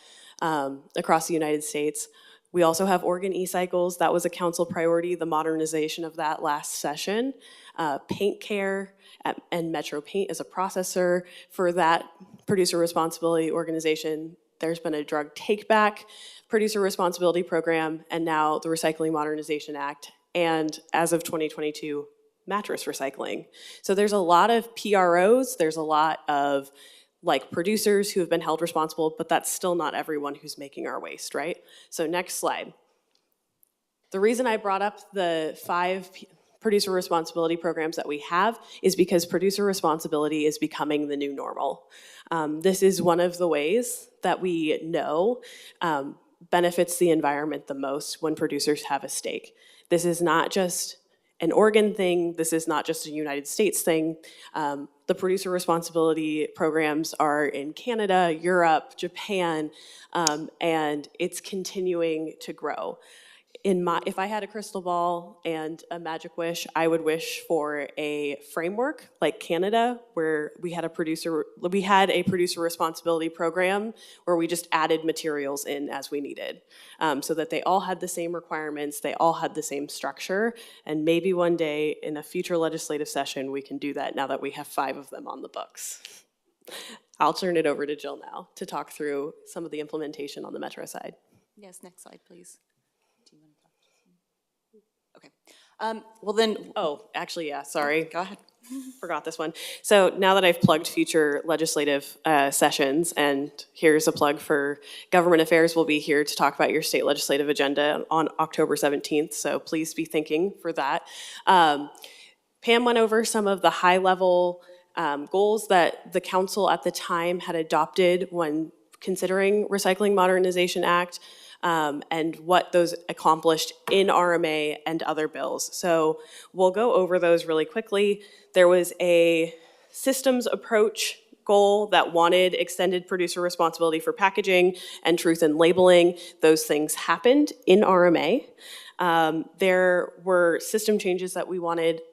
Speaker 17: across the United States. We also have Oregon e-cycles. That was a council priority, the modernization of that last session. Paint Care and Metro Paint is a processor for that producer responsibility organization. There's been a drug take-back producer responsibility program, and now the Recycling Modernization Act, and as of 2022, mattress recycling. So there's a lot of PROs, there's a lot of producers who have been held responsible, but that's still not everyone who's making our waste, right? So next slide. The reason I brought up the 5 producer responsibility programs that we have is because producer responsibility is becoming the new normal. This is one of the ways that we know benefits the environment the most when producers have a stake. This is not just an Oregon thing, this is not just a United States thing. The producer responsibility programs are in Canada, Europe, Japan, and it's continuing to grow. If I had a crystal ball and a magic wish, I would wish for a framework like Canada, where we had a producer responsibility program where we just added materials in as we needed, so that they all had the same requirements, they all had the same structure, and maybe one day in a future legislative session we can do that now that we have 5 of them on the books. I'll turn it over to Jill now to talk through some of the implementation on the Metro side.
Speaker 18: Yes, next slide, please. Okay. Well then.
Speaker 17: Oh, actually, yeah, sorry.
Speaker 18: Go ahead.
Speaker 17: Forgot this one. So now that I've plugged future legislative sessions, and here's a plug for Government Affairs, will be here to talk about your state legislative agenda on October 17th, so please be thinking for that. Pam went over some of the high-level goals that the council at the time had adopted when considering Recycling Modernization Act, and what those accomplished in RMA and other bills. So we'll go over those really quickly. There was a systems approach goal that wanted extended producer responsibility for packaging and truth in labeling. Those things happened in RMA. There were system changes that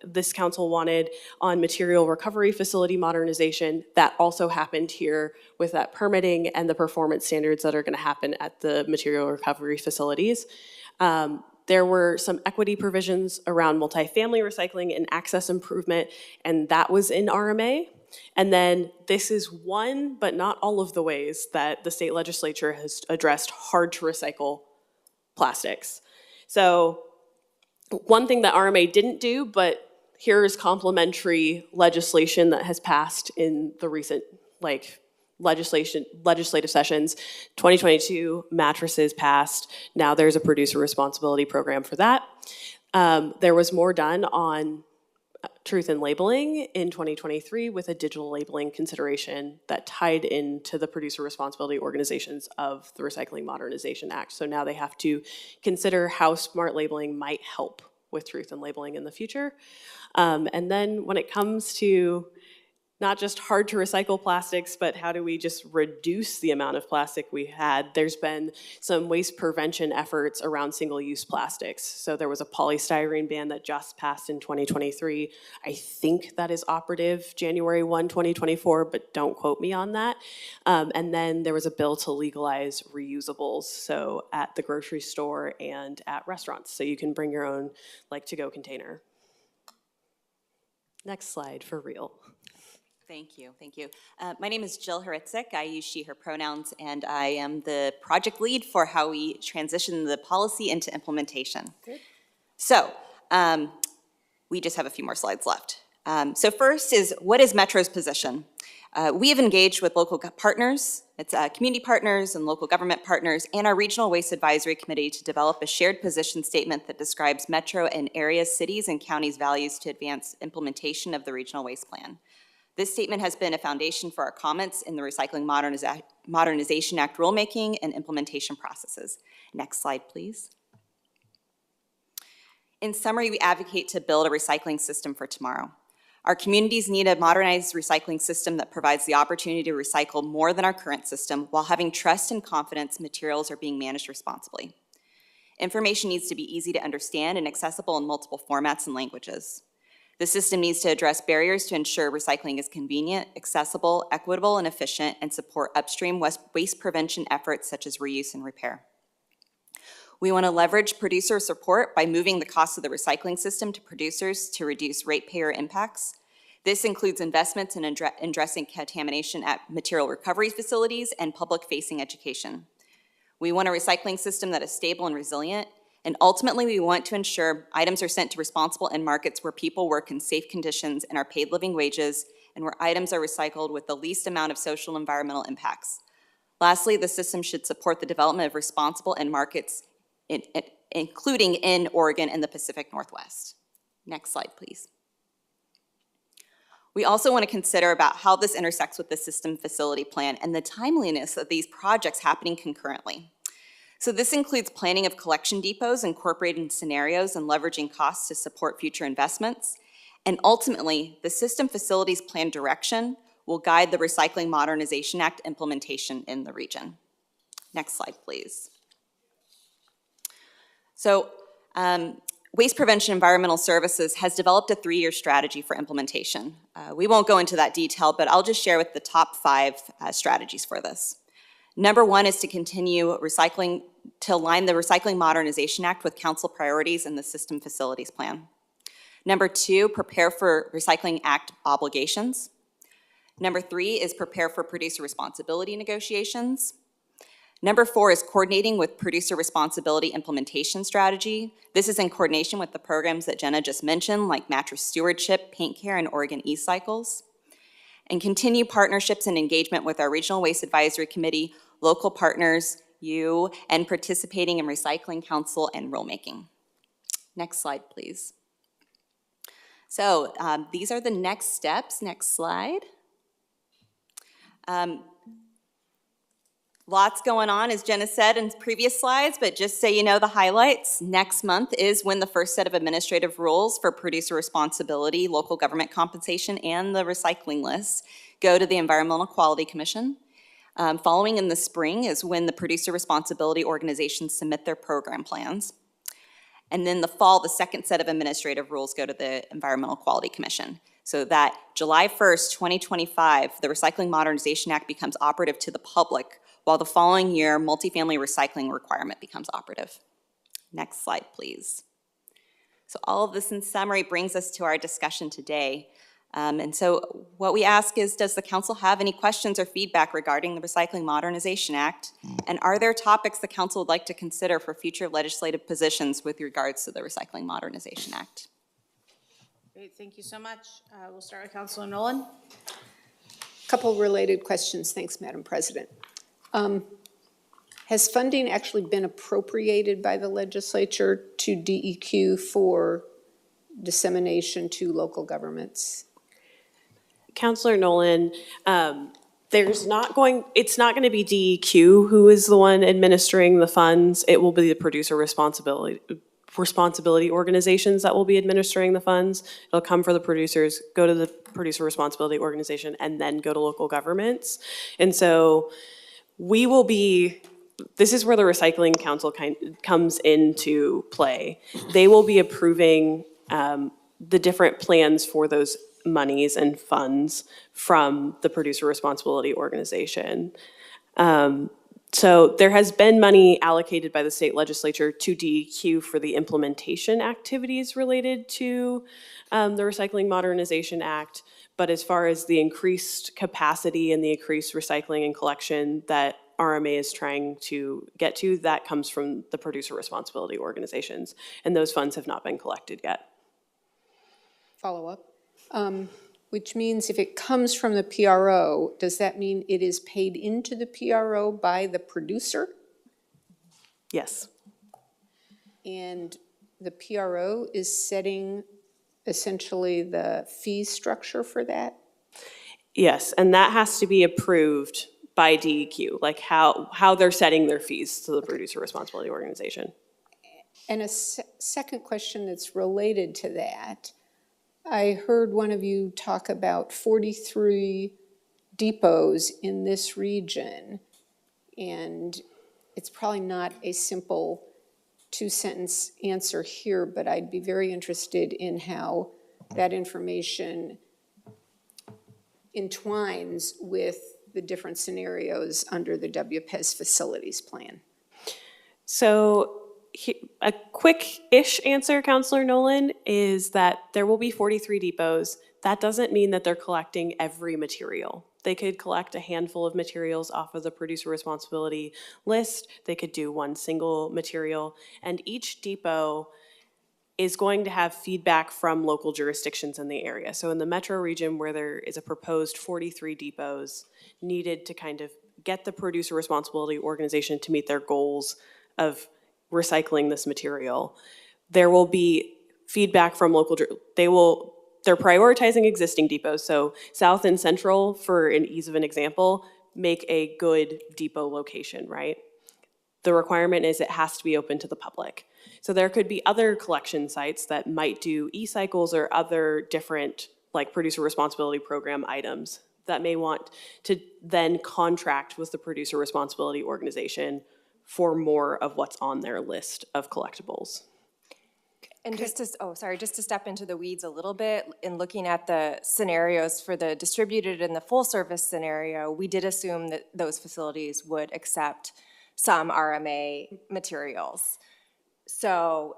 Speaker 17: this council wanted on material recovery facility modernization. That also happened here with that permitting and the performance standards that are going to happen at the material recovery facilities. There were some equity provisions around multifamily recycling and access improvement, and that was in RMA. And then this is one, but not all of the ways that the state legislature has addressed hard to recycle plastics. So one thing that RMA didn't do, but here's complementary legislation that has passed in the recent legislative sessions. 2022 mattresses passed. Now there's a producer responsibility program for that. There was more done on truth in labeling in 2023 with a digital labeling consideration that tied into the producer responsibility organizations of the Recycling Modernization Act. So now they have to consider how smart labeling might help with truth in labeling in the future. And then when it comes to not just hard to recycle plastics, but how do we just reduce the amount of plastic we had, there's been some waste prevention efforts around single-use plastics. So there was a polystyrene ban that just passed in 2023. I think that is operative January 1, 2024, but don't quote me on that. And then there was a bill to legalize reusables, so at the grocery store and at restaurants, so you can bring your own to-go container. Next slide for real.
Speaker 18: Thank you, thank you. My name is Jill Hritzik. I use she, her pronouns, and I am the project lead for how we transition the policy into implementation. Good. So, we just have a few more slides left. So first is, what is Metro's position? We have engaged with local partners, it's community partners and local government partners, and our Regional Waste Advisory Committee to develop a shared position statement that describes Metro and area, cities, and counties' values to advance implementation of the Regional Waste Plan. This statement has been a foundation for our comments in the Recycling Modernization Act rulemaking and implementation processes. Next slide, please. In summary, we advocate to build a recycling system for tomorrow. Our communities need a modernized recycling system that provides the opportunity to recycle more than our current system while having trust and confidence materials are being managed responsibly. Information needs to be easy to understand and accessible in multiple formats and languages. The system needs to address barriers to ensure recycling is convenient, accessible, equitable, and efficient, and support upstream waste prevention efforts such as reuse and repair. We want to leverage producer support by moving the cost of the recycling system to producers to reduce ratepayer impacts. This includes investments in addressing contamination at material recovery facilities and public-facing education. We want a recycling system that is stable and resilient, and ultimately we want to ensure items are sent to responsible end markets where people work in safe conditions and are paid living wages, and where items are recycled with the least amount of social and environmental impacts. Lastly, the system should support the development of responsible end markets, including in Oregon and the Pacific Northwest. Next slide, please. We also want to consider about how this intersects with the system facility plan and the timeliness of these projects happening concurrently. So this includes planning of collection depots, incorporating scenarios and leveraging costs to support future investments. And ultimately, the system facilities plan direction will guide the Recycling Modernization Act implementation in the region. Next slide, please. So, Waste Prevention Environmental Services has developed a 3-year strategy for implementation. We won't go into that detail, but I'll just share with the top 5 strategies for this. Number 1 is to continue to align the Recycling Modernization Act with council priorities in the system facilities plan. Number 2, prepare for Recycling Act obligations. Number 3 is prepare for producer responsibility negotiations. Number 4 is coordinating with producer responsibility implementation strategy. This is in coordination with the programs that Jenna just mentioned, like mattress stewardship, paint care, and Oregon e-cycles. And continue partnerships and engagement with our Regional Waste Advisory Committee, local partners, you, and participating in Recycling Council and rulemaking. Next slide, please. So these are the next steps. Next slide. Lots going on, as Jenna said in previous slides, but just so you know the highlights, next month is when the first set of administrative rules for producer responsibility, local government compensation, and the recycling list go to the Environmental Quality Commission. Following in the spring is when the producer responsibility organizations submit their program plans. And then the fall, the second set of administrative rules go to the Environmental Quality Commission. So that July 1st, 2025, the Recycling Modernization Act becomes operative to the public, while the following year, multifamily recycling requirement becomes operative. Next slide, please. So all of this in summary brings us to our discussion today. And so what we ask is, does the council have any questions or feedback regarding the Recycling Modernization Act? And are there topics the council would like to consider for future legislative positions with regards to the Recycling Modernization Act?
Speaker 13: Great, thank you so much. We'll start with Councilor Nolan.
Speaker 10: Couple related questions. Thanks, Madam President. Has funding actually been appropriated by the legislature to DEQ for dissemination to local governments?
Speaker 17: Councilor Nolan, it's not going to be DEQ who is the one administering the funds. It will be the producer responsibility organizations that will be administering the funds. It'll come for the producers, go to the producer responsibility organization, and then go to local governments. And so this is where the Recycling Council comes into play. They will be approving the different plans for those monies and funds from the producer responsibility organization. So there has been money allocated by the state legislature to DEQ for the implementation activities related to the Recycling Modernization Act. But as far as the increased capacity and the increased recycling and collection that RMA is trying to get to, that comes from the producer responsibility organizations. And those funds have not been collected yet.
Speaker 10: Follow up. Which means if it comes from the PRO, does that mean it is paid into the PRO by the producer?
Speaker 17: Yes.
Speaker 10: And the PRO is setting essentially the fee structure for that?
Speaker 17: Yes, and that has to be approved by DEQ, like how they're setting their fees to the producer responsibility organization.
Speaker 10: And a second question that's related to that, I heard one of you talk about 43 depots in this region, and it's probably not a simple two-sentence answer here, but I'd be very interested in how that information entwines with the different scenarios under the WPES facilities plan.
Speaker 17: So a quick-ish answer, Counselor Nolan, is that there will be 43 depots. That doesn't mean that they're collecting every material. They could collect a handful of materials off of the producer responsibility list. They could do one single material. And each depot is going to have feedback from local jurisdictions in the area. So in the metro region where there is a proposed 43 depots needed to kind of get the producer responsibility organization to meet their goals of recycling this material, there will be feedback from local, they're prioritizing existing depots. So South and Central, for an ease of an example, make a good depot location, right? The requirement is it has to be open to the public. So there could be other collection sites that might do e-cycles or other different like producer responsibility program items that may want to then contract with the producer responsibility organization for more of what's on their list of collectibles.
Speaker 16: And just to step into the weeds a little bit, in looking at the scenarios for the distributed and the full service scenario, we did assume that those facilities would accept some RMA materials. So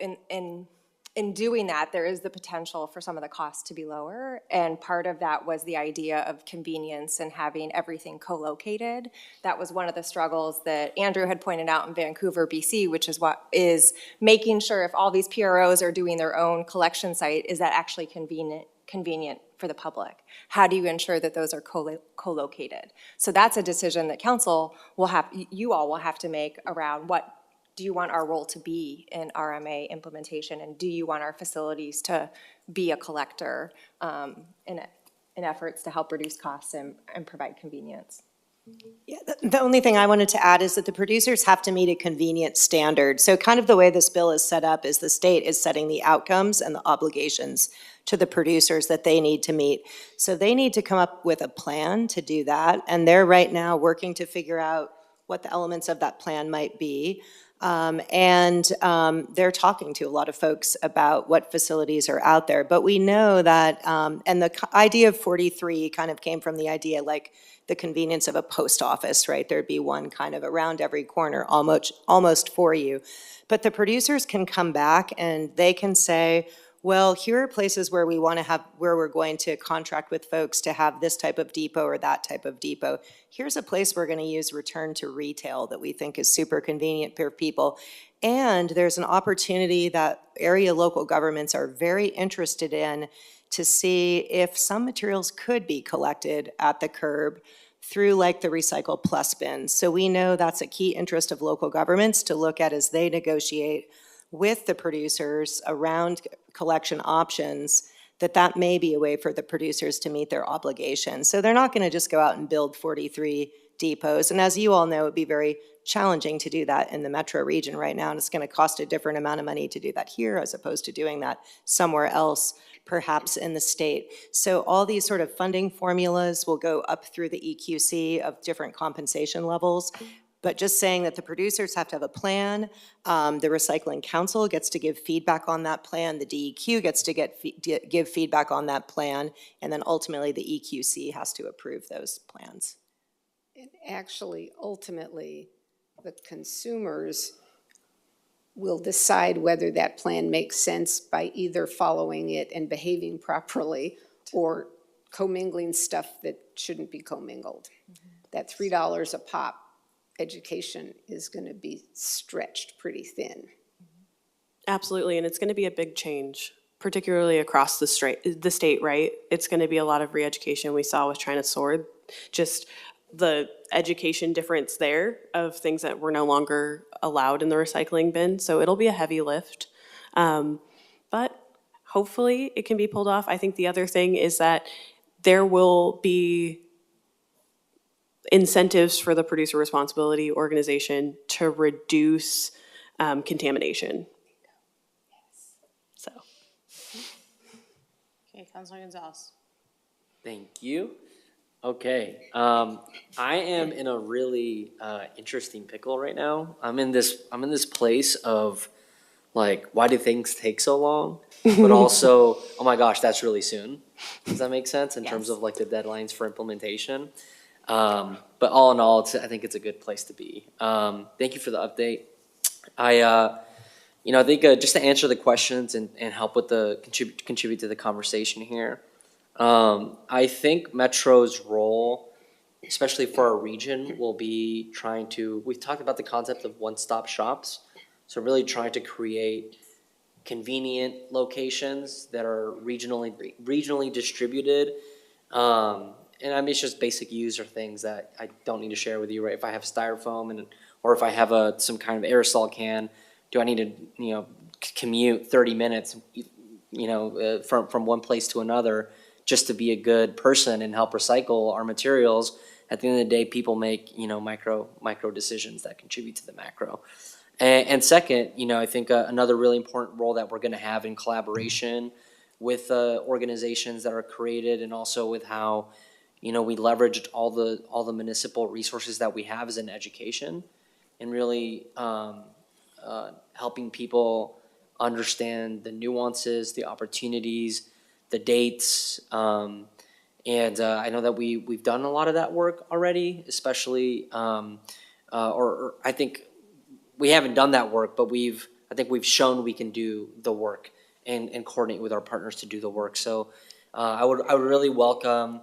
Speaker 16: in doing that, there is the potential for some of the costs to be lower. And part of that was the idea of convenience and having everything co-located. That was one of the struggles that Andrew had pointed out in Vancouver, BC, which is what is making sure if all these PROs are doing their own collection site, is that actually convenient for the public? How do you ensure that those are co-located? So that's a decision that council will have, you all will have to make around what do you want our role to be in RMA implementation, and do you want our facilities to be a collector in efforts to help reduce costs and provide convenience?
Speaker 15: Yeah, the only thing I wanted to add is that the producers have to meet a convenience standard. So kind of the way this bill is set up is the state is setting the outcomes and the obligations to the producers that they need to meet. So they need to come up with a plan to do that, and they're right now working to figure out what the elements of that plan might be. They're talking to a lot of folks about what facilities are out there. But we know that, and the idea of 43 kind of came from the idea like the convenience of a post office, right? There'd be one kind of around every corner almost for you. But the producers can come back and they can say, well, here are places where we want to have, where we're going to contract with folks to have this type of depot or that type of depot. Here's a place we're going to use return to retail that we think is super convenient for people. And there's an opportunity that area local governments are very interested in to see if some materials could be collected at the curb through like the Recycle Plus bins. So we know that's a key interest of local governments to look at as they negotiate with the producers around collection options, that may be a way for the producers to meet their obligations. So they're not going to just go out and build 43 depots. And as you all know, it'd be very challenging to do that in the metro region right now, and it's going to cost a different amount of money to do that here as opposed to doing that somewhere else, perhaps in the state. So all these sort of funding formulas will go up through the EQC of different compensation levels. But just saying that the producers have to have a plan, the Recycling Council gets to give feedback on that plan, the DEQ gets to give feedback on that plan, and then ultimately the EQC has to approve those plans.
Speaker 10: And actually, ultimately, the consumers will decide whether that plan makes sense by either following it and behaving properly or commingling stuff that shouldn't be commingled. That $3 a pop education is going to be stretched pretty thin.
Speaker 17: Absolutely, and it's going to be a big change, particularly across the state, right? It's going to be a lot of re-education. We saw with China Sword, just the education difference there of things that were no longer allowed in the recycling bin. So it'll be a heavy lift, but hopefully it can be pulled off. I think the other thing is that there will be incentives for the producer responsibility organization to reduce contamination. So.
Speaker 13: Okay, Councilor Gonzalez.
Speaker 9: Thank you. Okay, I am in a really interesting pickle right now. I'm in this place of like, why do things take so long? But also, oh my gosh, that's really soon. Does that make sense in terms of like the deadlines for implementation? But all in all, I think it's a good place to be. Thank you for the update. I think just to answer the questions and help with the contribute to the conversation here. I think Metro's role, especially for our region, will be we've talked about the concept of one-stop shops. So really trying to create convenient locations that are regionally distributed. And I mean, it's just basic user things that I don't need to share with you, right? If I have styrofoam or if I have some kind of aerosol can, do I need to, commute 30 minutes, from one place to another just to be a good person and help recycle our materials? At the end of the day, people make, micro decisions that contribute to the macro. And second, I think another really important role that we're going to have in collaboration with organizations that are created, and also with how, we leveraged all the municipal resources that we have is in education, and really helping people understand the nuances, the opportunities, the dates. And I know that we've done a lot of that work already, especially, or I think we haven't done that work, but I think we've shown we can do the work and coordinate with our partners to do the work. So I would really welcome,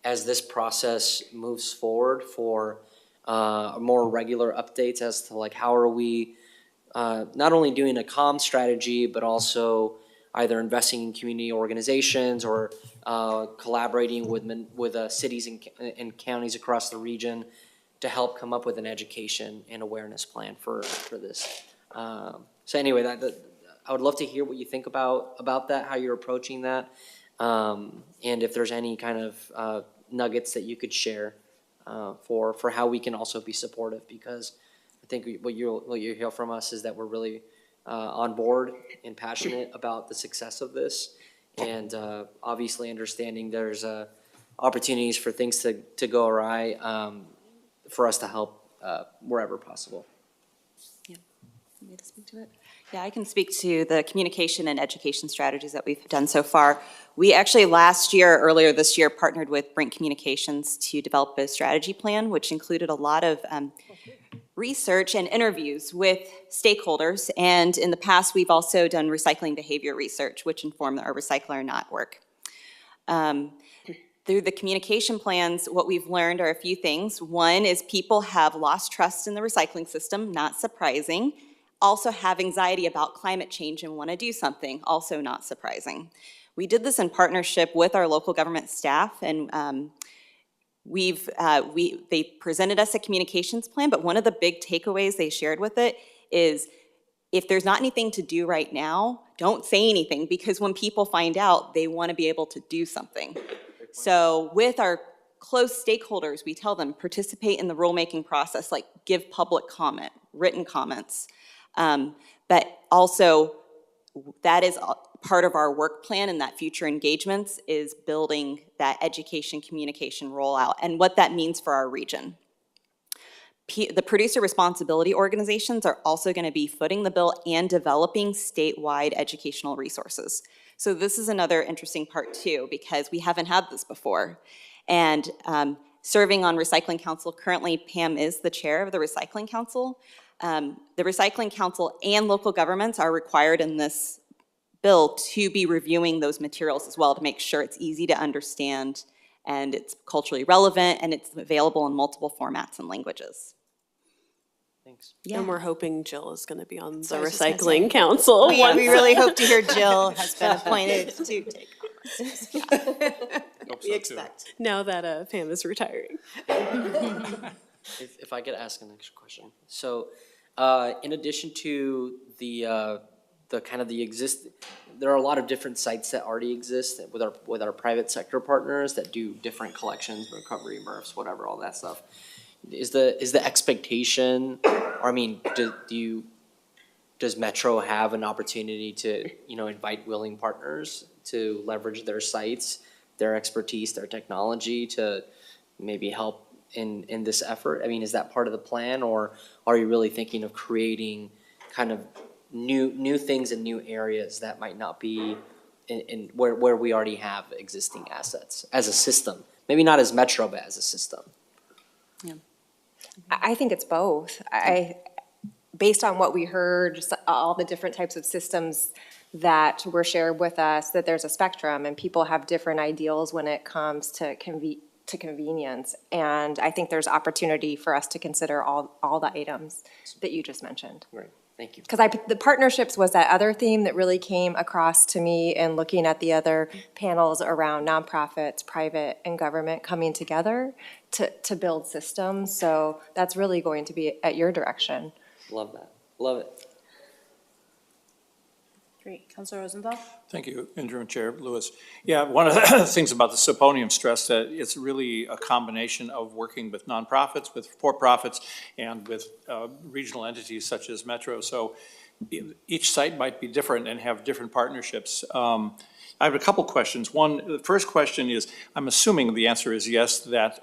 Speaker 9: as this process moves forward, for more regular updates as to like how are we not only doing a comm strategy, but also either investing in community organizations or collaborating with cities and counties across the region to help come up with an education and awareness plan for this. So anyway, I would love to hear what you think about that, how you're approaching that, and if there's any kind of nuggets that you could share for how we can also be supportive, because I think what you hear from us is that we're really on board and passionate about the success of this, and obviously understanding there's opportunities for things to go awry, for us to help wherever possible.
Speaker 18: Want me to speak to it? Yeah, I can speak to the communication and education strategies that we've done so far. We actually earlier this year, partnered with Brink Communications to develop a strategy plan, which included a lot of research and interviews with stakeholders. And in the past, we've also done recycling behavior research, which informed our Recycle or Not work. Through the communication plans, what we've learned are a few things. One is people have lost trust in the recycling system, not surprising. Also have anxiety about climate change and want to do something, also not surprising. We did this in partnership with our local government staff, and they presented us a communications plan, but one of the big takeaways they shared with it is, if there's not anything to do right now, don't say anything, because when people find out, they want to be able to do something. So with our close stakeholders, we tell them, participate in the rulemaking process, like give public comment, written comments. But also, that is part of our work plan, and that future engagements is building that education communication rollout and what that means for our region. The producer responsibility organizations are also going to be footing the bill and developing statewide educational resources. So this is another interesting part too, because we haven't had this before. And serving on Recycling Council, currently Pam is the chair of the Recycling Council. The Recycling Council and local governments are required in this bill to be reviewing those materials as well, to make sure it's easy to understand and it's culturally relevant and it's available in multiple formats and languaes.
Speaker 9: Thanks.
Speaker 17: Yeah. And we're hoping Jill is going to be on the
Speaker 15: I was just gonna
Speaker 17: Recycling
Speaker 15: say,
Speaker 17: Council.
Speaker 15: We really hope to hear Jill has been appointed to take
Speaker 12: Hope
Speaker 15: we
Speaker 12: so,
Speaker 15: expect.
Speaker 17: Now that Pam is retiring.
Speaker 9: If I could ask an extra question. So, in addition to the there are a lot of different sites that already exist with our private sector partners that do different collections, recovery, MRFs, whatever, all that stuff. Is the expectation, or I mean, does Metro have an opportunity to, invite willing partners to leverage their sites, their expertise, their technology to maybe help in this effort? I mean, is that part of the plan, or are you really thinking of creating kind of new things in new areas that might not be in where we already have existing assets as a system. Maybe not as Metro, but as a system.
Speaker 16: I think it's both. Based on what we heard, just all the different types of systems that were shared with us, that there's a spectrum and people have different ideals when it comes to convenience. And I think there's opportunity for us to consider all the items that you just mentioned.
Speaker 9: Great, thank you.
Speaker 16: Because the partnerships was that other theme that really came across to me in looking at the other panels around nonprofits, private, and government coming together to build systems. So that's really going to be at your direction.
Speaker 9: Love that. Love it.
Speaker 13: Great. Councilor Rosenthal?
Speaker 11: Thank you, Interim Chair Lewis. Yeah, one of the things about the Symposium stressed that it's really a combination of working with nonprofits, with for-profits, and with regional entities such as Metro. So each site might be different and have different partnerships. I have a couple questions. The first question is, I'm assuming the answer is yes, that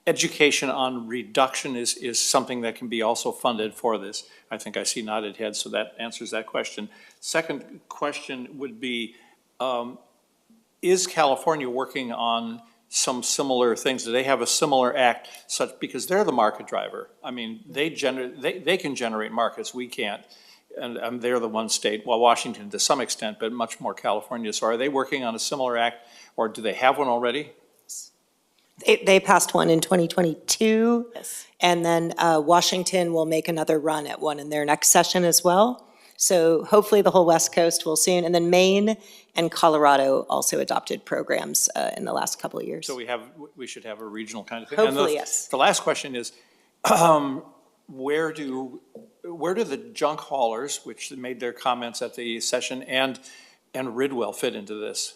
Speaker 11: education on reduction is something that can be also funded for this. I think I see nodded heads, so that answers that question. Second question would be, is California working on some similar things? Do they have a similar act because they're the market driver? I mean, they can generate markets, we can't. And they're the one state, well, Washington to some extent, but much more California. So are they working on a similar act, or do they have one already?
Speaker 15: They passed one in 2022. Yes. And then Washington will make another run at one in their next session as well. So hopefully the whole West Coast will soon. And then Maine and Colorado also adopted programs in the last couple of years.
Speaker 11: So we should have a regional kind of thing.
Speaker 15: Hopefully,
Speaker 11: and
Speaker 15: yes.
Speaker 11: The last question is, where do the junk haulers, which made their comments at the session, and Ridwell fit into this?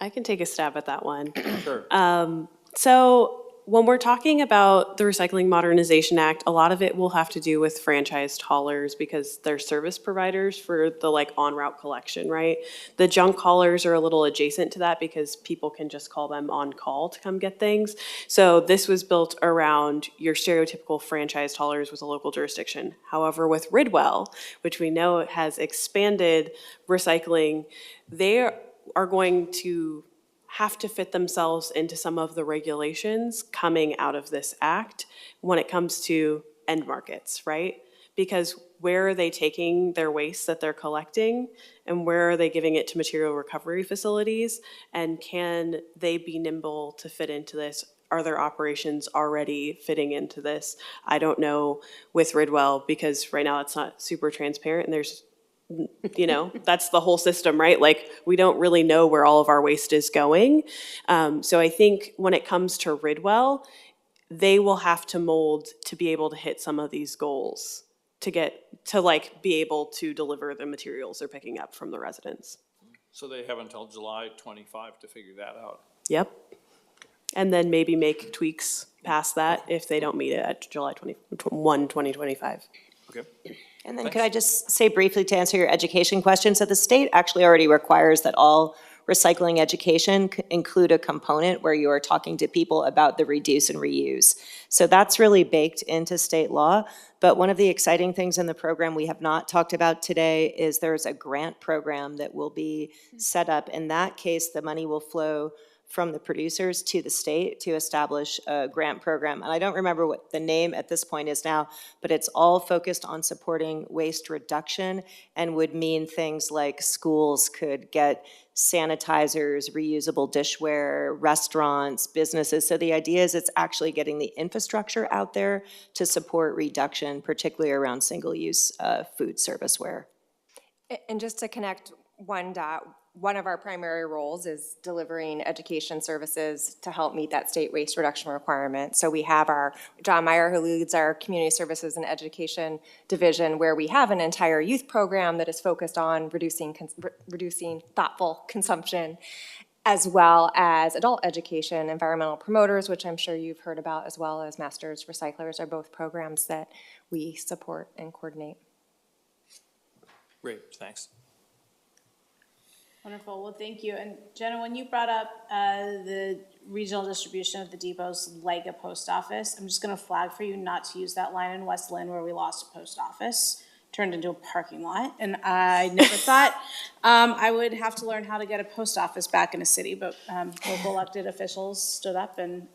Speaker 17: I can take a stab at that one.
Speaker 11: Sure.
Speaker 17: So when we're talking about the Recycling Modernization Act, a lot of it will have to do with franchised haulers because they're service providers for the en route collection, right? The junk haulers are a little adjacent to that because people can just call them on call to come get things. So this was built around your stereotypical franchised haulers with a local jurisdiction. However, with Ridwell, which we know has expanded recycling, they are going to have to fit themselves into some of the regulations coming out of this act when it comes to end markets, right? Because where are they taking their waste that they're collecting and where are they giving it to material recovery facilities? And can they be nimble to fit into this? Are their operations already fitting into this? I don't know with Ridwell because right now it's not super transparent and there's that's the whole system, right? We don't really know where all of our waste is going. So I think when it comes to Ridwell, they will have to mold to be able to hit some of these goals to be able to deliver the materials they're picking up from the residents.
Speaker 11: So they have until July 25 to figure that out.
Speaker 17: Yep. And then maybe make tweaks past that if they don't meet it at July 21, 2025.
Speaker 11: Okay.
Speaker 15: And then could I just say briefly to answer your education question? So the state actually already requires that all recycling education include a component where you are talking to people about the reduce and reuse. So that's really baked into state law. But one of the exciting things in the program we have not talked about today is there's a grant program that will be set up. In that case, the money will flow from the producers to the state to establish a grant program. And I don't remember what the name at this point is now, but it's all focused on supporting waste reduction and would mean things like schools could get sanitizers, reusable dishware, restaurants, businesses. So the idea is it's actually getting the infrastructure out there to support reduction, particularly around single-use food serviceware.
Speaker 16: And just to connect one dot, one of our primary roles is delivering education services to help meet that state waste reduction requirement. So we have John Meyer, who leads our Community Services and Education Division, where we have an entire youth program that is focused on reducing thoughtful consumption, as well as adult education. Environmental Promoters, which I'm sure you've heard about, as well as Masters Recyclers, are both programs that we support and coordinate.
Speaker 11: Great, thanks.
Speaker 13: Wonderful. Well, thank you. And Jenna, when you brought up the regional distribution of the depots like a post office, I'm just going to flag for you not to use that line in West Lynn where we lost a post office. turned into a parking lot. And I never thought I would have to learn how to get a post office back in a city, but local elected officials stood up and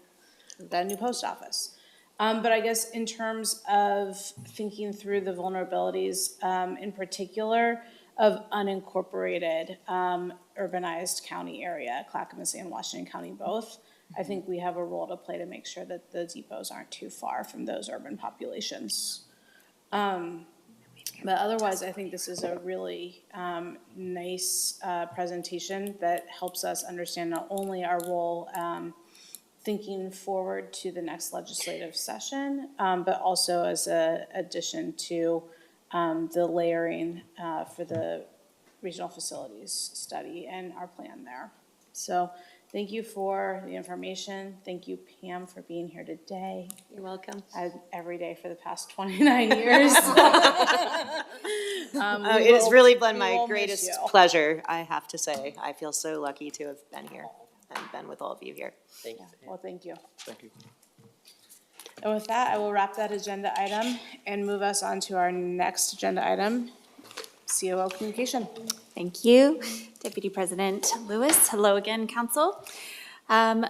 Speaker 13: got a new post office. But I guess in terms of thinking through the vulnerabilities, in particular of unincorporated urbanized county area, Clackamas and Washington County both, I think we have a role to play to make sure that the depots aren't too far from those urban populations. But otherwise, I think this is a really nice presentation that helps us understand not only our role thinking forward to the next legislative session, but also as an addition to the layering for the regional facilities study and our plan there. So thank you for the information. Thank you, Pam, for being here today.
Speaker 15: You're welcome.
Speaker 13: Every day for the past 29 years.
Speaker 15: It has really been my greatest pleasure, I have to say. I feel so lucky to have been here and been with all of you here.
Speaker 9: Thank you.
Speaker 13: Well, thank you.
Speaker 11: Thank you.
Speaker 13: And with that, I will wrap that agenda item and move us on to our next agenda item, COO communication.
Speaker 7: Thank you, Deputy President Lewis. Hello again, Council.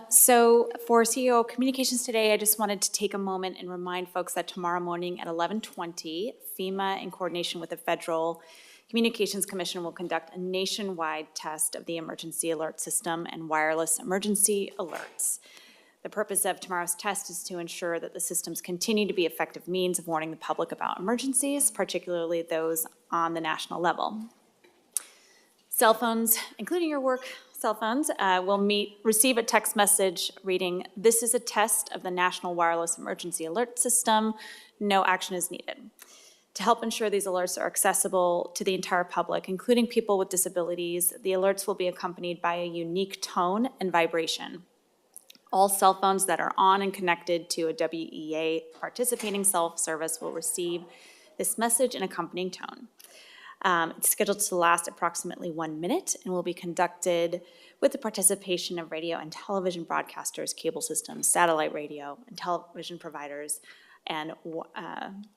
Speaker 7: So for CEO Communications today, I just wanted to take a moment and remind folks that tomorrow morning at 11:20, FEMA, in coordination with the Federal Communications Commission, will conduct a nationwide test of the emergency alert system and wireless emergency alerts. The purpose of tomorrow's test is to ensure that the systems continue to be effective means of warning the public about emergencies, particularly those on the national level. Cell phones, including your work cell phones, will receive a text message reading, "This is a test of the National Wireless Emergency Alert System. No action is needed." To help ensure these alerts are accessible to the entire public, including people with disabilities, the alerts will be accompanied by a unique tone and vibration. All cell phones that are on and connected to a WEA participating cell service will receive this message in accompanying tone. It's scheduled to last approximately 1 minute and will be conducted with the participation of radio and television broadcasters, cable systems, satellite radio, and television providers, and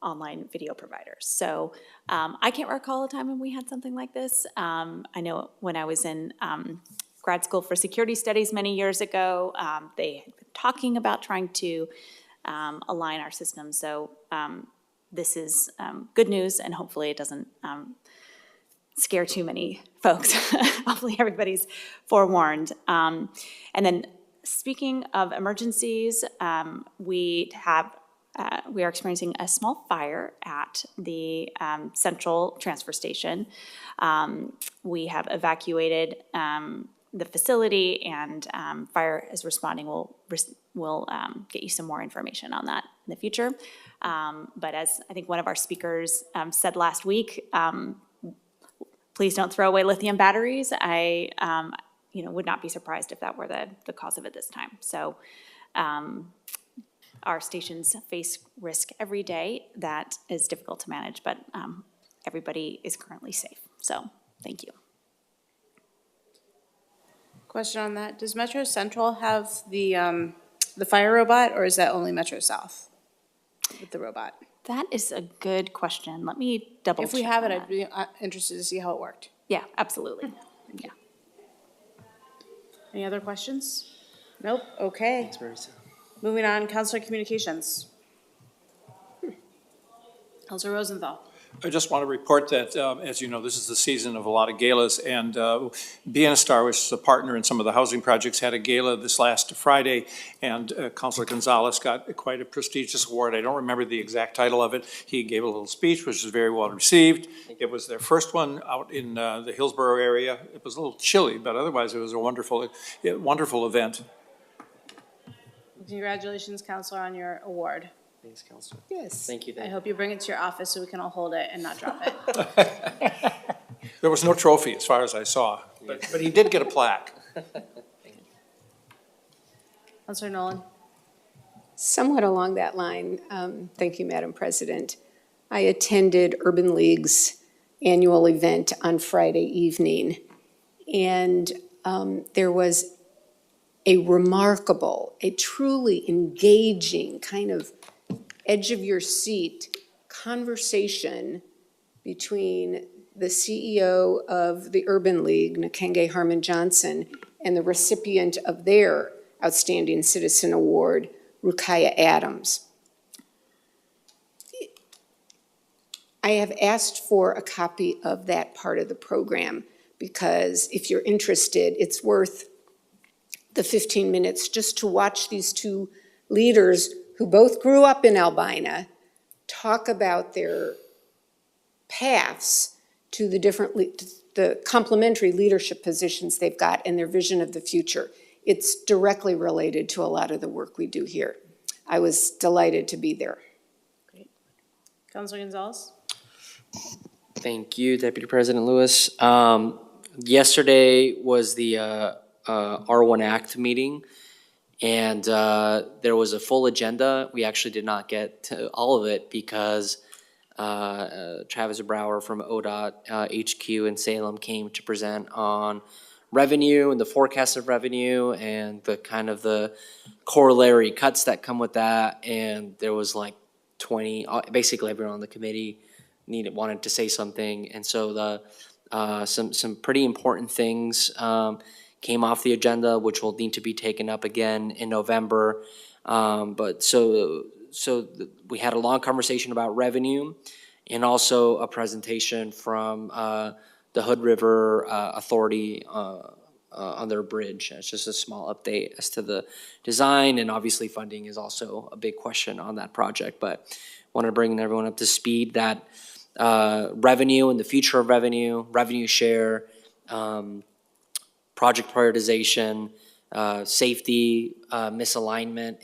Speaker 7: online video providers. So I can't recall a time when we had something like this. I know when I was in grad school for security studies many years ago, they had been talking about trying to align our systems. So this is good news, and hopefully it doesn't scare too many folks. Hopefully everybody's forewarned. And then speaking of emergencies, we are experiencing a small fire at the central transfer station. We have evacuated the facility, and fire is responding. We'll get you some more information on that in the future. But as I think one of our speakers said last week, please don't throw away lithium batteries. I would not be surprised if that were the cause of it this time. So our stations face risk every day that is difficult to manage, but everybody is currently safe. So thank you.
Speaker 13: Question on that, does Metro Central have the fire robot, or is that only Metro South with the robot?
Speaker 7: That is a good question. Let me double check.
Speaker 13: If we have it,
Speaker 7: on
Speaker 13: I'd be interested to see how it worked.
Speaker 7: Yeah, absolutely. Yeah.
Speaker 13: Any other questions? Nope, okay. Moving on, Councilor Communications. Councilor Rosenthal.
Speaker 11: I just want to report that, as you know, this is the season of a lot of galas, and Bienestar, which is a partner in some of the housing projects, had a gala this last Friday, and Councilor Gonzalez got quite a prestigious award. I don't remember the exact title of it. He gave a little speech, which was very well received. It was their first one out in the Hillsborough area. It was a little chilly, but otherwise it was a wonderful event.
Speaker 13: Congratulations, Councilor, on your award.
Speaker 9: Thanks, Counselor.
Speaker 13: Yes.
Speaker 9: Thank you.
Speaker 13: I hope you bring it to your office so we can all hold it and not drop it.
Speaker 11: There was no trophy as far as I saw, but he did get a plaque.
Speaker 13: Councilor Nolan.
Speaker 10: Somewhat along that line, thank you, Madam President. I attended Urban League's annual event on Friday evening, and there was a remarkable, a truly engaging kind of edge of your seat conversation between the CEO of the Urban League, Nakenge Harmon Johnson, and the recipient of their Outstanding Citizen Award, Rukaya Adams. I have asked for a copy of that part of the program because if you're interested, it's worth the 15 minutes just to watch these two leaders who both grew up in Albina talk about their paths to the the complementary leadership positions they've got and their vision of the future. It's directly related to a lot of the work we do here. I was delighted to be there.
Speaker 7: Councilor Gonzalez?
Speaker 9: Thank you, Deputy President Lewis. Yesterday was the R1 Act meeting, and there was a full agenda. We actually did not get to all of it because Travis Brower from ODOT HQ in Salem came to present on revenue and the forecast of revenue and the kind of the corollary cuts that come with that. And there was like 20, basically everyone on the committee wanted to say something. And so the some pretty important things came off the agenda, which will need to be taken up again in November. But we had a long conversation about revenue and also a presentation from the Hood River Authority on their bridge. It's just a small update as to the design, and obviously funding is also a big question on that project. But wanted to bring everyone up to speed that revenue and the future of revenue, revenue share, project prioritization, safety, misalignment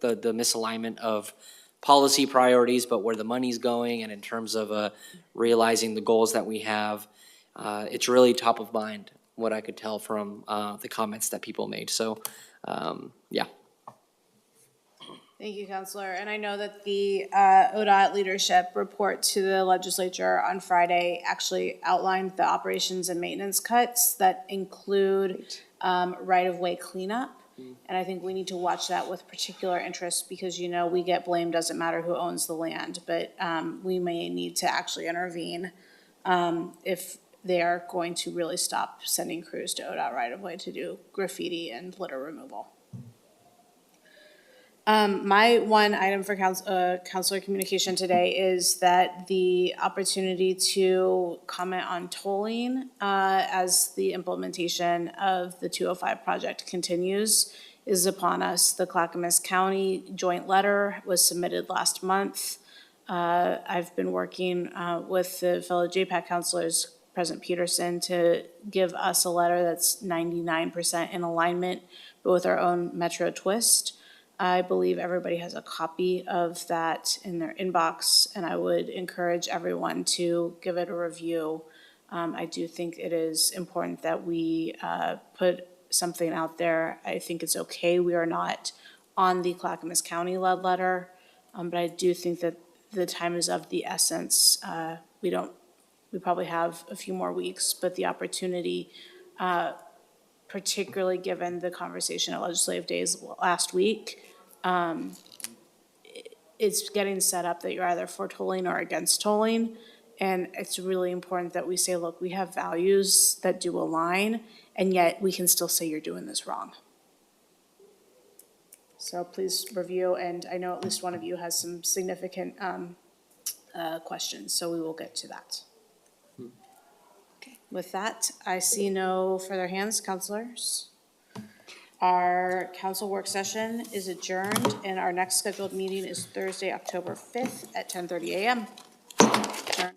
Speaker 9: the misalignment of policy priorities, but where the money's going, and in terms of realizing the goals that we have, it's really top of mind, what I could tell from the comments that people made. So, yeah.
Speaker 13: Thank you, Councilor. And I know that the ODOT leadership report to the legislature on Friday actually outlined the operations and maintenance cuts that include right-of-way cleanup. And I think we need to watch that with particular interest because, you know, we get blamed, doesn't matter who owns the land, but we may need to actually intervene if they are going to really stop sending crews to ODOT right-of-way to do graffiti and litter removal. My one item for councilor communication today is that the opportunity to comment on tolling as the implementation of the 205 project continues is upon us. The Clackamas County joint letter was submitted last month. I've been working with the fellow JPAC councilors, President Peterson, to give us a letter that's 99% in alignment, but with our own Metro twist. I believe everybody has a copy of that in their inbox, and I would encourage everyone to give it a review. I do think it is important that we put something out there. I think it's okay. We are not on the Clackamas County-led letter, but I do think that the time is of the essence. We probably have a few more weeks, but the opportunity, particularly given the conversation at Legislative Days last week, it's getting set up that you're either for tolling or against tolling. And it's really important that we say, look, we have values that do align, and yet we can still say you're doing this wrong. So please review, and I know at least one of you has some significant questions, so we will get to that. Okay. With that, I see no further hands, councilors. Our council work session is adjourned, and our next scheduled meeting is Thursday, October 5th at 10:30 a.m. Adjourned.